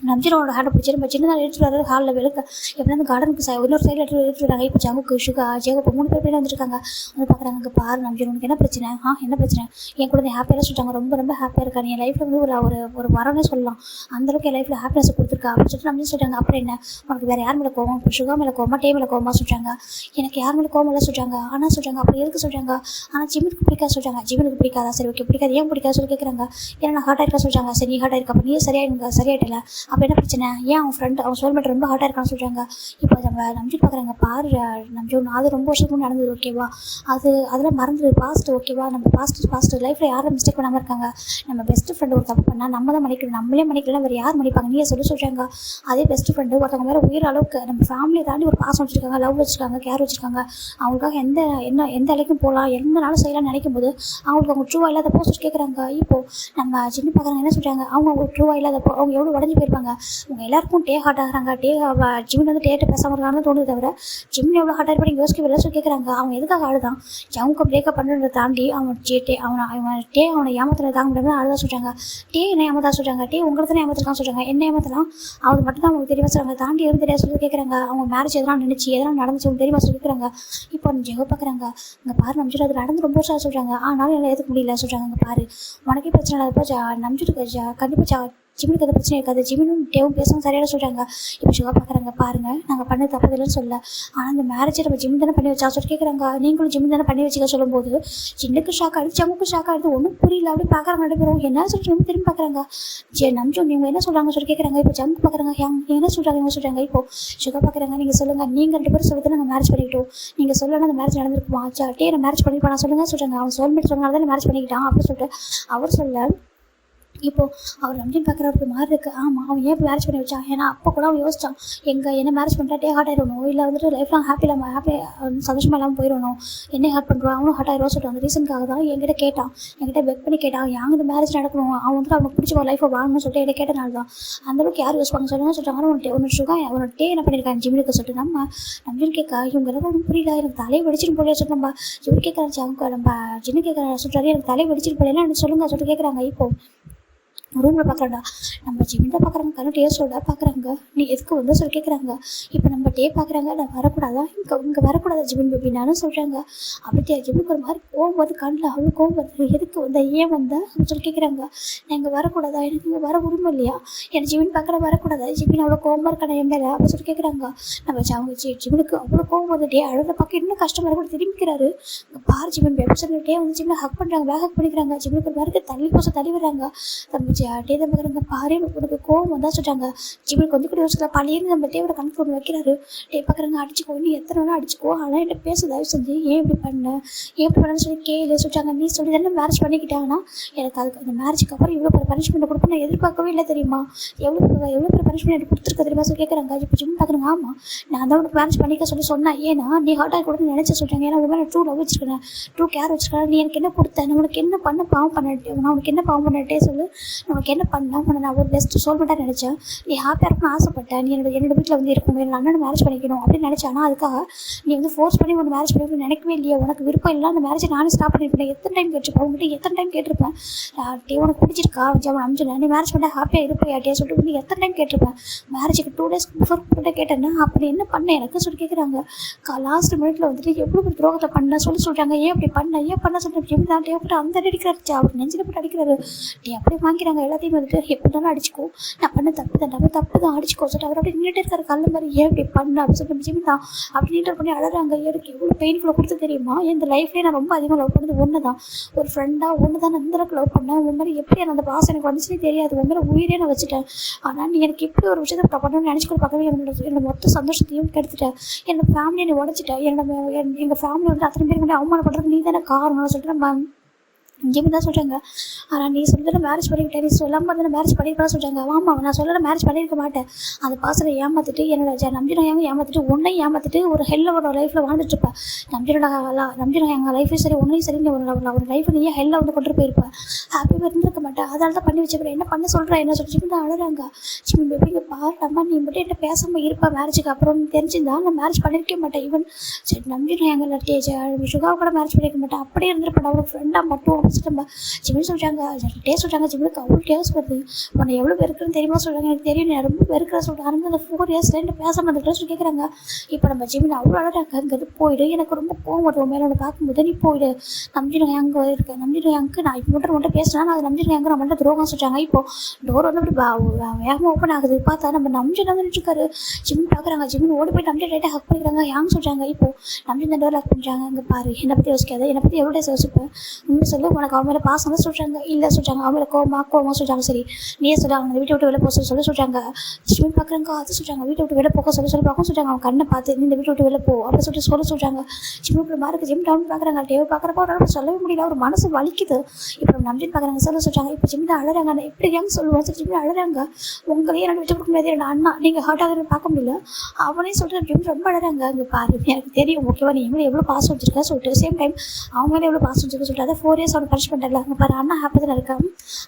நம்ஜினோட ஹேண்டை பிடிச்சி நம்ம சின்னதாக எடுத்துட்டு வர ஹாலில் வெளுக்க எப்படின்னா கார்டனுக்கு இன்னொரு சைடில் எடுத்துட்டு வராங்க. இப்போ ஜங்குக்கு சுகா ஜெயகோப்பா 3 பேர் வந்துருக்காங்க. வந்து பார்க்குறாங்க, அங்கே பாரு நம்ஜின் உனக்கு என்ன பிரச்சனை, என்ன பிரச்சனை, என் கூட நீ ஹாப்பியாக சொல்லிட்டாங்க, ரொம்ப ரொம்ப ஹாப்பியாக இருக்கா, நீ என் லைஃப்பில் வந்து ஒரு வரனே சொல்லலாம், அந்தளவுக்கு என் லைஃப்பில் ஹாப்பினஸ் கொடுத்துருக்கா அப்படின்னு சொல்லிட்டு நம்ஜின் சொல்லிட்டாங்க. அப்புறம் என்ன உனக்கு வேறு யார் மேலே கோவம், இப்போ சுகா மேலே கோவமா டே மேலே கோவமா சொல்கிறாங்க. எனக்கு யார் மேலே கோவம் இல்லை சொல்கிறாங்க. ஆனால் சொல்கிறாங்க அப்புறம் எதுக்கு சொல்கிறாங்க, ஆனால் ஜிம்முக்கு பிடிக்காது சொல்கிறாங்க. ஜிம்முக்கு பிடிக்காதா, சரி ஓகே பிடிக்காது, ஏன் பிடிக்காது சொல்லி கேட்குறாங்க. ஏன்னா நான் ஹார்ட் ஆயிருக்கா சொல்கிறாங்க. சரி நீ ஹார்ட் ஆயிருக்கா, அப்போ நீ சரியாயிட்டல, அப்போ என்ன பிரச்சனை, ஏன் அவன் ஃப்ரெண்ட் அவன் சோல்மேட் ரொம்ப ஹார்ட்டாக இருக்கான்னு சொல்கிறாங்க. இப்போ நம்ம நம்ஜின் பார்க்குறாங்க, பாரு நம்ஜூன் அது ரொம்ப வருஷத்துக்கு நடந்தது ஓகேவா, அதெல்லாம் மறந்துது பாஸ்ட் ஓகேவா, நம்ம பாஸ்ட் லைஃப்பில் யாரும் மிஸ்டேக் பண்ணாமல் இருக்காங்க. நம்ம பெஸ்ட் ஃப்ரெண்டு ஒரு தப்பு பண்ணால் நம்ம தான் மன்னிக்கணும், நம்மளே மன்னிக்கலாம், வேறு யார் மன்னிப்பாங்க, நீயே சொல்கிறாங்க. அதே பெஸ்ட் ஃப்ரெண்டு ஒருத்தவங்க வேறு உயிர் அளவுக்கு நம்ம ஃபேமிலியை தாண்டி ஒரு பாசம் வச்சுருக்காங்க, லவ் வச்சுருக்காங்க, கேர் வச்சுருக்காங்க, அவங்களுக்காக எந்த இலைக்கும் போகலாம், எந்த நாளும் செய்யலாம்னு நினைக்கும் போது அவங்களுக்கு அவங்க ட்ரூவாக இல்லாத போஸ்ட் கேட்குறாங்க. இப்போது நம்ம சின்ன பார்க்குறாங்க என்ன சொல்கிறாங்க, அவங்க ட்ரூவாக இல்லாதப்போ அவங்க எவ்வளோ உடஞ்சி போயிருப்பாங்க. அவங்க எல்லாருக்கும் டே ஹார்ட் ஆகிறாங்க. ஜிம்மின் வந்து டேட்டை பேசாமல் இருக்காங்கன்னு தோணுது தவிர ஜிம்மின் எவ்வளோ ஹார்ட் ஆகிருப்பா நீங்கள் யோசிக்க சொல்லி கேட்குறாங்க. அவங்க எதுக்காக ஆடுதான், அவங்க பிரேக்கப் பண்ணுறதை தாண்டி அவன் அவனை ஏமாத்தலை தாங்க முடியாமல் ஆடுதான் சொல்கிறாங்க. என்ன ஏமாத்தா சொல்கிறாங்க, உங்களை தானே ஏமாத்திருக்கான்னு சொல்கிறாங்க. என்ன ஏமாத்தலாம் அவங்க மட்டும் தான் அவங்களுக்கு தெரியுமா சொல்கிறாங்க, தாண்டி எதுவும் தெரியாது சொல்லி கேட்குறாங்க. அவங்க மேரேஜ் எதெல்லாம் நடந்துச்சு அவங்க தெரியுமா சொல்லி கேட்குறாங்க. இப்போ ஜெகோ பார்க்குறாங்க, இங்கே பாரு நம்பிட்டு அது நடந்து ரொம்ப வருஷம் சொல்கிறாங்க. ஆனாலும் எல்லாம் எதுக்கு முடியல சொல்கிறாங்க. இங்கே பாரு உனக்கே பிரச்சனை இல்லாதப்போ நம்பிட்டு கண்டிப்பாக ஜிம்முக்கு எது பிரச்சனை இருக்காது, ஜிம்மினும் டேவும் பேசவும் சரியான சொல்கிறாங்க. இப்போ சுகா பார்க்குறாங்க, பாருங்கள் நாங்கள் பண்ண தப்பதில்லைன்னு சொல்ல, ஆனால் இந்த மேரேஜை நம்ம ஜிம் தானே பண்ணி வச்சா சொல்லி கேட்குறாங்க. நீங்களும் ஜிம் தானே பண்ணி வச்சுக்க சொல்லும்போது சின்னுக்கு ஷாக் ஆகிடுச்சு, அவங்களுக்கு ஷாக் ஆகிடுது, ஒன்றும் புரியல. அப்படி பார்க்குறாங்க நடைபெறும் என்ன சொல்லிட்டு திரும்பி பார்க்குறாங்க. நம்ஜோ நீங்கள் என்ன சொல்கிறாங்க சொல்லி கேட்குறாங்க. இப்போ ஜங்கு பார்க்குறாங்க, என்ன சொல்கிறாங்க. இப்போ சுகா பார்க்குறாங்க, நீங்கள் சொல்லுங்கள், நீங்கள் 2 பேரும் சொல்லிட்டு நாங்கள் மேரேஜ் பண்ணிக்கிட்டோம், நீங்கள் சொல்லலாம் அந்த மேரேஜ் நடந்திருக்குமா, டே நான் மேரேஜ் பண்ணிப்பா சொல்லுங்கள் சொல்கிறாங்க. அவன் சோல்மேட் சொன்னால தான் மேரேஜ் பண்ணிக்கிட்டான் அப்படின்னு சொல்லிட்டு அவர் சொல்ல. இப்போது அவர் நம்ஜின் பார்க்குறவருக்கு மாதிரி இருக்குது. ஆமாம் அவன் ஏன் மேரேஜ் பண்ணி வச்சான், ஏன்னா அப்போ கூட அவன் யோசிச்சான் என்ன மேரேஜ் பண்ணிட்டா டே ஹார்ட் ஆகிடணும், இல்லை வந்துட்டு லைஃப் லாங் ஹாப்பி சந்தோஷமாக இல்லாமல் போயிடணும், என்ன ஹார்ட் பண்ணுறான் அவனும் ஹார்ட் ஆகிடுவோம் சொல்லிட்டு அந்த ரீசனுக்காக தான் என்கிட்ட கேட்டான், என்கிட்ட பெக் பண்ணி கேட்டான், யாங்க இந்த மேரேஜ் நடக்கணும், அவன் வந்துட்டு அவனுக்கு பிடிச்ச ஒரு லைஃப்பை வாங்கணும்னு சொல்லிட்டு என்ன கேட்டனால தான். அந்தளவுக்கு யார் யூஸ் பண்ண சொல்கிறாங்க. ஒன்று சுகா அவனோட டே என்ன பண்ணியிருக்காங்க ஜிம்முக்கு சொல்லிட்டு நம்ம நம்ஜின் கேட்க இவங்க எல்லாம் ஒன்றும் புரியல, எனக்கு தலையை வெடிச்சிட்டு போல சொல்லிட்டு நம்ம இவர் கேட்குறாச்சு, அவங்க நம்ம ஜின்னு கேட்குற சொல்கிறாரு, எனக்கு தலையை வெடிச்சிட்டு போல என்ன சொல்லுங்க சொல்லிட்டு கேட்குறாங்க. இப்போது ரூமில் பார்க்குறாண்டா நம்ம ஜிம்மில் பார்க்குறாங்க, கண்ணு டேஸ்டோட பார்க்குறாங்க, நீ எதுக்கு வந்து சொல்லி கேட்குறாங்க. இப்போ நம்ம டே பார்க்குறாங்க, நான் வரக்கூடாதா, இங்கே வரக்கூடாதா ஜிம்மின் பேபினாலும் சொல்கிறாங்க. அப்படி ஜிம்முக்கு ஒரு மாதிரி கோவம் வருது, கண்ணில் அவ்வளோ கோவம் வருது, எதுக்கு வந்த ஏன் வந்த அப்படின்னு சொல்லி கேட்குறாங்க. நான் இங்கே வரக்கூடாதா, எனக்கு இங்கே வர உரிமை இல்லையா, எனக்கு ஜிம்மின் பார்க்குற வரக்கூடாதா, ஜிம்மின் அவ்வளோ கோவமாக இருக்கான என் மேலே அப்படின்னு சொல்லி கேட்குறாங்க. நம்ம அவங்க ஜிம்முக்கு அவ்வளோ கோவம் வருது, டே அழுத பார்க்க இன்னும் கஷ்டமாக கூட திரும்பிக்கிறாரு. பாரு ஜிம்மின் பேபி சொல்லி டே வந்து ஜிம்மில் ஹக் பண்ணுறாங்க, பேக் ஹக் பண்ணிக்கிறாங்க. ஜிம்முக்கு ஒரு மாதிரி தள்ளி வர்றாங்க. நம்ம டே தான் பார்க்குறாங்க, பாரு உனக்கு கோவம் வந்தால் சொல்கிறாங்க. ஜிம்முக்கு வந்து கூட யோசிக்கலாம், பழையன்னு நம்ம டேவோட கணக்கு ஒன்று வைக்கிறாரு. டே பார்க்குறாங்க, அடிச்சுக்கோ இன்னும் எத்தனை வேணா அடிச்சுக்கோ, ஆனால் என்கிட்ட பேச தயவு செஞ்சு ஏன் இப்படி பண்ணேன்னு சொல்லி கேளு சொல்லிட்டாங்க. நீ சொல்லி தானே மேரேஜ் பண்ணிக்கிட்டாங்கன்னா எனக்கு அதுக்கு அந்த மேரேஜுக்கு அப்புறம் இவ்வளோ பெரிய பனிஷ்மெண்ட் கொடுப்பேன் நான் எதிர்பார்க்கவே இல்லை தெரியுமா, எவ்வளோ பெரிய பனிஷ்மெண்ட் எனக்கு கொடுத்துருக்க தெரியுமா சொல்லி கேட்குறாங்க. இப்போ ஜிம் பார்க்குறாங்க, ஆமாம் நான் தான் உனக்கு மேரேஜ் பண்ணிக்க சொன்னேன், ஏன்னா நீ ஹார்ட்டாக கூட நினச்ச சொல்கிறாங்க, ஏன்னா உன் மேலே ட்ரூ லவ் வச்சுருக்கேன், ட்ரூ கேர் வச்சுருக்கேன், நீ எனக்கு என்ன கொடுத்தேன், உனக்கு என்ன பண்ண பாவம் பண்ணிட்டே, நான் உனக்கு என்ன பாவம் பண்ணிட்டே சொல்லு, உனக்கு என்ன பண்ணலாம், உன்னை நான் ஒரு பெஸ்ட் சோல்மெண்ட்டாக நினச்சேன், நீ ஹாப்பியாக இருக்கணும்னு ஆசைப்பட்டேன், நீ என்னோட வீட்டில் வந்து இருக்கணும், என்னோட அண்ணனை மேரேஜ் பண்ணிக்கணும் அப்படின்னு நினச்சானா, அதுக்காக நீ வந்து ஃபோர்ஸ் பண்ணி உன்னை மேரேஜ் பண்ணிக்கணும்னு நினைக்கவே இல்லையா, உனக்கு விருப்பம் இல்லை அந்த மேரேஜை நானும் ஸ்டாப் பண்ணியிருப்பேன், எத்தனை டைம் கேட்டிருப்பேன் அவங்ககிட்ட, எத்தனை டைம் கேட்டிருப்பேன், டே உனக்கு பிடிச்சிருக்கா அவன் அமிச்சில நீ மேரேஜ் பண்ண ஹாப்பியாக இருப்பையாட்டே சொல்லிட்டு நீ எத்தனை டைம் கேட்டிருப்பேன், மேரேஜுக்கு 2 days பிஃபோர் கூட கேட்டேன்னா அப்படி என்ன பண்ண எனக்கு சொல்லி கேட்குறாங்க. லாஸ்ட் மினிட்ல வந்துட்டு எவ்வளோ ஒரு துரோகத்தை பண்ண சொல்கிறாங்க. ஏன் அப்படி பண்ண சொல்லிட்டு தான் டே போட்டு அந்த அடிக்கிறாரு, அவர் நெஞ்சில் போட்டு அடிக்கிறாரு. டே அப்படியே வாங்கிக்கிறாங்க எல்லாத்தையும் வந்துட்டு எப்படினாலும் அடிச்சுக்கோ, நான் பண்ண தப்பு தான் அடிச்சுக்கோ சொல்லிட்டு அவர் அப்படி நின்றுட்டு இருக்காரு கல்ல மாதிரி, ஏன் இப்படி பண்ண அப்படின்னு சொல்லிட்டு ஜிம் தான் அப்படி நீட்டர் பண்ணி அழகாங்க. எனக்கு எவ்வளோ பெயின்ஃபுல்லாக கொடுத்து தெரியுமா, இந்த லைஃப்லேயே நான் ரொம்ப அதிகமாக லவ் பண்ணது ஒன்று தான், ஒரு ஃப்ரெண்டாக ஒன்று தான் அந்த அளவுக்கு லவ் பண்ணேன். உன் மாதிரி எப்படி அந்த பாசம் எனக்கு வந்துச்சுன்னே தெரியாது, உன் மேலே உயிரே நான் வச்சுட்டேன். ஆனால் நீ எனக்கு இப்படி ஒரு விஷயத்தை பண்ணணும்னு நினச்சி கூட பார்க்கவே என்னோட மொத்த சந்தோஷத்தையும் கெடுத்துட்டேன், என்னோட ஃபேமிலியை நீ உடச்சிட்டேன், எங்கள் ஃபேமிலி வந்து அத்தனை பேர் வந்து அவமானப்படுறதுக்கு நீ தானே காரணம்னு சொல்லிட்டு நம்ம இங்கேயும் தான் சொல்கிறாங்க. ஆனால் நீ சொல்லிட்டு மேரேஜ் பண்ணிக்கிட்டேன், நீ சொல்லாமல் வந்து மேரேஜ் பண்ணியிருப்பா சொல்கிறாங்க. ஆமாம், நான் சொல்லலை மேரேஜ் பண்ணியிருக்க மாட்டேன். அந்த பாசனை ஏமாற்றிட்டு என்னோட நம்பினாங்க ஏமாற்றிட்டு உன்னை ஏமாற்றிட்டு ஒரு ஹெல்லோட லைஃப்பில் வாழ்ந்துட்டு இருப்பேன். நம்பினா எங்கள் லைஃபையும் சரி உன்னையும் சரி நீ ஒரு லைஃப்பை நீயே ஹெல்லில் வந்து கொண்டு போயிருப்பேன். ஹாப்பியாக இருந்திருக்க மாட்டேன். அதனால தான் பண்ணி வச்சுக்கிறேன். என்ன பண்ண சொல்கிறேன் என்ன சொல்லி தான் அழுறாங்க. சிம்மி எப்படிங்க பாருமா, நீ மட்டும் என்கிட்ட பேசாமல் இருப்பேன் மேரேஜுக்கு அப்புறம் தெரிஞ்சிருந்தா நான் மேரேஜ் பண்ணியிருக்க மாட்டேன். ஈவன் சரி நம்பினா எங்கள் சுகாவை கூட மேரேஜ் பண்ணியிருக்க மாட்டேன். அப்படியே இருந்திருப்பேன். ஒரு ஃப்ரெண்டாக மட்டும் நம்ம ஜிம்னு சொல்கிறாங்க. டேஸ்ட் சொல்கிறாங்க. ஜிம்முக்கு அவ்வளோ டேஸ்ட் வருது. உன்னை எவ்வளோ வெறுக்குன்னு தெரியுமா சொல்கிறாங்க. எனக்கு தெரியும் நீ ரொம்ப வெறுக்கிற சொல்கிறாங்க. அந்த 4 இயர்ஸ்ல என்ன பேசாமல் இருந்துட்டு சொல்லி கேட்குறாங்க. இப்போ நம்ம ஜிம்மில் அவ்வளோ அழகாக அங்கே போயிடு. எனக்கு ரொம்ப கோவம் வருது மேலே ஒன்று பார்க்கும்போது. நீ போயிடு, நம்பினா எங்கே இருக்கேன், நம்பினா எங்கே நான் இப்போ மட்டும் பேசுனா அது நம்பினா எங்கே நம்மள்ட்ட துரோகம் சொல்கிறாங்க. இப்போ டோர் வந்து அப்படி வேகமாக ஓப்பன் ஆகுது. பார்த்தா நம்ம நம்பி வந்துட்டுருக்காரு. ஜிம் பார்க்குறாங்க. ஜிம்மில் ஓடி போய் நம்பி ரைட்டாக ஹக் பண்ணிக்கிறாங்க. யாங்க சொல்கிறாங்க. இப்போ நம்பி இந்த டோர் ஹக் பண்ணுறாங்க. அங்கே பாரு, என்னை பற்றி யோசிக்காது, என்னை பற்றி எவ்வளோ யோசிப்பேன் உண்மை சொல்லு. உனக்கு அவன் மேலே பாசம் தான் சொல்கிறாங்க. இல்லை சொல்கிறாங்க. அவன் மேலே கோவமாக சொல்கிறாங்க. சரி நீயே சொல்ல, அவங்க வீட்டை விட்டு வெளில போக சொல்ல சொல்கிறாங்க. ஜிம் பார்க்குறாங்க. அது சொல்கிறாங்க. வீட்டை விட்டு வெளில போக சொல்லி பார்க்க சொல்கிறாங்க. அவன் கண்ணை பார்த்து நீ இந்த வீட்டை விட்டு வெளில போ அப்படி சொல்கிறாங்க. ஜிம்முக்குள்ள மாருக்கு. ஜிம் டவுன் பார்க்குறாங்க. டேவ் பார்க்குறப்போ அவரால் சொல்லவே முடியல. ஒரு மனசு வலிக்குது. இப்போ நம்பி பார்க்குறாங்க. சொல்கிறாங்க. இப்போ ஜிம்மில் அழறாங்க. நான் எப்படி ஏங்க சொல்லுவேன். சரி ஜிம்மில் அழறாங்க. உங்களையே என்னால் விட்டு கொடுக்க முடியாது. என்னோட அண்ணா நீங்கள் ஹர்ட் ஆகுதுன்னு பார்க்க முடியல. அவனே சொல்கிறேன். ஜிம் ரொம்ப அழறாங்க. அங்கே பாரு, எனக்கு தெரியும் ஓகேவா நீ எவ்வளோ பாசம் வச்சிருக்கா சொல்லிட்டு. சேம் டைம் அவங்க மேலே எவ்வளோ பாசம் வச்சிருக்க சொல்லிட்டு. அதை 4 இயர்ஸ் அவனை பனிஷ் பண்ணிட்டாங்க. அங்கே பாரு, அண்ணா ஹாப்பி தானே இருக்கேன்,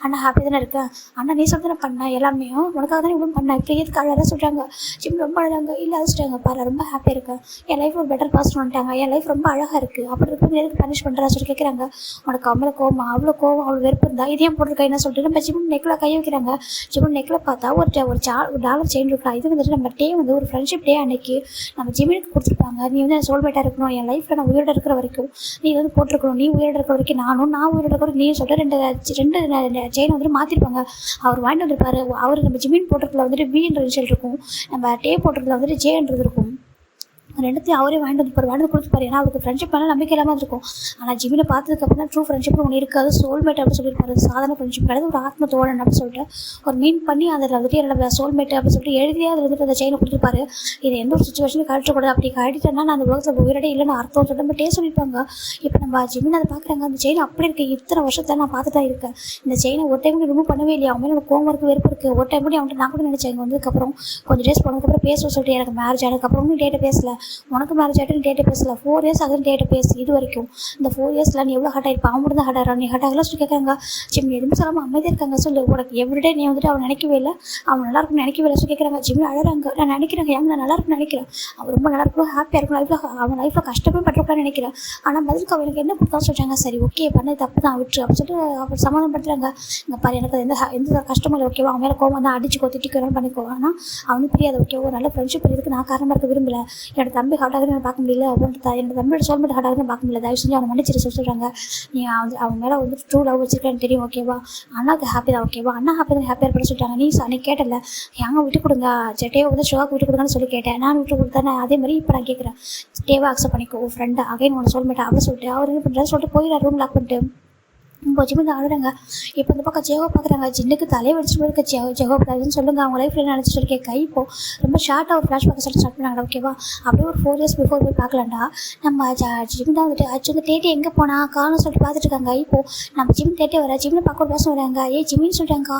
அண்ணா ஹாப்பி தானே இருக்கேன், அண்ணா நீ சொல்லிட்டு நான் பண்ணேன் எல்லாமே உனக்காக தான் இவ்வளோ பண்ணேன். இப்போ எதுக்கு அழகாக சொல்கிறாங்க. ஜிம் ரொம்ப அழகாங்க. இல்லை அது சொல்கிறாங்க. பாரு ரொம்ப ஹாப்பியாக இருக்கேன், என் லைஃப் ஒரு பெட்டர் பாஸ் பண்ணிட்டாங்க, என் லைஃப் ரொம்ப அழகாக இருக்குது. அப்படி இருக்கும்போது எதுக்கு பனிஷ் பண்ணுறா சொல்லி கேட்குறாங்க. உனக்கு அவ்வளோ கோவம் அவ்வளோ வெறுப்பு இருந்தா இதையும் போட்டிருக்கா என்ன சொல்லிட்டு நம்ம ஜிம் நெக்கில் கை வைக்கிறாங்க. ஜிம் நெக்கில் பார்த்தா ஒரு டாலர் செயின் இருக்கலாம். இது வந்துட்டு நம்ம டே வந்து ஒரு ஃப்ரெண்ட்ஷிப் டே அன்னைக்கு நம்ம ஜிம்முக்கு கொடுத்துருப்பாங்க. நீ வந்து சோல்மேட்டாக இருக்கணும், என் லைஃப்பில் நான் உயிரோட இருக்கிற வரைக்கும் நீ வந்து போட்டிருக்கணும், நீ உயிரோட இருக்கிற வரைக்கும் நான் உயிரோட இருக்கிற நீ சொல்லிட்டு ரெண்டு செயின் வந்துட்டு மாற்றிருப்பாங்க. அவர் வாங்கிட்டு வந்திருப்பாரு. அவர் நம்ம ஜிம்மின் போட்டிருக்கல வந்துட்டு வின்ற ரிசல்ட் இருக்கும், நம்ம டே போட்டிருக்கல வந்துட்டு ஜேன்றது இருக்கும். ரெண்டுத்தையும் அவரே வாங்கிட்டு கொடுத்துப்பாரு. ஏன்னா அவருக்கு ஃப்ரெண்ட்ஷிப் பண்ணால் நம்பிக்கை இல்லாமல் இருக்கும். ஆனால் ஜிம்மில் பார்த்ததுக்கப்புறம் ட்ரூ ஃப்ரெண்ட்ஷிப் ஒன்று இருக்காது. சோல்மேட் அப்படின்னு சொல்லியிருப்பாரு. சாதாரண ஃப்ரெண்ட்ஷிப் கிடையாது, ஒரு ஆத்ம தோழன் அப்படின்னு சொல்லிட்டு ஒரு மீன் பண்ணி அதில் வந்துட்டு என்னோட சோல்மேட் அப்படின்னு சொல்லிட்டு எழுதியே அதில் வந்துட்டு அந்த செயினை கொடுத்துருப்பாரு. இது எந்த ஒரு சுச்சுவேஷனும் கழட்டக்கூடாது. அப்படி கழட்டிட்டேன்னா நான் அந்த உலகத்தில் உயிரோட இல்லைன்னு அர்த்தம் சொல்லிட்டு நம்ம டேஸ்ட் சொல்லியிருப்பாங்க. இப்போ நம்ம ஜிம்மில் அதை பார்க்குறாங்க. அந்த செயின் அப்படி இருக்குது. இத்தனை வருஷத்தை நான் பார்த்துட்டு தான் இருக்கேன். இந்த செயினை ஒரு டைம் கூட ரிமூவ் பண்ணவே இல்லையா. அவன் எனக்கு கோவம் இருக்குது, வெறுப்பு இருக்குது. ஒரு டைம் கூட அவன்கிட்ட நான் கூட நினச்சேன். இங்கே வந்ததுக்கப்புறம் கொஞ்சம் டேஸ் போனதுக்கப்புறம் பேச சொல்லிட்டு எனக்கு மேரேஜ் ஆனதுக்கப்புறம் நீ டேட்டை பேசல, உனக்கு மேரேஜ் ஆகிட்டு டேட்டை பேசல. 4 இயர்ஸ் ஆகுது டேட்டை பேசு. இது வரைக்கும் இந்த 4 இயர்ஸில் நீ எவ்வளோ ஹார்ட் ஆகிருப்பா. அவன் மட்டும் தான் ஹார்ட் ஆகிறான், நீ ஹார்ட் ஆகலாம் சொல்லி கேட்குறாங்க. ஜிம் எதுவும் சொல்லாமல் அமைதியாக இருக்காங்க. சொல்லு உனக்கு எவ்ரிடே நீ வந்துட்டு அவன் நினைக்கவே இல்லை, அவன் நல்லா இருக்குன்னு நினைக்கவே இல்லை சொல்லி கேட்குறாங்க. ஜிம் அழகாங்க. நான் நினைக்கிறேன் ஏங்க நான் நல்லா இருக்குன்னு நினைக்கிறேன், அவன் ரொம்ப நல்லா இருக்கும், ஹாப்பியாக இருக்கும், அவன் லைஃப்பில் கஷ்டமே பட்டிருக்கான்னு நினைக்கிறேன். ஆனால் பதிலுக்கு அவனுக்கு என்ன கொடுத்தா சொல்கிறாங்க. சரி ஓகே பண்ணது தப்பு தான் விட்டுரு அப்படின்னு சொல்லிட்டு அவர் சமாதானப்படுத்துறாங்க. இங்கே பாரு எனக்கு எந்த கஷ்டமும் இல்லை ஓகேவா. அவன் மேலே கோவம் தான் அடிச்சுக்கோ திட்டிக்கோ பண்ணிக்கோ. ஆனால் அவனுக்கு தெரியாது ஓகேவோ நல்ல ஃப்ரெண்ட்ஷிப் இதுக்கு நான் காரணமாக இருக்க விரும்பல. என்னோட தம்பி ஹார்ட் ஆகுது நான் பார்க்க முடியல அப்படின்னு என்னோட தம்பியோட சோல்மேட் ஹார்ட் ஆகுதுன்னு பார்க்க முடியல. தயவு செஞ்சு அவனை மன்னிச்சிரு சொல்கிறாங்க. நீ அவன் மேலே வந்துட்டு ட்ரூ லவ் வச்சிருக்கேன்னு தெரியும் ஓகேவா. அண்ணாவுக்கு ஹாப்பி தான் ஓகேவா. அண்ணா ஹாப்பி தான் ஹாப்பியாக இருப்பேன்னு சொல்லிட்டாங்க. நீ அன்னைக்கு கேட்டல எங்க விட்டு கொடுங்க டேவை வந்து ஷோவாக்கு விட்டு கொடுங்கன்னு சொல்லி கேட்டேன். நான் விட்டு கொடுத்தேன். அதே மாதிரி இப்போ நான் கேட்குறேன். டேவை அக்செப்ட் பண்ணிக்கோ ஃப்ரெண்டை அகைன் உனக்கு சோல்மேட் அப்படின்னு சொல்லிட்டு அவர் என்ன பண்ணுறாரு சொல்லிட்டு போயிடறாரு ரூம் லாக் பண்ணிட்டு. இப்போ ஜிம்மு ஆடுறாங்க. இப்போ இந்த பக்கம் ஜெகோ பார்க்குறாங்க. ஜின்னுக்கு தலையை வச்சுட்டு இருக்க ஜெகோ பார்க்குறதுன்னு சொல்லுங்க அவங்க லைஃப்பில் நினச்சி சொல்லி கேட்க. இப்போ ரொம்ப ஷார்ட்டாக ஒரு ஃப்ளாஷ் பார்க்க சொல்லி ஸ்டார்ட் பண்ணாங்க ஓகேவா. அப்படியே ஒரு 4 இயர்ஸ் பிஃபோர் போய் பார்க்கலாம்டா. நம்ம ஜிம் தான் வந்துட்டு அச்சு வந்து டேட்டே எங்கே போனால் காணும் சொல்லிட்டு பார்த்துட்டு இருக்காங்க. இப்போது நம்ம ஜிம் டேட்டே வர ஜிம்மில் பார்க்க ஒரு பர்சன் வராங்க. ஜிம்மின்னு சொல்கிறாங்க.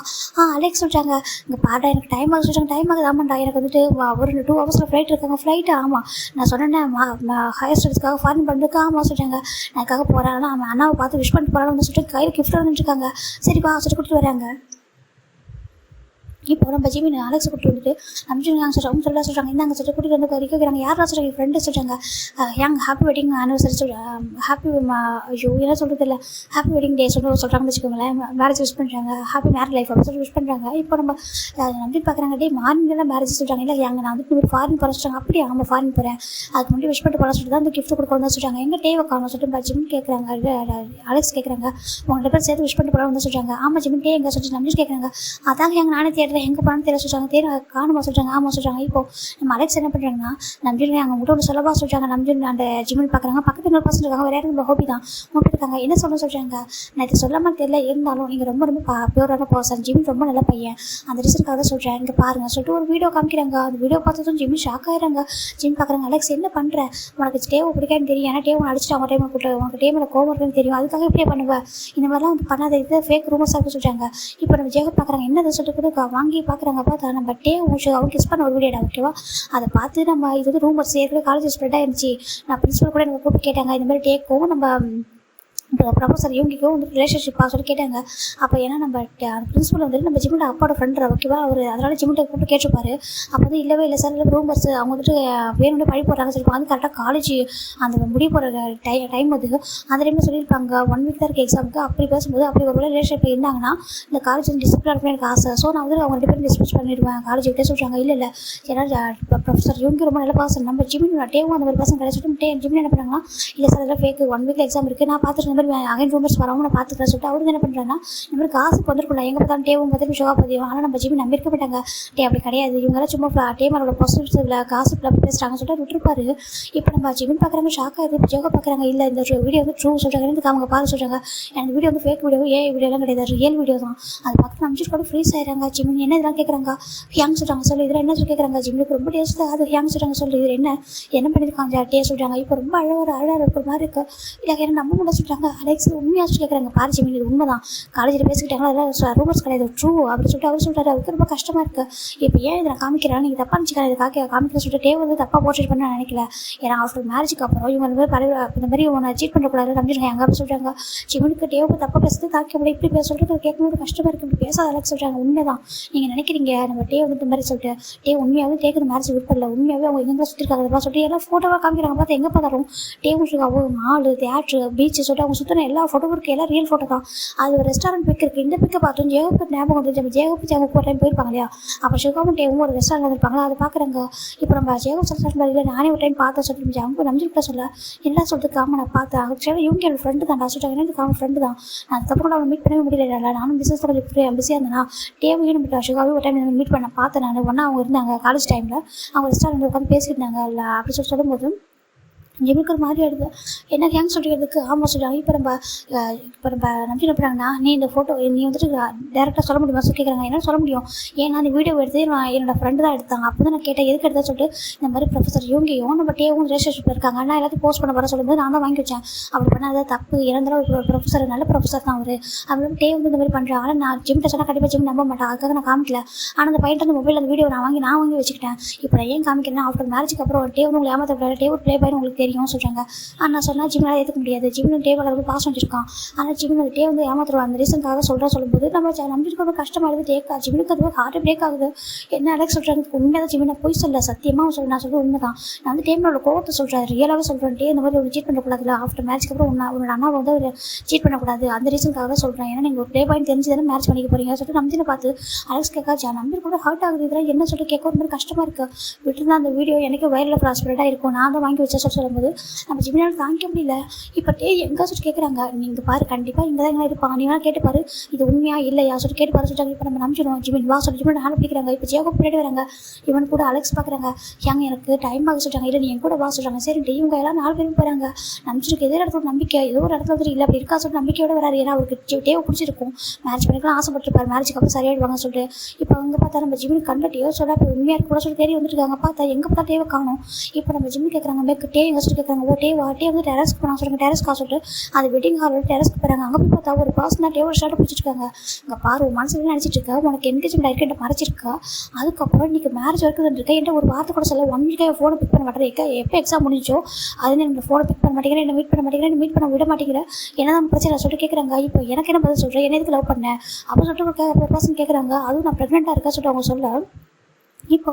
அலெக்ஸ் சொல்கிறாங்க. இங்கே பாடா எனக்கு டைம் ஆகுது சொல்கிறாங்க. டைம் ஆகுது ஆமாண்டா எனக்கு வந்துட்டு ஒரு 2 ஹவர்ஸில் ஃப்ளைட் இருக்காங்க. ஃப்ளைட்டு ஆமாம் நான் சொன்னேன் ஹையர் ஸ்டடீஸ்க்காக ஃபாரின் பண்ணுறதுக்கு ஆமாம் சொல்கிறாங்க. நான் அதுக்காக போகிறேன். ஆனால் அவன் அண்ணாவை பார்த்து விஷ் பண்ணிட்டு போகிறான்னு சொல்லிட்டு கையில் கிஃப்ட் வந்துட்டுருக்காங்க. சரிப்பா சொல்லி கொடுத்துட்டு வராங்க. இப்போ நம்ம ஜிமின் அலெக்ஸை கூப்பிட்டு வந்துட்டு நம்பிச்சுங்க சொல்கிறாங்க. இந்தாங்க சொல்லிட்டு கூட்டிகிட்டு வந்து வைக்கிறாங்க. யாரா சொல்கிறாங்க என் ஃப்ரெண்டு சொல்கிறாங்க. ஹாப்பி வெட்டிங் ஆனிவர்சரி ஹாப்பி ஐயோ என்ன சொல்கிறது இல்லை ஹாப்பி வெட்டிங் டே சொல்கிறாங்கன்னு வச்சுக்கோங்களேன். மேரேஜ் விஷ் பண்ணுறாங்க. ஹாப்பி மேரேஜ் லைஃப் அப்படின்னு சொல்லி விஷ் பண்ணுறாங்க. இப்போ நம்ம நம்பி பார்க்குறாங்க. டே மார்னிங்லாம் மேரேஜ் சொல்கிறாங்க. இல்லை எங்கள் நான் வந்து ஃபாரின் போகிற சொல்கிறாங்க. அப்படியே ஆமாம் ஃபாரின் போகிறேன் அதுக்கு முன்னாடி விஷ் பண்ணிட்டு போகலாம் சொல்லிட்டு தான் அந்த கிஃப்ட் கொடுக்க வந்து சொல்கிறாங்க. எங்கள் டேவை காணும் சொல்லிட்டு ஜிம் கேட்குறாங்க. அலெக்ஸ் கேட்குறாங்க. உங்கள்கிட்ட பேர் சேர்த்து விஷ் பண்ணிட்டு போகலாம் வந்து சொல்கிறாங்க. ஆமாம் ஜிம் டே எங்கே சொல்லிட்டு நம்பி கேட்குறாங்க. அதாங்க எங்கள் நானே தேடி தேடுறேன் எங்கே போனான்னு தெரியல சொல்கிறாங்க. காணுமா சொல்கிறாங்க. ஆமாம் சொல்கிறாங்க. இப்போ நம்ம அலெக்ஸ் என்ன பண்ணுறாங்கன்னா நம்ஜின் அங்கே மட்டும் ஒன்று சொல்லவா சொல்கிறாங்க. நம்ஜின் அந்த ஜிம்மில் பார்க்குறாங்க. பக்கத்து இன்னொரு பசங்க இருக்காங்க. வேறு யாரும் ஹோபி தான் மட்டும் இருக்காங்க. என்ன சொல்கிறாங்க, நான் இதை சொல்லாமல் தெரியல, இருந்தாலும் நீங்கள் ரொம்ப ரொம்ப பியூரான பர்சன், ஜிம்மின் ரொம்ப நல்ல பையன், அந்த ரீசனுக்காக தான் சொல்கிறேன், இங்கே பாருங்க சொல்லிட்டு ஒரு வீடியோ காமிக்கிறாங்க. அந்த வீடியோ பார்த்ததும் ஜிம்மின் ஷாக் ஆகிறாங்க. ஜிம் பார்க்குறாங்க. அலெக்ஸ் என்ன பண்ணுற, உனக்கு டேவை பிடிக்கான்னு தெரியும், ஏன்னா டேவை அடிச்சுட்டு அவங்க டைமில் கூட்டு உனக்கு டேமில் கோவம் இருக்குன்னு தெரியும், அதுக்காக இப்படியே பண்ணுவேன், இந்த மாதிரிலாம் வந்து பண்ணாத, இது ஃபேக் ரூமர்ஸாக இருக்கு சொல்கிறாங்க. இப்போ நம்ம ஜேகப் பார்க்குறாங்க. என்ன சொல்லிட்டு கூட வாங்கி பார்க்குறாங்க. பார்த்தா நம்ம டே அவங்க கிஸ் பண்ண ஒரு வீடியோடா, ஓகேவா, அதை பார்த்து நம்ம இது வந்து ரூமர்ஸ் ஏற்கனவே காலேஜ் ஸ்ப்ரெட் ஆயிருந்துச்சு. நான் பிரின்சிபல் கூட எனக்கு கூப்பிட்டு கேட்டாங்க, இந்த மாதிரி டேக்கும் நம்ம ப்ரொஃபஸர் இவங்களுக்கும் வந்து ரிலேஷன்ஷிப்பாக சொல்லி கேட்டாங்க. அப்போ ஏன்னா நம்ம பிரின்சிபல் வந்துட்டு நம்ம ஜிம்மிட்ட அப்பாவோட ஃப்ரெண்டு, ஓகேவா, அவர் அதனால் ஜிம்மிட்ட கூப்பிட்டு கேட்டிருப்பாரு. அப்போ வந்து இல்லவே இல்லை சார், இல்லை ரூமர்ஸ் அவங்க வந்துட்டு வேணும்னே பழி போடுறாங்க சொல்லியிருப்பாங்க. வந்து கரெக்டாக காலேஜ் அந்த முடிய போகிற டைம் வந்து அந்த டைமில் சொல்லியிருப்பாங்க 1 வீக் தான் இருக்குது எக்ஸாமுக்கு. அப்படி பேசும்போது அப்படி ஒரு ரிலேஷன்ஷிப் இருந்தாங்கன்னா இந்த காலேஜ் வந்து டிசிப்ளின் இருக்கணும் எனக்கு ஆசை. ஸோ நான் வந்து அவங்க 2 பேரும் டிஸ்மிஸ் பண்ணிடுவேன் காலேஜ் விட்டே சொல்கிறாங்க. இல்லை ஏன்னா ப்ரொஃபஸர் இவங்க ரொம்ப நல்ல பர்சன், நம்ம ஜிம்மின் டேவும் அந்த மாதிரி பர்சன் கிடைச்சிட்டு ஜிம்மின் என்ன பண்ணாங்கன்னா, இல்லை சார் அதெல்லாம் ஃபேக்கு, 1 வீக்கில் எக்ஸாம் இருக்குது, நான் பார்த்துட்டு அகைன் ரூமர்ஸ் வரவங்க நான் பார்த்துக்கிறேன் சொல்லிட்டு அவரு என்ன பண்ணுறாங்கன்னா, இந்த மாதிரி காசுக்கு வந்துருக்குள்ள எங்கே பார்த்தாலும் டேவும் பார்த்து ஷோகா பதியும். ஆனால் நம்ம ஜிம்மி நம்பியிருக்க மாட்டாங்க. அப்படி கிடையாது, இவங்கெல்லாம் சும்மா டேமரோட பாசிட்டிவ்ஸில் காசு பேசுகிறாங்க சொல்லிட்டு விட்டுருப்பாரு. இப்போ நம்ம ஜிம்மின் பார்க்குறாங்க, ஷாக் ஆகுது. இப்போ ஜோகா பார்க்குறாங்க, இல்லை இந்த வீடியோ வந்து ட்ரூ சொல்கிறாங்க, இதுக்கு அவங்க பார்த்து சொல்கிறாங்க, எனக்கு வீடியோ வந்து ஃபேக் வீடியோ, வீடியோலாம் கிடையாது, ரியல் வீடியோ தான். அது பார்த்து நம்பிச்சு கூட ஃப்ரீஸ் ஆயிடுறாங்க. ஜிம்மின் என்ன இதெல்லாம் கேட்குறாங்க, ஹியாங் சொல்கிறாங்க சொல்லி, இதில் என்ன சொல்லி கேட்குறாங்க. ஜிம்மிக்கு ரொம்ப டேஸ்ட் அது ஹியாங் சொல்கிறாங்க சொல்லி, இது என்ன பண்ணியிருக்காங்க டே சொல்கிறாங்க. இப்போ ரொம்ப அழகாக இருக்கிற மாதிரி இருக்குது. இல்லை என்ன நம்ம கூட சொல்கிறாங்க. அலெக்ஸ் உண்மையாக கேட்குறாங்க, பாரு ஜிம்மின் இது உண்மை தான், காலேஜில் பேசிக்கிட்டாங்களா, அதெல்லாம் ரூமர்ஸ் கிடையாது, ட்ரூ அப்படின்னு சொல்லிட்டு அவர் சொல்கிறாரு. அவருக்கு ரொம்ப கஷ்டமாக இருக்குது. இப்போ ஏன் இதை நான் காமிக்கிறேன், நீங்கள் தப்பாக நினச்சிக்கிறேன், இது காமிக்கிற சொல்லிட்டு டே வந்து தப்பாக போர்ட்ரேட் பண்ண நான் நினைக்கல. ஏன்னா ஆஃப்டர் மேரேஜுக்கு அப்புறம் இவங்க இந்த மாதிரி உன்னை சீட் பண்ணக்கூடாது நம்பிடுங்க எங்கே அப்படி சொல்கிறாங்க. ஜிம்மினுக்கு டேவுக்கு தப்பாக பேசுறது தாக்க முடியும், இப்படி பேச சொல்லிட்டு கேட்கும்போது கஷ்டமாக இருக்குது. இப்படி பேசாத அலெக்ஸ் சொல்கிறாங்க. உண்மை தான் நீங்கள் நினைக்கிறீங்க, நம்ம டே வந்து இந்த மாதிரி சொல்லிட்டு டே உண்மையாகவே டேக்கு மேரேஜ் விருப்பம், உண்மையாகவே அவங்க எங்கே சுற்றிருக்காங்க சொல்லிட்டு எல்லாம் ஃபோட்டோவாக காமிக்கிறாங்க. பார்த்து எங்கே பார்த்தாலும் டேவும் அவங்க மால் தேட்ரு பீச்சு சொல்லிட்டு அவங்க சுற்றின எல்லா ஃபோட்டோவும் இருக்குது, எல்லாம் ரியல் ஃபோட்டோ தான். அது ஒரு ரெஸ்டாரண்ட் பிக் இருக்குது. இந்த பிக்கை பார்த்தோம் ஜேகப்பு ஞாபகம் வந்து நம்ம ஜேகப்பு ஒரு டைம் போயிருப்பாங்க இல்லையா, அப்போ ஷிகாவும் டேவும் ஒரு ரெஸ்டாரண்ட் வந்துருப்பாங்களா, அதை பார்க்குறாங்க. இப்போ நம்ம ஜேகப் சொல்லிட்டு நானே ஒரு டைம் பார்த்தேன் சொல்லிட்டு ஜாம்பு நம்பிக்கிட்ட சொல்ல என்ன சொல்லிட்டு காம நான் பார்த்தேன். ஆக்சுவலாக இவங்க என்னோட ஃப்ரெண்டு தான் சொல்லிட்டாங்க, எனக்கு அவன் ஃப்ரெண்டு தான், நான் அதுக்கப்புறம் அவனை மீட் பண்ணவே முடியல. நானும் பிஸ்னஸ் கொஞ்சம் பிஸியாக இருந்தேன்னா டேவையும் நம்ம ஷிகாவும் ஒரு டைம் மீட் பண்ண பார்த்தேன். நான் ஒன்றா அவங்க இருந்தாங்க காலேஜ் டைமில், அவங்க ரெஸ்டாரண்ட் உட்காந்து பேசிக்கிட்டு இருந்தாங்க இல்லை அப்படி சொல்லும்போது ஜிம்மிக்கு ஒரு மாதிரி ஆயிடுது. என்ன ஹேங் சொல்லிக்கிறதுக்கு ஆமாம் சொல்கிறாங்க. இப்போ நம்ம நம்பி என்ன பண்ணுறாங்கன்னா, நீ இந்த ஃபோட்டோ நீ வந்துட்டு டேரெக்டாக சொல்ல முடியுமா சொல்லி கேட்குறாங்க. என்ன சொல்ல முடியும், ஏன்னா அந்த வீடியோ எடுத்து என்னோட ஃப்ரெண்டு தான் எடுத்தாங்க. அப்போ தான் நான் கேட்டேன் எதுக்கு எடுத்தா சொல்லிட்டு, இந்த மாதிரி ப்ரொஃபஸர் இவங்கையும் நம்ம டேவும் ரிலேஷன்ஷிப்பில் இருக்காங்க, ஆனால் எல்லாத்தையும் போஸ்ட் பண்ண வர சொல்லும்போது நான் தான் வாங்கி வச்சேன். அப்படி பண்ணாத தப்பு, இறந்தாலும் ஒரு ப்ரொஃபஸர் நல்ல ப்ரொஃபஸர் தான் அவர். அப்படி டே வந்து இந்த மாதிரி பண்ணுறேன். ஆனால் நான் ஜிம்மிட்ட சொன்னால் கண்டிப்பாக ஜிம் நம்ப மாட்டேன், அதுக்காக நான் காமிக்கல. ஆனால் அந்த பையன் வந்து மொபைல் அந்த வீடியோ நான் வாங்கி வச்சுக்கிட்டேன். இப்போ நான் ஏன் காமிக்கிறேன்னா, ஆஃப்டர் மேரேஜுக்கு அப்புறம் டே வந்து உங்களை ஏமாற்ற டே ஒரு ப்ளே பாய் உங்களுக்கு தெரியும் சொல்கிறாங்க. நான் சொன்னால் ஜிம்மினால் ஏற்றுக்க முடியாது, ஜிம்மின் டே வளர்ந்து பாஸ் வச்சிருக்கான், ஆனால் ஜிம்மின் டே வந்து ஏமாத்துருவாங்க. அந்த ரீசனுக்காக சொல்லும்போது நம்ம நம்பிட்டு ரொம்ப கஷ்டமாகுது. டேக்கா ஜிம்மினுக்கு அது ஹார்ட் பிரேக் ஆகுது. என்ன அலெக்ஸ் சொல்கிறாங்க, உண்மையாக தான் ஜிம்மினை போய் சொல்ல சத்தியமாக நான் சொல்கிறது உண்மை தான். நான் வந்து டேமோட கோவத்தை சொல்கிறேன், ரியலாகவே சொல்கிறேன். டே இந்த மாதிரி ஒரு சீட் பண்ணக்கூடாதுல, ஆஃப்டர் மேரேஜ்க்கு அப்புறம் உன்னோட அண்ணா வந்து ஒரு சீட் பண்ணக்கூடாது, அந்த ரீசனுக்காக தான் சொல்கிறேன். ஏன்னா நீங்கள் ஒரு ப்ளே பாயிண்ட் தெரிஞ்சு தானே மேரேஜ் பண்ணிக்க போகிறீங்க சொல்லிட்டு நம்பினை பார்த்து அலெக்ஸ் கேட்காச்சா நம்பி கூட ஹார்ட் ஆகுது. இதெல்லாம் என்ன சொல்லிட்டு கேட்க ஒரு மாதிரி கஷ்டமாக இருக்குது. விட்டுருந்தா அந்த வீடியோ எனக்கு வைரலாக ஸ்ப்ரெட்டாக இருக்கும், நான் தான் வாங்கி வச்சா சொல்லும்போது நம்ம ஜிம்மினால் தாங்கிக்க முடியல. இப்போ டே எங்கே சொல்லிட்டு கேட்குறாங்க, நீங்கள் பாரு கண்டிப்பாக இங்கே தான் எங்கே இருப்பாங்க, நீ வேணால் கேட்டு பாரு இது உண்மையா இல்லையா சொல்லிட்டு கேட்டு பாரு சொல்லிட்டாங்க. இப்போ நம்ம நம்பிச்சிடுவோம் ஜிமின் வா சொல்லி ஜிமின் ஹேண்ட் பிடிக்கிறாங்க. இப்போ ஜேகப் பின்னாடி வராங்க, இவன் கூட அலெக்ஸ் பார்க்குறாங்க. ஏங்க எனக்கு டைம் ஆக சொல்லிட்டாங்க, இல்லை நீ என் கூட வா சொல்கிறாங்க. சரி இவங்க எல்லாம் 4 பேரும் போகிறாங்க. நம்பிச்சிருக்கு ஏதோ இடத்துல நம்பிக்கை, ஏதோ ஒரு இடத்துல வந்து இல்லை அப்படி இருக்கா சொல்லிட்டு நம்பிக்கையோட வராரு. ஏன்னா அவருக்கு டேவை பிடிச்சிருக்கும், மேரேஜ் பண்ணிக்கலாம் ஆசைப்பட்டுருப்பார், மேரேஜுக்கு அப்புறம் சரியாயிடுவாங்க சொல்லிட்டு. இப்போ அவங்க பார்த்தா நம்ம ஜிமின் கண்டட்டியோ சொல்ல அப்போ உண்மையாக இருக்க கூட சொல்லி தேடி வந்துருக்காங்க. பார்த்தா எங்கே பார்த்தா டேவை காணும். இப்போ நம்ம ஜிம்மி கேட்குறாங்க டே எங்கே சொல்லி கேட்குறாங்க. ஓ டே வந்து டெரஸ்க்கு போனாங்க சொல்லுங்க, டெரஸ்க்கா சொல்லிட்டு அது வெட்டிங் ஹாலில் டெரஸ்க்கு போகிறாங்க. அங்கே போய் பார்த்தா ஒரு பர்சனாக டேவோட ஷர்ட்டை பிடிச்சிருக்காங்க. இங்கே பாரு மனசுல நினச்சிட்டு இருக்கா, உனக்கு என்கேஜ்மெண்ட் ஆகிட்டு மறைச்சிருக்கா, அதுக்கப்புறம் இன்றைக்கி மேரேஜ் வரைக்கும் இருக்கா, என்கிட்ட ஒரு வார்த்தை கூட சொல்ல 1 வீக்காக ஃபோனை பிக் பண்ண மாட்டேன், எப்போ எக்ஸாம் முடிஞ்சோ அது எனக்கு ஃபோனை பிக் பண்ண மாட்டேங்கிறேன், என்ன மீட் பண்ண மாட்டேங்கிறேன், மீட் பண்ண விட மாட்டேங்கிறேன், என்ன தான் பிரச்சனை சொல்லிட்டு கேட்குறாங்க. இப்போ எனக்கு என்ன பதில் சொல்கிறேன், என்ன எதுக்கு லவ் பண்ணேன் அப்போ சொல்லிட்டு ஒரு பர்சன் கேட்குறாங்க. அதுவும் நான் ப்ரெக்னெண்ட்டாக இருக்கா சொல்லிட்டு அவங்க சொல்ல இப்போ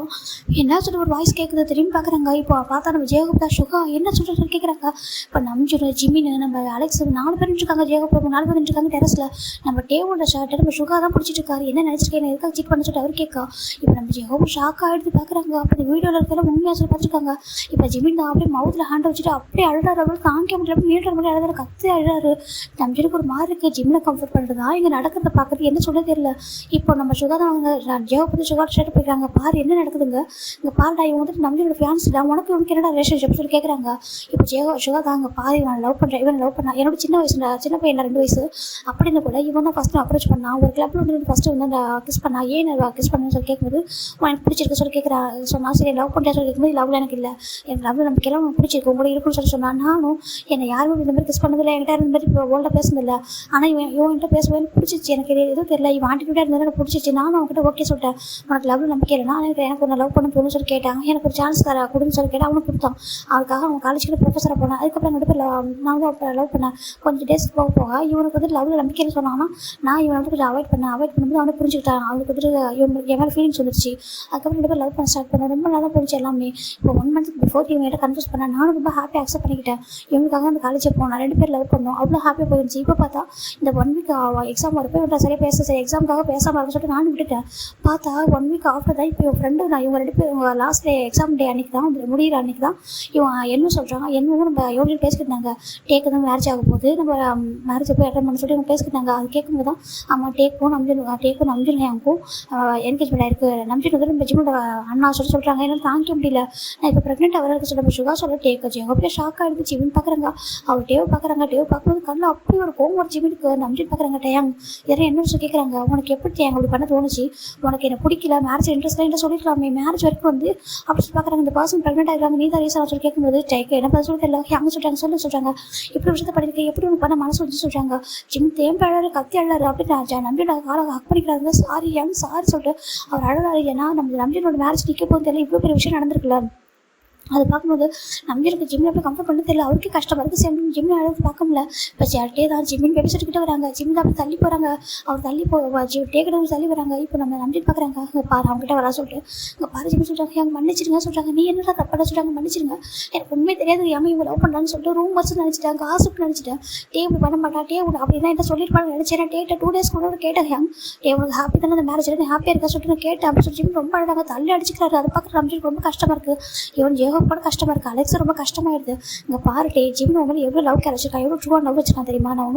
என்ன சொல்லிட்டு ஒரு வாய்ஸ் கேட்குது திரும்பி பார்க்குறாங்க. இப்போ பார்த்தா நம்ம ஜெயகுப்தா சுகா என்ன சொல்லிட்டு கேட்குறாங்க. இப்போ நம்பிச்சிடும் ஜிமின் நம்ம அலெக்ஸ் 4 பேர் இருக்காங்க. ஜெயகுப்தா 4 பேர் இருக்காங்க டெரஸில். நம்ம டேவோட ஷர்ட்டை நம்ம சுகா தான் பிடிச்சிட்டு இருக்காரு. என்ன நினச்சிருக்கேன் எதுக்காக சீட் பண்ண சொல்லிட்டு அவர் கேட்கா. இப்போ நம்ம ஜெயகுப்தா ஷாக் ஆகிடுது பார்க்குறாங்க. அப்போ இந்த வீடியோவில் இருக்கிற உண்மையாக சொல்லி பார்த்துருக்காங்க. இப்போ ஜிமின் தான் அப்படியே மவுத்தில் ஹேண்ட் வச்சுட்டு அப்படியே அழுறாரு. அவரு தாங்க முடியல மீட்டர் மாதிரி அழுதாரு. கத்து அழுறாரு. நம்பிச்சிருக்கு ஒரு மாதிரி இருக்குது. ஜிம்மில் கம்ஃபர்ட் பண்ணுறதா இங்கே நடக்கிறத பார்க்குறது என்ன சொல்ல தெரியல. இப்போ நம்ம சுகா தான் அவங்க ஜெயகுப்தா சுகா ஷர்ட் போய்க்கிறாங்க. பாரு என்ன நடக்குதுங்க. இங்கே பாருடா இவன் வந்துட்டு நம்மளோட ஃபேன்ஸ் தான் உனக்கு இவனுக்கு என்னடா ரிலேஷன்ஷிப் சொல்லி கேட்குறாங்க. இப்போ சுகா தான் அங்கே பாரு இவன் லவ் பண்ணுறேன் இவன் லவ் பண்ணா என்னோட சின்ன பையன் 2 வயசு அப்படின்னு கூட இவன் தான் ஃபஸ்ட்டு அப்ரோச் பண்ணான். ஒரு கிளப்பில் வந்து ஃபஸ்ட்டு வந்து அந்த கிஸ் பண்ணா. ஏன் கிஸ் பண்ணு சொல்லி கேட்கும்போது எனக்கு பிடிச்சிருக்கு சொல்லி கேட்குறா. சொன்னா சரி லவ் பண்ணுறேன் சொல்லி கேட்கும்போது லவ்ல எனக்கு இல்லை எனக்கு லவ்ல நம்ம கிளம்ப உனக்கு பிடிச்சிருக்கு உங்களுக்கு இருக்குன்னு சொல்லி சொன்னா. நானும் என்னை யாருமே இந்த மாதிரி கிஸ் பண்ணதில்லை என்கிட்ட இந்த மாதிரி இப்போ ஓல்டாக பேசுனதில்லை. ஆனால் இவன்கிட்ட பேசுவேன் எனக்கு பிடிச்சிச்சு. எனக்கு எதுவும் தெரியல இவன் ஆண்டிகிட்டே இருந்தாலும் எனக்கு பிடிச்சிச்சு. நானும் அவன்கிட்ட ஓகே சொல்லிட்டேன். உனக்கு லவ்ல நம்பிக்கை இல்லைனா எனக்கு ஒன்று லவ் பண்ண தோணுன்னு சொல்லி கேட்டாங்க. எனக்கு ஒரு சான்ஸ் தர கொடுன்னு சொல்லி கேட்டால் அவனுக்கு கொடுத்தான். அவனுக்காக அவன் காலேஜுக்கு ப்ரொஃபஸராக போனேன். அதுக்கப்புறம் 2 பேர் நான் வந்து அப்போ லவ் பண்ணேன். கொஞ்சம் டேஸ் போக இவனுக்கு வந்து லவ்ல நம்பிக்கைன்னு சொன்னாங்கன்னா நான் இவனை வந்து கொஞ்சம் அவாய்ட் பண்ணும்போது அவனை புரிஞ்சுக்கிட்டான். அவனுக்கு வந்துட்டு என் மேலே ஃபீலிங்ஸ் வந்துருச்சு. அதுக்கப்புறம் 2 பேர் லவ் பண்ண ஸ்டார்ட் பண்ணேன். ரொம்ப நல்லா போச்சு எல்லாமே. இப்போ 1 மந்த் பிஃபோர் இவங்ககிட்ட கன்ஃபியூஸ் பண்ணேன். நானும் ரொம்ப ஹாப்பியாக அக்செப்ட் பண்ணிக்கிட்டேன். இவனுக்காக அந்த காலேஜை போனேன். 2 பேர் லவ் பண்ணோம். அவ்வளோ ஹாப்பியாக போயிருந்துச்சு. இப்போ பார்த்தா இந்த 1 வீக் எக்ஸாம் வரப்போ இவன் சரியாக சரி எக்ஸாமுக்காக பேசாமல் இருக்க சொல்லிட்டு நானும் விட்டுட்டேன். பார்த்தா 1 வீக் ஆஃப்டர் தான் இப்போ என் ஃப்ரெண்டு நான் இவங்க 2 பேர் லாஸ்ட் டே எக்ஸாம் டே அன்றைக்கி தான் முடிகிற அன்றைக்கி தான் இவன் என்ன சொல்கிறாங்க என்னவும் நம்ம எவ்வளோ பேசிக்கிட்டாங்க. டேக்கு தான் மேரேஜ் ஆக போகுது நம்ம மேரேஜை போய் அட்டன் பண்ண சொல்லி இவங்க பேசிக்கிட்டாங்க. அது கேட்கும்போது தான் ஆமாம் டேக்கும் நம்பிஜன் எனக்கும் என்கேஜ்மெண்ட் ஆயிருக்கு. நம்பிஜன் வந்து நம்ம ஜிம்மோட அண்ணா சொல்கிறாங்க என்னால் தாங்கிக்க முடியல நான் இப்போ ப்ரெக்னென்ட் அவருக்கு சொல்ல நம்ம சுகா சொல்ல டேக்கு எங்கள் அப்படியே ஷாக் ஆகிடுது. ஜிமின் பார்க்குறாங்க அவர் டேவ் பார்க்கும்போது கண்ணில் அப்படி ஒரு கோவம் ஒரு ஜிமினுக்கு. நம்பிஜன் பார்க்குறாங்க டேங் யாரும் என்ன சொல்லி கேட்குறாங்க உனக்கு எப்படி டேங் அப்படி பண்ண தோணுச்சு உனக்கு என்ன பிடிக்கல மேரேஜ் இன்ட்ரெஸ்ட் என்ன சொல்லிக்கலாமே மேரேஜ் வரைக்கும் வந்து அப்படி சொல்லி பார்க்குறாங்க. இந்த பர்சன் ப்ரெக்னென்ட் ஆகிருக்காங்க நீ தான் ரீசன் சொல்லி கேட்கும்போது டேக்கு என்ன பண்ண சொல்லி தெரியல அங்கே சொல்கிறாங்க இப்படி விஷயத்தை பண்ணியிருக்கேன் எப்படி உனக்கு பண்ண மனசு வந்து சொல்கிறாங்க. ஜிம் தேம்பி அழகாரு கத்தி அழகாரு அப்படின்னு நம்பியோட காலை ஹக் பண்ணிக்கிறாங்க. சாரி சொல்லிட்டு அவர் அழகாரு. ஏன்னா நம்ம நம்பியோட மேரேஜ் நிற்க போகும் தெரியல இவ்வளோ பெரிய விஷயம் நடந்திருக்குல்ல. அது பார்க்கும்போது நம்பிக்கு ஜிம்மில் போய் கம்ஃபர்ட் பண்ண தெரியல அவருக்கு கஷ்டமாக இருக்குது. சேர்ந்து ஜிம்மில் அழகு பார்க்க முடியல. இப்போ சேட்டே தான் ஜிம்மின் பேபி சொல்லிக்கிட்டே வராங்க. ஜிம்மில் அப்படி தள்ளி போகிறாங்க. அவர் தள்ளி டேக்கிட்ட தள்ளி வராங்க. இப்போ நம்ம நம்பி பார்க்குறாங்க பாரு அவங்ககிட்ட வரா சொல்லிட்டு இங்கே பாரு ஜிம்மி சொல்கிறாங்க எங்கள் மன்னிச்சிருங்க சொல்கிறாங்க. நீ என்னடா தப்பாக சொல்கிறாங்க மன்னிச்சிருங்க எனக்கு உண்மை தெரியாது ஏமா இவங்க லவ் பண்ணுறான்னு சொல்லிட்டு ரூம் வச்சு நினச்சிட்டாங்க காசுக்கு நினச்சிட்டேன். டே இப்படி பண்ண மாட்டா டே அப்படி தான் என்ன சொல்லியிருப்பாங்க நினச்சேன். டேட்ட 2 டேஸ் கூட கேட்டேன் டே உனக்கு ஹாப்பி தானே அந்த மேரேஜ் ஹாப்பியாக இருக்கா சொல்லிட்டு நான் கேட்டேன். அப்படி சொல்லி ஜிம்மி ரொம்ப அழகாக தள்ளி அடிச்சுக்கிறாரு. அதை பார்க்குற நம்பிக்கு ரொம்ப கஷ்டமாக இருக்குது. இவன் கூட கஷ்டமாக இருக்குது. அலெக்ஸ் ரொம்ப கஷ்டமாயிடுது. இங்கே பாருட்டே ஜிம் உன் மேலே எவ்வளோ லவ் கிடைச்சிருக்கா எவ்வளோ ட்ரூவாக லவ் வச்சுருக்கான் தெரியுமா. நான் உன்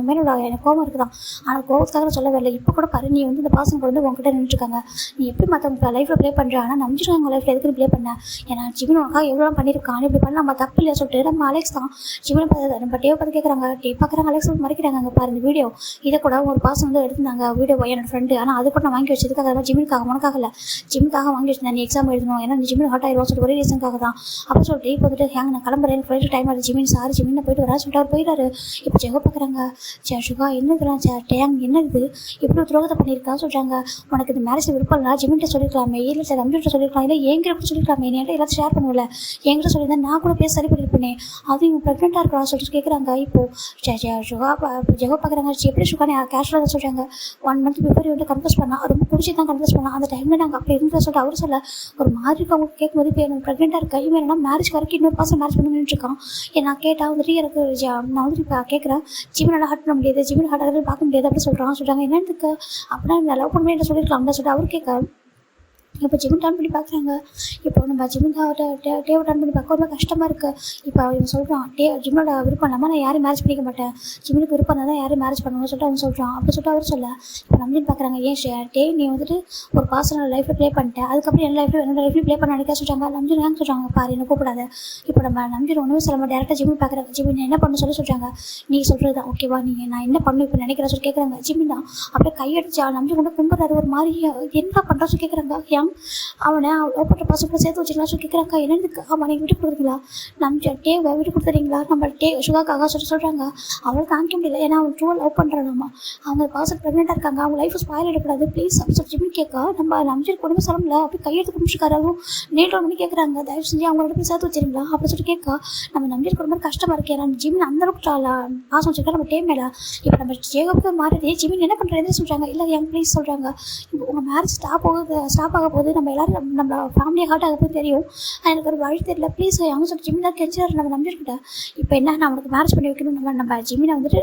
மேலே எனக்கு கோவம் இருக்குதான். ஆனால் கோவத்துக்காக சொல்லவே இல்லை. இப்போ கூட பாரு நீ வந்து இந்த பசங்க வந்து உங்ககிட்ட நின்றுருக்காங்க. நீ எப்படி மற்றவங்க லைஃப்பில் ப்ளே பண்ணுற ஆனால் நம்பிச்சிருக்காங்க உங்கள் லைஃப்பில் எதுக்குன்னு ப்ளே பண்ண. ஏன்னா ஜிமின் உனக்காக எவ்வளோ பண்ணியிருக்கான் இப்படி பண்ண நம்ம தப்பு இல்லையா சொல்லிட்டு நம்ம அலெக்ஸ் தான் ஜிமினை பார்த்து நம்ம டேவை பார்த்து கேட்குறாங்க. டே பார்க்குறாங்க அலெக்ஸ் மறைக்கிறாங்க. அங்கே பாரு இந்த வீடியோ இதை கூட ஒரு பாசம் வந்து எடுத்திருந்தாங்க வீடியோ என்னோட ஃப்ரெண்டு. ஆனால் அது கூட நான் வாங்கி வச்சதுக்காக அதெல்லாம் ஜிமினுக்காக உனக்காக இல்லை ஜிமுக்காக வாங்கி வச்சிருந்தேன். நீ எக்ஸாம் எழுதணும் ஏன்னா நீ ஜிமின் ஹார்ட் ஆயிடுவோம் சொல்லிட்டு ஒரே ரீசனுக்காக தான் அப்போ சொல்லிட்டு இப்போ வந்துட்டு ஹேங் நான் கிளம்புறேன் ஃப்ளைட்டு டைம் ஆகுது ஜிமின் சாரி ஜிமின் போயிட்டு வரா சொல்லிட்டு அவர் போயிடாரு. இப்போ ஜெகோ பார்க்குறாங்க சுகா என்ன இதெல்லாம் டேங் என்ன இது இப்படி துரோகத்தை பண்ணியிருக்கா சொல்கிறாங்க. உனக்கு இந்த மேரேஜ் விருப்பம் இல்லை ஜிமின்ட்ட சொல்லிக்கலாமே இல்லை சார் நம்பிகிட்ட சொல்லிக்கலாம் இல்லை எங்கிட்ட கூட சொல்லிக்கலாமே என்கிட்ட எல்லாத்தையும் ஷேர் பண்ணுவில்ல என்கிட்ட சொல்லியிருந்தேன் நான் கூட பேச சரி பண்ணியிருப்பேனே அது இவங்க ப்ரெக்னெண்ட்டாக இருக்கா சொல்லிட்டு கேட்குறாங்க. இப்போது சுகா ஜெகோ பார்க்குறாங்க எப்படி சுகா கேஷுவலாக சொல்கிறாங்க 1 மந்த் பிஃபோர் வந்து கன்ஃபர்ஸ் பண்ணால் ரொம்ப பிடிச்சி தான் கன்ஃபர்ஸ் பண்ணால் அந்த டைமில் நாங்கள் அப்படி இருந்த சொல்லிட்டு அவர் சொல்ல ஒரு மாதிரி அவங்க கேட்கும்போது இப்போ எனக்கு ப்ரெக்னெண்ட்டாக இருக்கா இவன் என்னன்னா மேரேஜ் வரைக்கும் இன்னொரு பர்சன் மேரேஜ் பண்ணி நின்றுருக்கான். நான் கேட்டால் வந்துட்டு எனக்கு நான் வந்துட்டு இப்போ கேட்குறேன் ஜிமினால் ஹார்ட் பண்ண முடியாது ஜிமின் ஹார்ட் ஆகிறது பார்க்க முடியாது அப்படி சொல்கிறாங்க என்னதுக்கு அப்படின்னா நான் லவ் பண்ணுவேன் என்ன சொல்லியிருக்கலாம் சொல்லிட்டு அவர் கேட்க இப்போ ஜிமின் டர்ன் பண்ணி பார்க்குறாங்க. இப்போ நம்ம ஜிமின் டேவை டர்ன் பண்ணி பார்க்க ரொம்ப கஷ்டமாக இருக்குது. இப்போ அவன் சொல்கிறான் ஜிமினோட விருப்பம் இல்லாமல் நான் யாரும் மேரேஜ் பண்ணிக்க மாட்டேன் ஜிமினுக்கு விருப்பம் தான் யாரும் மேரேஜ் பண்ணுவோம்னு சொல்லிட்டு அவன் சொல்கிறான். அப்படி சொல்லிட்டு அவர் சொல்ல இப்போ நம்ம பார்க்குறாங்க ஏன் நீ வந்துட்டு ஒரு பர்சனல் லைஃப்பில் ப்ளே பண்ணிட்டேன் அதுக்கப்புறம் என்னோட லைஃப்லையும் ப்ளே பண்ண நினைக்க சொல்கிறாங்க. நம்பிஜன் ஏன் சொல்கிறாங்க பாரு என்ன கூப்பிடாத. இப்போ நம்ம நம்பிஜன் ஒன்றுமே சொல்ல மாட்டேன் டேரெக்டாக ஜிமின் பார்க்குறாங்க. ஜிமின் என்ன பண்ணு சொல்கிறாங்க. நீ சொல்கிறது தான் ஓகேவா நீங்கள் நான் என்ன பண்ணு இப்போ நினைக்கிறேன் சொல்லி கேட்குறாங்க. ஜிமின் தான் அப்படியே கையடிச்சா நம்பிஜன் கொண்டு கும்பிட்றாரு ஒரு மாதிரி என்ன பண்ணுறா சொல்லி கேட்குறாங்க. அவனை ஓப்பட்ட பசங்களை சேர்த்து வச்சுக்கலாம் சொல்லி கேட்குறாக்கா என்னதுக்கு அவனை விட்டு கொடுக்குறீங்களா நம்ம டேவை விட்டு கொடுத்துறீங்களா நம்ம சுகாக்காக சொல்கிறாங்க. அவளை தாங்கிக்க முடியல ஏன்னா அவன் ட்ரூவாக லவ் பண்ணுறானாமா அவங்க பர்சன் ப்ரெக்னெண்ட்டாக இருக்காங்க அவங்க லைஃப் ஸ்பாயில் எடுக்கூடாது ப்ளீஸ் அப்படி சொல்லி ஜிமின் கேட்க நம்ம நம்பிச்சு கொடுமை சொல்லல அப்படி கையெடுத்து கும்பிச்சுக்காரும் நேற்று பண்ணி கேட்குறாங்க தயவு செஞ்சு அவங்களோட போய் சேர்த்து வச்சுருங்களா அப்படி சொல்லி கேட்க நம்ம நம்பிச்சு கொடுமை கஷ்டமாக இருக்கு ஏன்னா ஜிமின் அந்தளவுக்கு பாசம் வச்சுருக்கா நம்ம டேம் மேலே. இப்போ நம்ம ஜேகோப்புக்கு மாறிட்டு ஜிமின் என்ன பண்ணுறது சொல்கிறாங்க இல்லை என் ப்ளீஸ் சொல்கிறாங்க. இப்போ உங்கள் மேரேஜ் ஸ்டாப் ஆக போது நம்ம எல்லாரும் நம்ம ஃபேமிலியை ஹர்ட் ஆக போது தெரியும். எனக்கு ஒரு வழி தெரியல, ப்ளீஸ் அவங்க சொல்லிட்டு ஜிமின் தான் கெஞ்சாரு நம்ம நம்பியிருக்கிட்டேன். இப்போ என்ன, நான் அவனுக்கு மேரேஜ் பண்ணி வைக்கணும், நம்ம ஜிமினை வந்துட்டு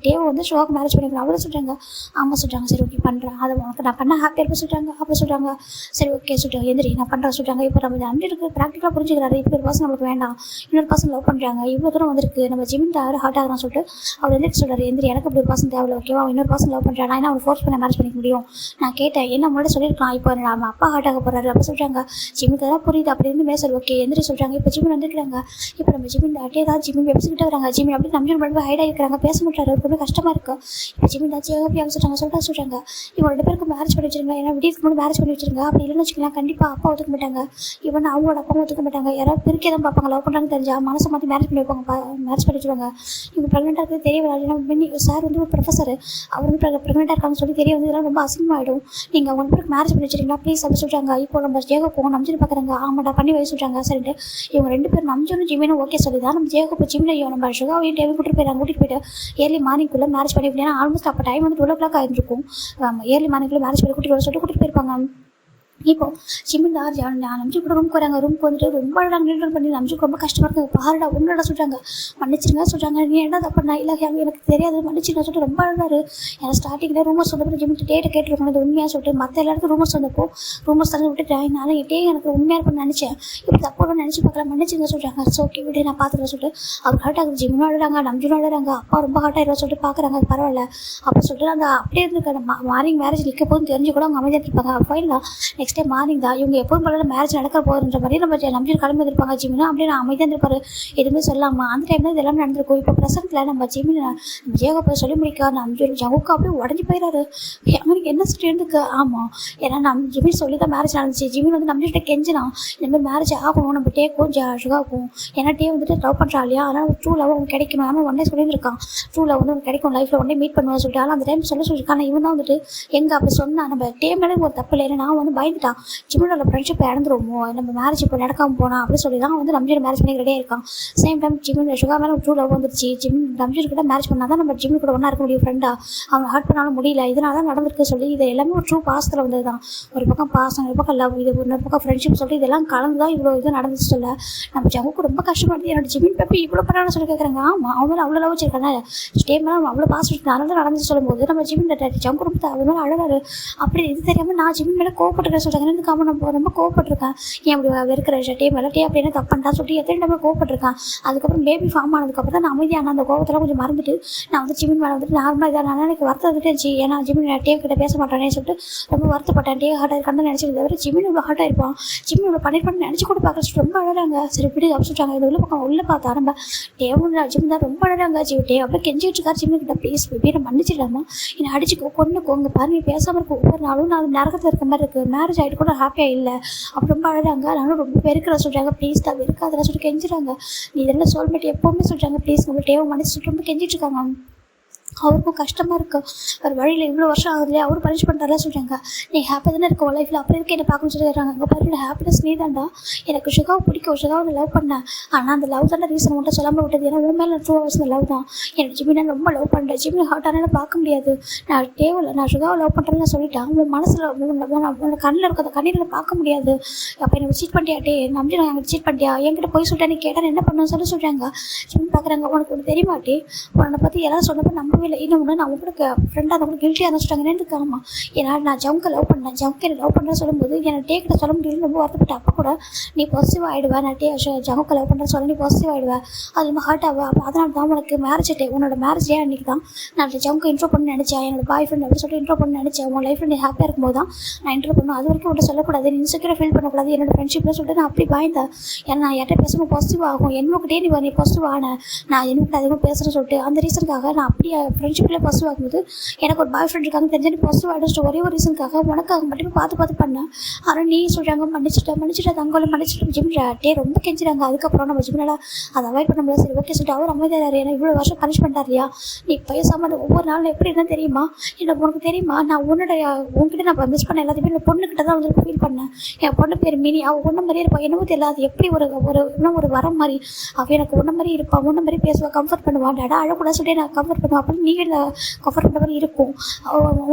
டேவை வந்து ஷோக்கு மேரேஜ் பண்ணி வைக்கணும் அவ்வளோ சொல்கிறாங்க. ஆமாம் சொல்கிறாங்க. சரி ஓகே பண்ணுறேன், அதை உனக்கு நான் பண்ண ஹாப்பியாக இருப்பேன் சொல்கிறாங்க. அப்போ சொல்கிறாங்க சரி ஓகே சொல்லிட்டு எந்திரி நான் பண்ணுறேன் சொல்கிறாங்க. இப்போ நம்ம நம்பிட்டு ப்ராக்டிக்கலாக புரிஞ்சுக்கிறாரு. இப்போ ஒரு பர்சன் நம்மளுக்கு வேண்டாம், இன்னொரு பர்சன் லவ் பண்ணுறாங்க, இவ்வளோ தூரம் வந்திருக்கு, நம்ம ஜிமின் யாரும் ஹார்ட் ஆகிறான்னு சொல்லிட்டு அவர் எந்திரிச்சு சொல்கிறார், எந்திரி எனக்கு இப்படி ஒரு பர்சன் தேவையில்ல, ஓகேவா, இன்னொரு பர்சன் லவ் பண்ணுறான், நான் அவனை ஃபோர்ஸ் பண்ண மேரேஜ் பண்ணிக்க முடியும். நான் கேட்டேன் என்ன முன்னாடி சொல்லியிருக்கலாம், இப்போ நம்ம அப்பா ஹார்ட் ஆக போகிறாரு அப்போ சொல்கிறாங்க. ஜிமிக்கு தான் புரியுது அப்படி இருந்து சரி ஓகே எந்திரி சொல்கிறாங்க. இப்போ ஜிமின் வந்துருக்காங்க. இப்போ நம்ம ஜிமின் அப்படியே தான் ஜிமின் வெப்சைட்டே வராங்க. ஜிமின் அப்படி நம்பிட்டு மட்டும் ஹைட் ஆகிருக்காங்க, பேச மாட்டாரு, ரொம்ப கஷ்டமாக இருக்குது. இப்போ ஜிமின் தான் ஜேகப்பியாக சொல்கிறாங்க இவங்க 2 பேருக்கு மேரேஜ் பண்ணி வச்சிருங்க, ஏன்னா வீட்டுக்கு முன்னாடி மேரேஜ் பண்ணி வச்சிருங்க, அப்படி இல்லைன்னு வச்சுக்கலாம் கண்டிப்பாக அப்பா ஒத்துக்க மாட்டாங்க, இவன் அவங்களோட அப்பா ஒத்துக்க மாட்டாங்க, யாராவது பிரிக்க தான் பார்ப்பாங்க, லவ் பண்ணுறாங்க தெரிஞ்சா மனசை மாற்றி மேரேஜ் பண்ணி வைப்பாங்க, மேரேஜ் பண்ணி வச்சுருவாங்க. இவங்க ப்ரெக்னெண்ட்டாக இருக்குது தெரிய வராது, ஏன்னா சார் வந்து ஒரு ப்ரொஃபஸர், அவர் வந்து ப்ரெக்னெண்ட்டாக இருக்காங்கன்னு சொல்லி தெரிய வந்து இதெல்லாம் ரொம்ப அசிங்கமாகிடும், நீங்கள் அவங்க பேருக்கு மேரேஜ் பண்ணி வச்சிருக்கீங்களா ப்ளீஸ் அப்படி சொல்கிறாங்க. இப்போ நம்ம ஜேகப்போ நம்பிச்சு பார்க்குறாங்க. ஆமாடா பண்ணி வயசு சொல்கிறாங்க. சரிட்டு இவங்க 2 பேரும் நம்பிச்சோன்னு ஜிமினும் ஓகே சொல்லி தான் நம்ம ஜேகப்போ ஜிமினையும் நம்ம சுகாவையும் டேவி கூட்டிட்டு போயிட்டு ஏர்லி மார்னிங்குள்ளே மேரேஜ் பண்ணி, ஏன்னா ஆல்மோஸ்ட் அப்போ டைம் வந்து 12 o'clock ஆகிருக்கும். ஏர்லி மார்னிங்குள்ளே மேரேஜ் பண்ணி கூட்டிட்டு போயிருப்பாங்க. இப்போ ஜிமின் நான் நம்பிச்சு கூட ரூமுக்கு வராங்க. ரூமுக்கு வந்துட்டு ரொம்ப நின்று பண்ணி நம்பிச்சு ரொம்ப கஷ்டமாக இருக்குது, பாருடா ஒன்றா சொல்கிறாங்க, மன்னிச்சிருங்க சொல்கிறாங்க. நீ என்ன தப்பு பண்ணா இல்லை எனக்கு தெரியாது மன்னிச்சிருங்க சொல்லிட்டு ரொம்ப அழகாரு. ஏன்னா ஸ்டார்டிங்கில் ரூமர்ஸ் வந்தப்போ ஜிமின் டேட்டை கேட்டுருக்கணும், அது உண்மையாக சொல்லிட்டு மற்ற எல்லாருக்கும் ரூமர்ஸ் வந்தப்போ ரூமர்ஸ் தந்து விட்டுட்டேன், நான் டே எனக்கு உண்மையாக இருக்கும்னு நினச்சேன், இப்போ தப்போட நினச்சி பார்க்கலாம் மன்னிச்சிருங்க சொல்கிறாங்க. ஸோ ஓகே விட்டு நான் பார்த்துக்கிறேன் சொல்லிட்டு அவர் ஹார்ட் ஆகுது. ஜிமினும் அழுறாங்க, நம்பிச்சும் அழுறாங்க, அப்பா ரொம்ப ஹார்ட் ஆகிடுவா சொல்லிட்டு பார்க்குறாங்க. பரவாயில்ல அப்போ சொல்லிட்டு அந்த அப்படியே இருந்திருக்காங்க. மார்னிங் மேரேஜ் நிற்க போதும் தெரிஞ்சு கூட அவங்க அமைதியாக இருப்பாங்க. ஃபைனலாக நெக்ஸ்ட் டே மார்னிங் தான் இவங்க எப்பவும் போல மேரேஜ் நடக்க போகிற மாதிரி நம்ம நம்பி கிளம்பி வந்துருப்பாங்க. ஜிமினா அப்படியே நான் அமைதியாக இருந்திருப்பாரு, எதுவுமே சொல்லாமல். அந்த டைம் தான் இது எல்லாமே நடந்திருக்கும். இப்போ ப்ரெசென்ட்டில் நம்ம ஜிமின் நம்ம ஜேகப்போ சொல்லி முடிக்க நம்ம ஜவுக்கு அப்படியே உடஞ்சி போயிடாரு. அவனுக்கு என்ன சொல்லிட்டு இருந்துக்கு. ஆமாம், ஏன்னா நம்ம ஜிமின் சொல்லி தான் மேரேஜ் நடந்துச்சு. ஜிமின் வந்து நம்பிட்டு கெஞ்சினா இந்த மாதிரி மேரேஜ் ஆகணும், நம்ம டேக்கும் சுகாக்கும், ஏன்னா டே வந்துட்டு லவ் பண்ணுறா இல்லையா, அதனால் ட்ரூ லவ் அவனுக்கு கிடைக்கணும். ஆனால் ஒன்னே சொல்லியிருக்கான் ட்ரூ லவ் வந்து அவனுக்கு கிடைக்கும், லைஃப்பில் ஒன்றே மீட் பண்ணுவேன் சொல்லிட்டு. ஆனால் அந்த டைம் சொல்லியிருக்கான். இவன் தான் வந்துட்டு எங்கே அப்படி சொன்னால் நம்ம டே மேலே ஒரு தப்பு இல்லை, நான் வந்து பயந்துட்டான் ஜிமினோட ஃப்ரெண்ட்ஷிப் இறந்துருமோ, நம்ம மேரேஜ் இப்போ நடக்காமல் போனால் அப்படி சொல்லி தான் வந்து நம்பியோட மேரேஜ் பண்ணி ரெடியாக இருக்கான். சேம் டைம் ஜிமின் சுகா மேலே ட்ரூ லவ் வந்துருச்சு. நம்பியோட கூட மேரேஜ் பண்ணால் தான் நம்ம ஜிமின் கூட ஒன்றா இருக்க முடியும் ஃப்ரெண்டாக, அவனை ஹர்ட் பண்ணாலும் முடியல, இதனால தான் நடந்திருக்கு சொல்லி இது எல்லாமே ஒரு ட்ரூ பாசத்தில் வந்தது தான். ஒரு பக்கம் பாசம், ஒரு பக்கம் லவ், இது ஒரு பக்கம் ஃப்ரெண்ட்ஷிப் சொல்லி இதெல்லாம் கலந்து தான் இவ்வளோ இது நடந்துச்சு சொல்ல. நம்ம ஜவுக்கு ரொம்ப கஷ்டப்படுது. என்னோட ஜிமின் பேப்பி இவ்வளோ பண்ணான்னு சொல்லி கேட்குறாங்க. ஆமாம் அவங்களும் அவ்வளோ லவ் வச்சிருக்காங்க, ஸ்டே மேலே அவ்வளோ பாசம் இருக்கு, அதனால தான் நடந்துச்சு சொல்லும்போது நம்ம ஜிமின் ஜவுக்கு ரொம்ப அவர் மேலே அழகாரு. அப்படி இது தெரியாமல் நான் ஜிமின் மேலே கோவப்பட்டுருக்கேன் சொல்கிறாங்க. எனக்கு காமன் நம்ம ரொம்ப கோவப்பட்டிருக்கேன், ஏன் அப்படி வெறுக்கிற டே மேலே டே அப்படின்னு தப்பு பண்ணிட்டா சொல்லிட்டு எத்தனை டைம் கோவப்பட்டிருக்கேன். அதுக்கப்புறம் பேபி ஃபார்ம் ஆனதுக்கப்புறம் தான் நான் அமைதியான அந்த கோவத்தெல்லாம் கொஞ்சம் மறந்துட்டு நான் வந்து ஜிமின் மேலே வந்துட்டு நார்மலாக இதாக எனக்கு வருத்தம் இருந்துச்சு. ஏன்னா ஜிமின் டே கிட்ட பேச மாட்டானே சொல்லிட்டு ரொம்ப வருத்தப்பட்டேன். டே ஹார்ட் ஆயிருக்கான்னு நினச்சிருந்தது தவிர ஜிமின் இவ்வளோ ஹார்ட் ஆயிருப்பான், ஜிமின் இவ்வளோ பண்ணிருப்பான்னு நினச்சி கூட பார்க்க ரொம்ப அழகாங்க. சரி இப்படி அப்படி சொல்லிட்டாங்க. இது உள்ள பக்கம் உள்ள பார்த்தா நம்ம டேவும் ஜிமின் தான் ரொம்ப அழகாங்க. டே அப்படியே கெஞ்சிட்டு இருக்காரு ஜிமின் கிட்ட, ப்ளீஸ் பேரை மன்னிச்சிடலாமா, என்னை அடிச்சுக்கோ கொண்டுக்கோங்க பாருங்க பேசாமல் இருக்கும், ஒவ்வொரு நாளும் நான் நரகத்தில் இருக்க மாதிரி இருக்குது, மேரேஜ் ஆகிட்டு கூட ஹாப்பியாக இல்லை அப்படி ரொம்ப அழகாங்க. நானும் ரொம்ப வெறுக்கிற சொல்கிறாங்க, ப்ளீஸ் தான் வெறுக்காதெல்லாம் சொல்லிட்டு கெஞ்சிறாங்க. நீ இதெல்லாம் சொல்லிட்டு எப்போவுமே சொல்கிறாங்க ப்ளீஸ் நம்ம டேவை மன்னிச்சு சொல்லிட்டு ரொம்ப கெஞ்சிட்டு இருக்காங்க. அவருக்கும் கஷ்டமாக இருக்குது, ஒரு வழியில் இவ்வளோ வருஷம் ஆகுதுலையே அவர் பனிஷ் பண்ணுறாருலாம் சொல்கிறாங்க. நீ ஹாப்பி தானே இருக்க லைஃப்பில், அப்படி இருக்க என்னை பார்க்கணும்னு சொல்லிடுறாங்க. அங்கே பாரு ஹாப்பினஸ் நீ தாண்டா, எனக்கு சுகாவை பிடிக்கும், சுகாவை லவ் பண்ணேன், ஆனால் அந்த லவ் தானே ரீசன் மட்டும் சொல்லாமல் விட்டது, ஏன்னா உன் மேலே 2 hours லவ் தான். எனக்கு ஜிமினை ரொம்ப லவ் பண்ணுறேன், ஜிமினை ஹார்ட் ஆனால் பார்க்க முடியாது, நான் டேவில் நான் சுகாவை லவ் பண்ணுறேன்னு நான் சொல்லிட்டேன், உன் மனசில் உன் கண்ணில் இருக்கிற கண்ணீரில் பார்க்க முடியாது. அப்போ எனக்கு சீட் பண்ணிட்டியா டே நம்பி நான் எனக்கு சீட் பண்ணிட்டியா, என்கிட்ட போய் சொல்லிட்டேன், நீ கேட்டால் என்ன பண்ணணும்னு சொல்கிறாங்க. ஜிமின் பார்க்குறாங்க. உனக்கு ஒன்று தெரியுமாட்டி, உன்னை பற்றி எல்லாரும் சொன்னப்போ நம்பவே இல்லை, இன்னொன்று நான் உங்களுக்கு ஃப்ரெண்டாக அதை கில்ட்டியாக தான் சொல்லிட்டாங்க. எனக்கு ஆமாம், ஏன்னா நான் ஜவுக்கை லவ் பண்ணேன், ஜவுக்கை லவ் பண்ணுறேன்னு சொல்லும்போது எனக்கு டே கிட்ட சொல்ல முடியல, ரொம்ப வருத்தப்பட்டேன். அப்போ கூட நீ பாசிட்டிவ் ஆகிடுவேன், நான் ஜவுக்கை லவ் பண்ணுறேன்னு சொல்ல நீ பாசிட்டிவ் ஆகிடுவேன், அது ரொம்ப ஹார்ட் ஆகும். அப்போ அதனால தான் உனக்கு மேரேஜ் டே, உன்னோட மேரேஜ் டே அன்றைக்கி தான் நான் ஜவுக்கை இன்ட்ரோ பண்ண நினச்சேன், என்னோட பாய் ஃப்ரெண்ட் அப்படி சொல்லிட்டு இன்ட்ரோ பண்ண நினச்சேன். உன் லைஃப்பில் நீ ஹாப்பியாக இருக்கும்போது தான் நான் இன்ட்ரோ பண்ணுவேன், அது வரைக்கும் உன்ட்ட சொல்லக்கூடாது, நீ இன்செக்யூராக ஃபீல் பண்ணக்கூடாது என்னோட ஃப்ரெண்ட்ஷிப்பில் சொல்லிட்டு நான் அப்படி பயந்தேன். ஏன்னா நான் யார்கிட்ட பேசும்போது பாசிட்டிவ் ஆகும், என்னக்கிட்டே நீ பாசிட்டிவ் ஆனேன், நான் என்னக்கிட்ட அதிகமாக பேசுகிறேன்னு சொல்லிட்டு அந்த ரீசனுக்காக நான் அப்படியே ஃப்ரெண்ட்ஷிப்பில் பாசிட்டிவ் ஆகும்போது எனக்கு ஒரு பாய் ஃப்ரெண்ட் இருக்காங்க தெரிஞ்சு பாசிட்டிவ் ஆகிடுச்சு. ஒரே ஒரு ரீசனுக்காக உனக்காக மட்டுமே பார்த்து பண்ணேன். ஆனால் நீ சொல்கிறாங்க மன்னிச்சுட்டா தங்கோல மன்னிச்சுட்டு ஜிமின் டே ரொம்ப கெஞ்சுறாங்க. அதுக்கப்புறம் நம்ம ஜிமினால அதை அவாய்ட் பண்ண முடியாது. சரி ஓகே சொல்லிட்டு அவர் அமைதியாரு, ஏன்னா இவ்வளோ வருஷம் பனிஷ் பண்ணிட்டார் இல்லையா, நீ பேசாமல் ஒவ்வொரு நாளும் எப்படி இருந்தால் தெரியுமா, எனக்கு உனக்கு தெரியுமா, நான் உன்கிட்ட நான் மிஸ் பண்ண எல்லாத்தையுமே என் பொண்ணுக்கிட்ட தான் வந்து ஃபீல் பண்ணேன். என் பொண்ணு பேர் மினி, அவள் ஒன்றை மாதிரியே இருப்பாள், என்னவோ தெரியல, அது எப்படி ஒரு வரம் மாதிரி அவள் எனக்கு ஒன்றை மாதிரி இருப்பாள், ஒன்றை மாதிரி பேசுவாள், கம்ஃபர்ட் பண்ணுவாள், டேடா அழக்கூடாது சொல்லிட்டு நான் கம்ஃபர்ட் பண்ணுவாள். அப்படி நீ இந்த கஃபர் பண்ணுற மாதிரி இருக்கும்.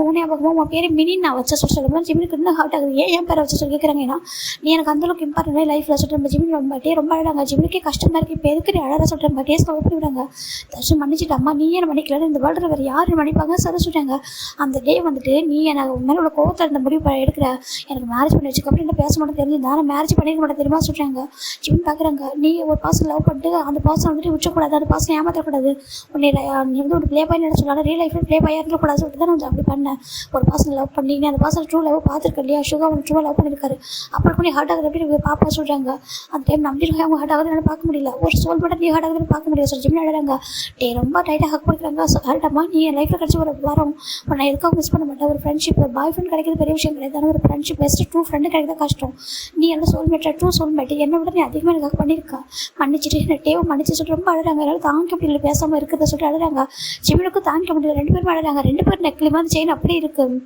உன்னை பார்க்கும்போது உன் பேர் மினி நான் வச்ச சொல்லும்போது ஜிமினுக்கு இன்னும் ஹார்ட் ஆகுது. ஏன் பேரை வச்சு சொல்லி கேட்குறாங்க. ஏன்னா நீ எனக்கு அந்தளவுக்கு இம்பார்ட்டன்ட் லைஃப்பில் சொல்லிட்டு நம்ம ஜிமின் ரொம்ப அழகாங்க. ஜிமினுக்கே கஷ்டமாக இருக்குது. இப்போ எதுக்கு நீ அழகாக சொல்கிறேன் டேஸ்ட் எப்படி விடாங்க தர்ஷன் மன்னிச்சுட்டு அம்மா நீ என்ன மன்னிக்கலன்னு இந்த வேர்ல்டில் வேறு யாரும் மன்னிப்பாங்க சொல்லிட்டாங்க. அந்த டே வந்துட்டு நீ எனக்கு மேலே உள்ள கோவத்தில் இந்த முடிவு எடுக்கிற எனக்கு மேரேஜ் பண்ணி வச்சுக்க அப்படின்னு பேச மாட்டேன் தெரிஞ்சுருந்தா நான் மேரேஜ் பண்ணிக்க மாட்டேன் தெரியுமா சொல்கிறாங்க. ஜிமின் பார்க்குறாங்க. நீ ஒரு பர்சன் லவ் பண்ணிட்டு அந்த பர்சன் வந்துட்டு விட்டக்கூடாது, அந்த பர்சன் ஏமாற்றக்கூடாது. உன்னை நீ வந்து ஒரு ப்ளே பாய் சொன்னாலும் ரியல் லைஃப்பில் ப்ளே பாயாக இருக்கக்கூடாது சொல்லிட்டு தான் நான் அப்படி பண்ணேன். ஒரு பர்சன் லவ் பண்ணி அந்த பர்சன் ட்ரூ லவ் பார்த்துருக்க இல்லையா, சுகா அவன் ட்ரூவாக லவ் பண்ணியிருக்காரு. அப்புறம் கூட ஹார்ட் ஆகுது அப்படின்னு பாப்பா சொல்கிறாங்க. அந்த டைம் நம்பி அவங்க ஹார்ட் ஆகுதுன்னு பார்க்க முடியல. ஒரு சோல் மட்டும் நீ ஹார்ட் ஆகுதுன்னு பார்க்க முடியாது. சொல்லி ஜிமின் அழகாங்க. ரொம்ப டைட்டாக ஹக் பண்ணிக்கிறாங்க. ஹார்ட்டம்மா நீ என் லைஃப்பில் கிடச்சி ஒரு வாரம் நான் எதுக்காக மிஸ் பண்ண மாட்டேன். ஒரு ஃப்ரெண்ட்ஷிப் பாய் ஃப்ரெண்ட் கிடைக்கிறது பெரிய விஷயம் கிடையாது. ஆனால் ஒரு ஃப்ரெண்ட்ஷிப் பெஸ்ட்டு ட்ரூ ஃப்ரெண்டு கிடைக்கிறது கஷ்டம். நீ என்ன சோல்மேட்டா ட்ரூ சோல்மேட்டு என்னை விட நீ அதிகமாக எனக்காக பண்ணியிருக்கா. மன்னிச்சிட்டு என்ன டேவை மன்னிச்சு சொல்லிட்டு ரொம்ப அழுறாங்க. என்னால் தாங்க முடியல பேசாமல் இருக்கிறத சொல்லிட்டு அழுறாங்க. ஜிமினுக்கும் தாங்க முடியல. 2 பேரும் அழுறாங்க. 2 பேர் நெக்லி மாதிரி செயின் அப்படியே இருக்குது.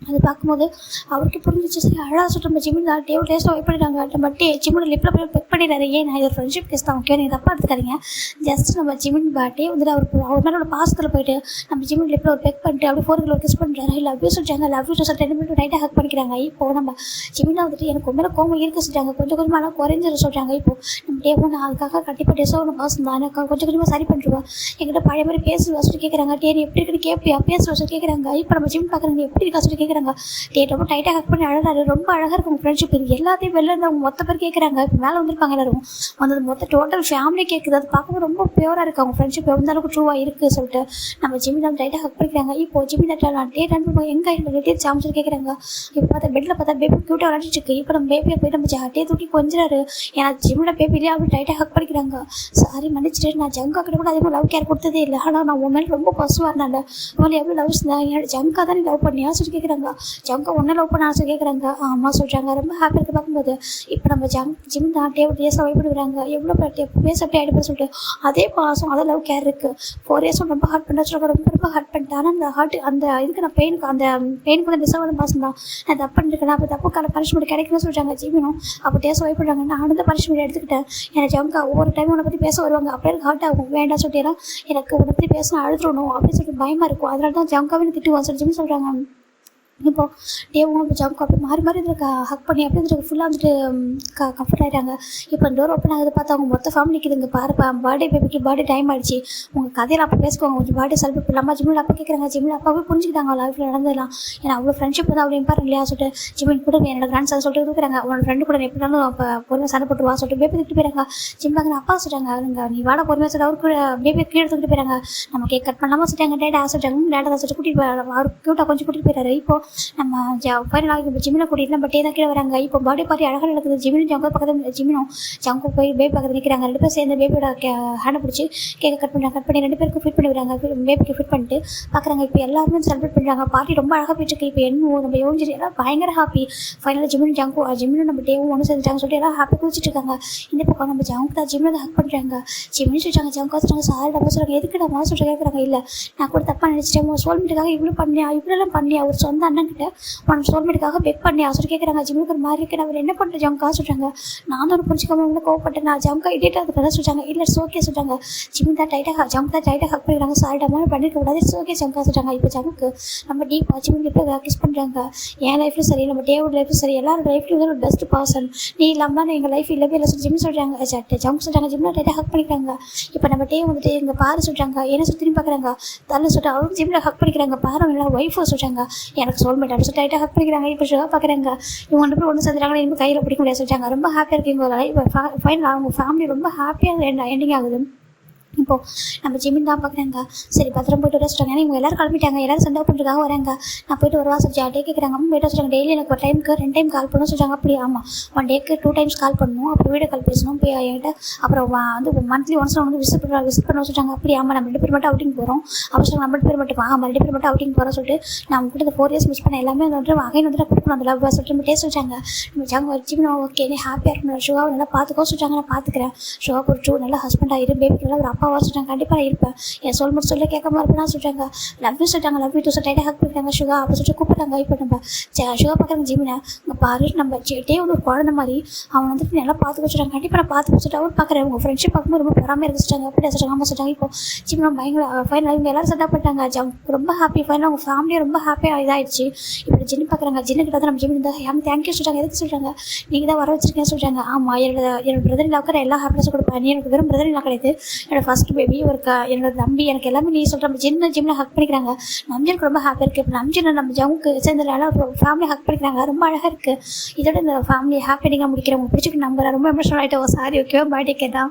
அது பார்க்கும்போது அவருக்கு புரிஞ்சிச்சு. சரி அழகாக சொல்லிட்டு நம்ம ஜிமின் தான் டேபிள் டேஸ்ட்டாக வெயிட் பண்ணிடுறாங்க. நம்ம ஜிமின் லிப்பில் போய் பெக் பண்ணிடுறாரு. ஏன் நான் இது ஃப்ரெண்ட்ஷிப் கேஸ் தான் ஓகே நீங்கள் தப்பாக எடுத்துக்காதீங்க. ஜஸ்ட் நம்ம ஜிமின் பேட்டே வந்துட்டு அவர் மேலே ஒரு பாசத்தில் போயிட்டு நம்ம ஜிமின் லிப்பில் ஒரு பெக் பண்ணிட்டு அப்படி 4 கிலோ கிஸ் பண்ணுறாரு. இல்லை லவ் யூ சொல்லிட்டாங்க. லவ் யூ சொல்லிட்டு 2 மினிட் டைட்டாக ஹக் பண்ணிக்கிறாங்க. இப்போ நம்ம ஜிமின் வந்துட்டு எனக்கு மேலே கோவம் இருக்க சொல்லிட்டாங்க. கொஞ்சமாக ஆனால் குறைஞ்சிட சொல்கிறாங்க. இப்போ நம்ம டேபிள் நான் அதுக்காக கண்டிப்பாக டேஸாக ஒன்று பாசம் தான் எனக்கு கொஞ்சமாக சரி பண்ணிடுவா. எங்கிட்ட பழைய மாதிரி பேசுவா சொல்லி கேட்குறாங்க. டே நீ எப்படி இருக்குன்னு கேட்பியா பேசுவா சொல்லி கேட்குறாங்க. இப்போ நம்ம ஜிமின் பார்க்குறாங்க எப்படி இருக்கா சொல்லி கேட்குறாங்க. ரொம்ப டைட்டாக ஹக் பண்ணி அழகாரு. ரொம்ப அழகாக இருக்கும் உங்கள் ஃப்ரெண்ட்ஷிப். இது எல்லாத்தையும் வெளில இருந்து அவங்க மொத்த பேர் கேட்குறாங்க. இப்போ மேலே வந்திருப்பாங்க எல்லாரும் வந்தது மொத்த டோட்டல் ஃபேமிலி கேட்குது. அது பார்க்கும்போது ரொம்ப பியூராக இருக்குது அவங்க ஃப்ரெண்ட்ஷிப் எந்த அளவுக்கு ட்ரூவாக இருக்குது சொல்லிட்டு நம்ம ஜிமின் தான் டைட்டாக ஹக் பண்ணிக்கிறாங்க. இப்போ ஜிமின் நான் டே ரன் பண்ணுவோம் எங்கே டே சாமிச்சு கேட்குறாங்க. இப்போ பார்த்தா பெட்டில் பார்த்தா பேபி க்யூட்டாக விளாண்டுட்டு இருக்கு. இப்போ நம்ம பேபியை போய் நம்ம டே தூக்கி கொஞ்சிறாரு. ஏன்னா ஜிமினோட பேபிலேயே அப்படி டைட்டாக ஹக் பண்ணிக்கிறாங்க. சாரி மன்னிச்சிட்டு நான் ஜங்கா கிட்ட கூட அதே மாதிரி லவ் கேர் கொடுத்ததே இல்லை. ஆனால் நான் உன் மேலே ரொம்ப பசுவாக இருந்தாங்க. அவளை எவ்வளோ லவ்ஸ் தான் என்னோட ஜங்கா தான் நீ லவ் பண்ணியா சொல்லி கேட்குறாங்க. ஜங்கா ஒன்றை லவ் பண்ண ஆசை கேட்குறாங்க. ஆமாம் சொல்கிறாங்க. ரொம்ப ஹாப்பியாக இருக்குது பார்க்கும்போது. இப்போ நம்ம ஜிமின் தான் டேபிள் டேஸாக வைப்படுறாங்க. எவ்வளோ பேச அப்படி ஆகிடுப்பா சொல்லிட்டு அதே பாசம் அதை லவ் கேர் இருக்குது. 4 இயர்ஸ் ரொம்ப ஹார்ட் பண்ண சொல்கிறாங்க. ரொம்ப ஹார்ட் பண்ணிட்டேன். ஆனால் அந்த ஹார்ட் அந்த இதுக்கு நான் பெயினுக்கு கூட டிசர்வான பாசம் தான் நான் தப்பு பண்ணிருக்கேன். அப்போ தப்புக்கான பனிஷ்மெண்ட் கிடைக்கணும்னு சொல்கிறாங்க ஜிமினும். அப்போ டேஸாக வைப்படுறாங்க. நான் அந்த பனிஷ்மெண்ட் எடுத்துக்கிட்டேன். எனக்கு ஜங்கா ஒவ்வொரு டைம் உன்னை பற்றி பேச வருவாங்க. அப்படியே எனக்கு ஹார்ட் ஆகும். வேண்டாம் சொல்லிட்டேன்னா எனக்கு உன்னை பற்றி பேசினா அழுதுறணும் அப்படின்னு சொல்லிட்டு பயமாக இருக்கும். அதனால தான் ஜங்காவே திட்டுவான் சொல்லி ஜிமின் சொல்கிறாங்க. இப்போ டேவும் இப்போ ஜம்க்கு அப்படி மாறி மாறி இதில் ஹக் பண்ணி அப்படி வந்துட்டு ஃபுல்லாக வந்துட்டு கம்ஃபர்ட் ஆகிட்டாங்க. இப்போ டோர் ஓப்பன் ஆகுது பார்த்தா அவங்க மொத்த ஃபேமிலிக்கு இதுங்க பாருப்பா பர்த்டே பேபிக்கு பர்த்டே டைம் ஆகிடுச்சு. உங்கள் கதையில் அப்போ பேசுவாங்க கொஞ்சம் பர்த்டே செலிப்ரேட் பண்ணலாமா ஜிமின் அப்போ கேட்குறாங்க. ஜிமின் அப்பாவே புரிஞ்சுக்கிட்டாங்க லைஃப்பில் நடந்ததெல்லாம். ஏன்னா அவ்வளோ ஃப்ரெண்ட்ஷிப் தான் அவ்வளோ இம்பார்ட்டன் இல்லையா சொல்லிட்டு ஜிமின் கூட என்னோட கிராண்ட் சார் சொல்லிட்டு இருக்கிறாங்க. உன்னோட ஃப்ரெண்டு கூட எப்படினாலும் இப்போ பொறுமையாக சண்டை போட்டுருவா சொல்லிட்டு பேபி தூக்கிட்டு போயிறாங்க. ஜிம்பாங்க அப்பா சொல்கிறாங்க அதுங்க நீ வாட பொறுமையாக சொல்லிட்டு அவருக்கு கூட பேபி கீழே தூக்கிட்டு போயிறாங்க. நம்ம கேக் கட் பண்ணாமல் சொல்லிட்டாங்க. டேட்டா சொல்லிட்டாங்க. டேட்டா தான் சொல்லிட்டு கூட்டிகிட்டு அவர் க்யூட்டாக கொஞ்சம் கூட்டிகிட்டு போயிறாரு. இப்போ நம்ம ஃபைனல் ஆகி இப்போ ஜிமினை கூட்டிகிட்டு நம்ம டே தான் கீழே வராங்க. இப்போ பர்த்டே பார்ட்டி அழகாக நடக்குது. ஜிமினும் ஜங்கோ பக்கத்தில் ஜிமினும் ஜங்கோ போய் பேபி பக்கத்தில் நிற்கிறாங்க. 2 பேர் சேர்ந்து பேபியோட ஹேண்டை பிடிச்சி கேக்கை கட் பண்ணுறாங்க. கட் பண்ணி 2 பேருக்கு ஃபிட் பண்ணி விடுறாங்க. பேபிக்கு ஃபிட் பண்ணிட்டு பார்க்குறாங்க. இப்போ எல்லாருமே செலிப்ரேட் பண்ணுறாங்க. பார்ட்டி ரொம்ப அழகாக போயிட்டுருக்கு. இப்போ என்ன நம்ம யோசிச்சு எல்லாம் பயங்கர ஹாப்பி. ஃபைனலாக ஜிமினும் நம்ம டேவும் ஒன்று சேர்ந்துட்டாங்க சொல்லிட்டு எல்லாம் ஹாப்பி குளிச்சுட்டு இருக்காங்க. இந்த பக்கம் நம்ம ஜங்கு தான் ஜிமினை ஹக் பண்ணுறாங்க. ஜிமினு சொல்லிட்டாங்க ஜங்கா சொல்கிறாங்க சாரி டப்பா சொல்கிறாங்க. எதுக்கு நம்ம சொல்லிட்டு கேட்குறாங்க. இல்லை நான் கூட தப்பாக நினச்சிட்டேன். உன் சோல்மேட்டுக்காக இவ்வளோ பண்ணியா இவ்வளோலாம் பண்ணியா ஒரு சொந்த அண்ணன் கிட்ட உன் சோல்மேட்டுக்காக பெக் பண்ணியா சொல்லி கேட்குறாங்க. ஜிமினுக்கு ஒரு மாதிரி இருக்கு. அவர் என்ன பண்ணுற ஜங்கா சொல்கிறாங்க. நான் ஒரு புரிஞ்சிக்காம உங்களை கோவப்பட்டேன். நான் ஜங்கா இடிட்டு அதுக்கு தான் சொல்கிறாங்க. இல்லை ஓகே சொல்கிறாங்க. ஜிமின் தான் டைட்டாக ஜங்க் தான் டைட்டாக ஹக் பண்ணிக்கிறாங்க. சாரி டப்பா பண்ணிருக்க கூடாது. ஓகே ஜங்கா சொல்கிறாங்க. இப்போ ஜங்குக்கு நம்ம டீப் ஜிமின் கிட்ட கிஸ் பண்ணுறாங்க. என் லைஃப்லையும் சரி நம்ம டேவோட லைஃப்லையும் சரி எல்லாரோட லைஃப்லையும் ஒரு பெஸ்ட் பர்சன் நீ இல்லாமல் எங்கள் லைஃப் இல்லவே இல்லை சொல்லி ஜிமின் சொல்கிறாங்க. ஜங்க் சொல்கிறாங்க. ஜிமின் டைட்டாக ஹக் பண்ணிக்கிறாங்க. இப்போ நம்ம டே வந்துட்டு எங்கள் பாரு சொல்கிறாங்க. என்ன சொல்லி திரும்பி பார்க்குறாங்க. தலை சொல்லிட்டு அவரும் ஜிமில் ஹக் பண்ணிக்கிறாங்க. பாரு என்ன ஒய்ஃபோ சொல்கிறாங்க. எனக்கு சோல்மேட் அப்படின்னு சொல்லி டைட்டாக ஹக் பண்ணிக்கிறாங்க. இப்போ ஷோ பார்க்குறாங்க. இவங்க 2 பேரும் ஒன்று சேர்ந்துட்டாங்க. இன்னும் கையில் பிடிக்க முடியாது சொல்லிட்டாங்க. ரொம்ப ஹாப்பியாக இருக்கீங்க. இப்போ ஃபைனல் அவங்க ஃபேமிலி ரொம்ப ஹாப்பியாக எண்டிங் ஆகுது. இப்போது நம்ம ஜிமின் தான் பார்க்குறாங்க. சரி பத்திரம் போய்ட்டு வர சொல்கிறாங்க. ஏன்னா இவங்க எல்லோரும் கிளம்பிட்டாங்க. எல்லோரும் சண்டை பண்ணுறதுக்காக வராங்க. நான் போய்ட்டு வருவா சொல்லி டே கேட்குறாங்க. போய்ட்டு சொல்கிறாங்க. டெய்லி எனக்கு ஒரு டைமுக்கு 2 டைம் கால் பண்ணணும் சொல்கிறாங்க. அப்படி ஆமாம் 1 டேக்கு 2 டைம்ஸ் கால் பண்ணணும். அப்புறம் வீடியோ கால் பேசணும். போய் என்கிட்ட அப்புறம் வந்து மந்த்லி ஒன்ஸ் வந்து விசிட் பண்ண சொல்கிறாங்க. அப்படி ஆமாம் நம்ம 2 பேர் மட்டும் அவுட்டிங் போகிறோம். அப்போ சொல்லுங்கள் நம்ம 2 பேர் மட்டும் ஆமாம் 2 பேர் மட்டும் அவுட்டிங் போகிறோம் சொல்லிட்டு நான் உங்கள்கிட்ட இந்த 4 இயர்ஸ் மிஸ் பண்ண எல்லாமே வந்துட்டு அகைன் வந்துட்டு கொடுக்கணும் அந்த லவ் சொல்லிட்டு நம்ம டேஸ்ட் வச்சாங்க. நம்ம ஜாங்க ஜிமின் ஓகே நீ ஹாப்பியாக இருக்கணும். ஷோவை நல்லா பார்த்துக்கோ சொல்கிறாங்க. நான் பார்த்துக்கிறேன். ஷோவாக்கு ஒரு நல்லா ஹஸ்பண்ட் ஆகிரு பேபிக்கு நல்லா ஒரு அப்பாவா சொல்லிட்டாங்க, கண்டிப்பாக நான் இருப்பேன், என் சொல் மட்டும் சொல்ல கேட்காம இருப்பேன்னா சொல்லிட்டாங்க. லவ் யூ சொல்லிட்டாங்க, லவ் யூ டூ டைட்டாக ஹக் பண்ணிட்டாங்க சுகா. அப்போ சொல்லிட்டு கூப்பிட்டாங்க. இப்போ நம்ம சுகா பார்க்குறாங்க ஜிமினை, இங்கே பாரு நம்ம சேட்டே ஒரு குழந்தை மாதிரி அவன் வந்துட்டு நல்லா பார்த்து வச்சுட்டாங்க, கண்டிப்பாக நான் பார்த்து வச்சுட்டு அவர் பார்க்குறேன், உங்கள் ஃப்ரெண்ட்ஷிப் பார்க்கும்போது ரொம்ப பொறாமையாக இருக்கு சொல்லிட்டாங்க. அப்படியே சொல்லிட்டாங்க. ஆமாம் சொல்லிட்டாங்க. இப்போ ஜிமினா பயங்கர ஃபைனல் இவங்க எல்லாரும் செட்டப் பண்ணிட்டாங்க. அவங்க ரொம்ப ஹாப்பி, ஃபைனல் அவங்க ஃபேமிலியும் ரொம்ப ஹாப்பியாக இதாகிடுச்சு. இப்போ ஜின்னு பார்க்குறாங்க. ஜின்னு கிட்ட தான் நம்ம ஜிமின் இருந்தால் தேங்க்யூ சொல்லிட்டாங்க. எதுக்கு சொல்லிட்டாங்க, நீங்கள் தான் வர வச்சிருக்கேன்னு சொல்லிட்டாங்க. ஆமாம், என்னோட பிரதர் இல்லாவுக்கு எல்லா ஹாப்பினஸும் கொடுப்பேன், நீ எனக்கு வெறும் பிரதர் இல்லா கிடையாது, என்னோட ஃபர்ஸ்ட் பேபி ஒரு என்னோட தம்பி, எனக்கு எல்லாமே நீ சொல்கிற நம்ம ஜிம்மில் ஹக் பண்ணிக்கிறாங்க. நம்ஜனுக்கு ரொம்ப ஹாப்பியாக இருக்குது. இப்போ நம்ஜன் நம்ம ஜவுக்கு சேர்ந்து எல்லாம் ஃபேமிலி ஹக் பண்ணிக்கிறாங்க, ரொம்ப அழகாக இருக்குது. இதோட இந்த ஃபேமிலி ஹாப்பி எண்டிங்காக முடிக்கிறேன். உங்களுக்கு பிடிச்சிருக்கு நம்புறேன். ரொம்ப எமோஷனல் ஆகிட்டோம். சாரி, ஓகேவா, பர்த்டே கேட்டா.